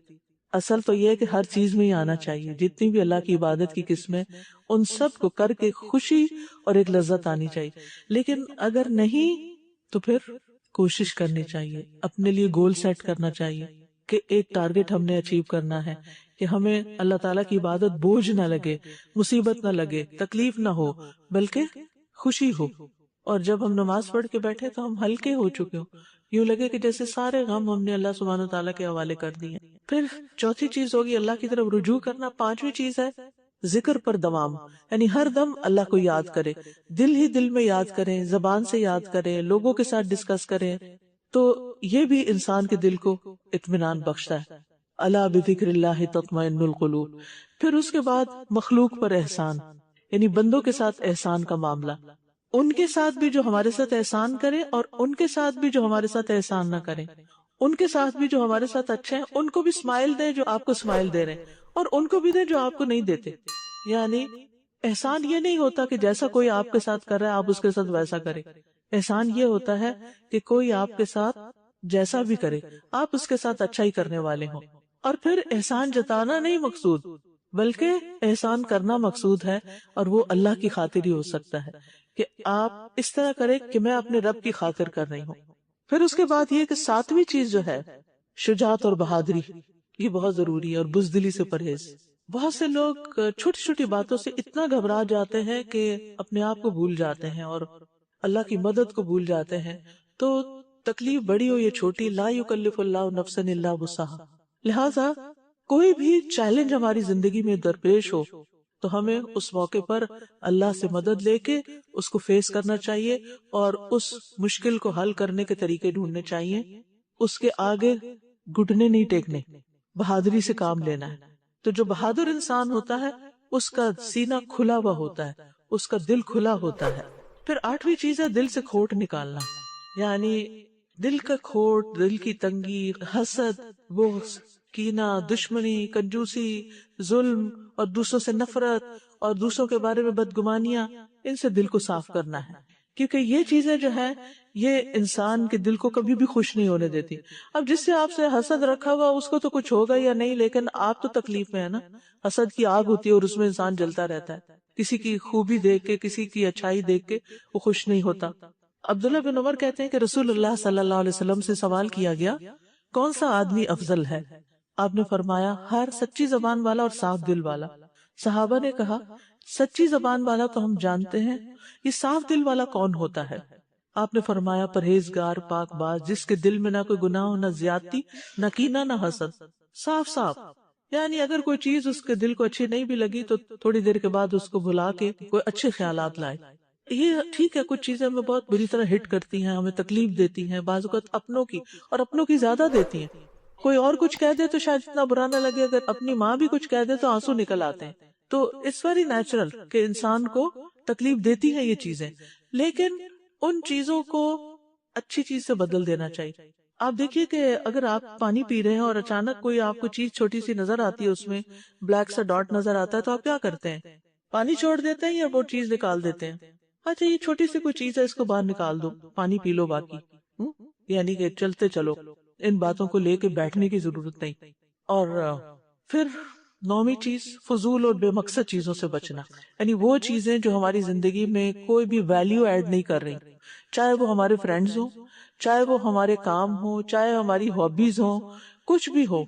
اصل تو یہ ہے کہ ہر چیز میں ہی آنا چاہیے. جتنی بھی اللہ کی عبادت کی قسمیں ان سب کو کر کے خوشی اور ایک لذت آنی چاہیے. لیکن اگر نہیں تو پھر کوشش کرنی چاہیے, اپنے لیے گول سیٹ کرنا چاہیے کہ ایک ٹارگٹ ہم نے اچیو کرنا ہے, کہ ہمیں اللہ تعالیٰ کی عبادت بوجھ نہ لگے, مصیبت نہ لگے, تکلیف نہ ہو, بلکہ خوشی ہو. اور جب ہم نماز پڑھ کے بیٹھے تو ہم ہلکے ہو چکے ہو, یوں لگے کہ جیسے سارے غم ہم نے اللہ سبحانہ تعالیٰ کے حوالے کر دیے. پھر چوتھی چیز ہوگی اللہ کی طرف رجوع کرنا. پانچویں چیز ہے ذکر پر دوام, یعنی ہر دم اللہ کو یاد کرے, دل ہی دل میں یاد کریں, زبان سے یاد کریں, لوگوں کے ساتھ ڈسکس کریں, تو یہ بھی انسان کے دل کو اطمینان بخشتا ہے. الا بذکر اللہ تطمئن القلوب. پھر اس کے بعد مخلوق پر احسان, یعنی بندوں کے ساتھ احسان کا معاملہ, ان کے ساتھ بھی جو ہمارے ساتھ احسان کرے اور ان کے ساتھ بھی جو ہمارے ساتھ احسان نہ کریں, ان کے ساتھ بھی جو ہمارے ساتھ اچھے ہیں ان کو بھی اسمائل دیں جو آپ کو اسمائل دے رہے ہیں, اور ان کو بھی دیں جو آپ کو نہیں دیتے. یعنی احسان یہ نہیں ہوتا کہ جیسا کوئی آپ کے ساتھ کر رہا ہے آپ اس کے ساتھ ویسا کریں. احسان یہ ہوتا ہے کہ کوئی آپ کے ساتھ جیسا بھی کرے آپ اس کے ساتھ اچھا ہی کرنے والے ہوں. اور پھر احسان جتانا نہیں مقصود, بلکہ احسان کرنا مقصود ہے, اور وہ اللہ کی خاطر ہی ہو سکتا ہے کہ آپ اس طرح کریں کہ میں اپنے رب کی خاطر کر رہی ہوں. پھر اس کے بعد یہ کہ ساتویں چیز جو ہے شجاعت اور بہادری, یہ بہت ضروری ہے, اور بزدلی سے پرہیز. بہت سے لوگ چھوٹی چھوٹی باتوں سے اتنا گھبرا جاتے ہیں کہ اپنے آپ کو بھول جاتے ہیں اور اللہ کی مدد کو بھول جاتے ہیں. تو تکلیف بڑی ہو یا چھوٹی, لا یکلف اللہ نفسا الا وسعہا. لہذا کوئی بھی چیلنج ہماری زندگی میں درپیش ہو تو ہمیں اس موقع پر اللہ سے مدد لے کے اس کو فیس کرنا چاہیے, اور اس مشکل کو حل کرنے کے طریقے ڈھونڈنے چاہیے. اس کے آگے گھٹنے نہیں ٹیکنے, بہادری سے کام لینا ہے. تو جو بہادر انسان ہوتا ہے اس کا سینہ کھلا ہوا ہوتا ہے, اس کا دل کھلا ہوتا ہے. پھر آٹھویں چیز ہے دل سے کھوٹ نکالنا, یعنی دل کا کھوٹ, دل کی تنگی, حسد, بغض, کینہ, دشمنی, کنجوسی, ظلم اور دوسروں سے نفرت اور دوسروں کے بارے میں بدگمانیاں, ان سے دل کو صاف کرنا ہے. کیونکہ یہ چیزیں جو ہے یہ انسان کے دل کو کبھی بھی خوش نہیں ہونے دیتی. اب جس سے آپ سے حسد رکھا ہوا اس کو تو کچھ ہوگا یا نہیں, لیکن آپ تو تکلیف میں ہے نا. حسد کی آگ ہوتی ہے اور اس میں انسان جلتا رہتا ہے, کسی کی خوبی دیکھ کے, کسی کی اچھائی دیکھ کے وہ خوش نہیں ہوتا. عبداللہ بن عمر کہتے ہیں کہ رسول اللہ صلی اللہ علیہ وسلم سے سوال کیا گیا کون سا آدمی افضل ہے؟ آپ نے فرمایا ہر سچی زبان والا اور صاف دل والا. صحابہ نے کہا سچی زبان والا تو ہم جانتے ہیں, یہ صاف دل والا کون ہوتا ہے؟ آپ نے فرمایا پرہیزگار, پاک باز, جس کے دل میں نہ کوئی گناہ ہو, نہ زیادتی, نہ کینہ, نہ حسد. صاف صاف, یعنی اگر کوئی چیز اس کے دل کو اچھی نہیں بھی لگی تو تھوڑی دیر کے بعد اس کو بھلا کے کوئی اچھے خیالات لائے. یہ ٹھیک ہے, کچھ چیزیں ہمیں بہت بری طرح ہٹ کرتی ہیں, ہمیں تکلیف دیتی ہیں, بعض اوقات اپنوں کی, اور اپنوں کی زیادہ دیتی ہیں. کوئی اور کچھ کہہ دے تو شاید اتنا برا نہ لگے, اگر اپنی ماں بھی کچھ کہہ دے تو آنسو نکل آتے ہیں. تو اٹس ویری نیچرل کہ انسان کو تکلیف دیتی ہیں یہ چیزیں, لیکن ان چیزوں کو اچھی چیز سے بدل دینا چاہیے. آپ دیکھیے کہ اگر آپ پانی پی رہے ہیں اور اچانک کوئی آپ کو چیز چھوٹی سی نظر آتی ہے, اس میں بلیک سا ڈاٹ نظر آتا ہے, تو آپ کیا کرتے ہیں؟ پانی چھوڑ دیتے ہیں یا وہ چیز نکال دیتے ہیں؟ اچھا یہ چھوٹی سی کوئی چیز ہے, اس کو باہر نکال دو, پانی پی لو باقی. یعنی کہ چلتے چلو, ان باتوں کو لے کے بیٹھنے کی ضرورت نہیں. اور پھر نویں چیز فضول اور بے مقصد چیزوں سے بچنا, یعنی وہ چیزیں جو ہماری زندگی میں کوئی بھی ویلیو ایڈ نہیں کر رہی, چاہے وہ ہمارے فرینڈز ہوں, چاہے وہ ہمارے کام ہوں, چاہے ہماری ہابیز ہوں, کچھ بھی ہو,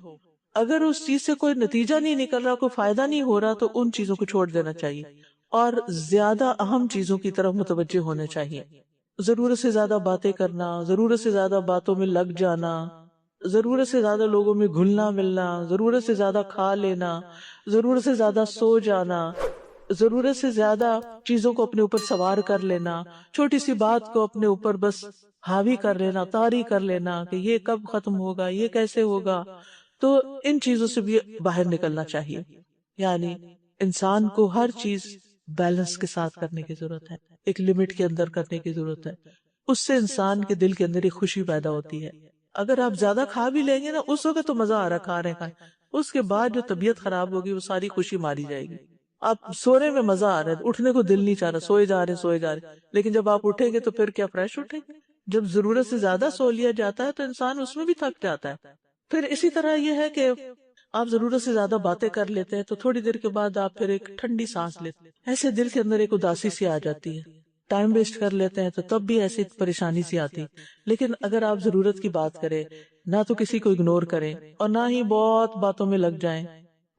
اگر اس چیز سے کوئی نتیجہ نہیں نکل رہا, کوئی فائدہ نہیں ہو رہا, تو ان چیزوں کو چھوڑ دینا چاہیے اور زیادہ اہم چیزوں کی طرف متوجہ ہونے چاہیے. ضرورت سے زیادہ باتیں کرنا, ضرورت سے زیادہ باتوں میں لگ جانا, ضرورت سے زیادہ لوگوں میں گھلنا ملنا, ضرورت سے زیادہ کھا لینا, ضرورت سے زیادہ سو جانا, ضرورت سے زیادہ چیزوں کو اپنے اوپر سوار کر لینا, چھوٹی سی بات کو اپنے اوپر بس حاوی کر لینا, طاری کر لینا کہ یہ کب ختم ہوگا, یہ کیسے ہوگا. تو ان چیزوں سے بھی باہر نکلنا چاہیے. یعنی انسان کو ہر چیز بیلنس کے ساتھ کرنے کی ضرورت ہے, ایک لمٹ کے اندر کرنے کی ضرورت ہے. اس سے انسان کے دل کے اندر ایک خوشی پیدا ہوتی ہے. اگر آپ زیادہ کھا بھی لیں گے نا, اس وقت تو مزہ آ رہا کھا رہے کھائیں, اس کے بعد جو طبیعت خراب ہوگی وہ ساری خوشی ماری جائے گی. آپ سونے میں مزہ آ رہا ہے, اٹھنے کو دل نہیں چاہ رہا, سوئے جا رہے, لیکن جب آپ اٹھیں گے تو پھر کیا فریش اٹھیں گے؟ جب ضرورت سے زیادہ سو لیا جاتا ہے تو انسان اس میں بھی تھک جاتا ہے. پھر اسی طرح یہ ہے کہ آپ ضرورت سے زیادہ باتیں کر لیتے ہیں تو تھوڑی دیر کے بعد آپ پھر ایک ٹھنڈی سانس لیتے ہیں، ایسے دل کے اندر ایک اداسی سی آ جاتی ہے. ٹائم ویسٹ کر لیتے ہیں تو تب بھی ایسی پریشانی سی آتی. لیکن اگر آپ ضرورت کی بات کریں، نہ تو کسی کو اگنور کریں اور نہ ہی بہت باتوں میں لگ جائیں،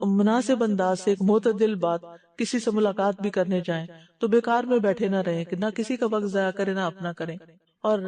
مناسب انداز سے ایک معتدل بات، کسی سے ملاقات بھی کرنے جائیں تو بیکار میں بیٹھے نہ رہیں کہ نہ کسی کا وقت ضائع کریں نہ اپنا کریں. اور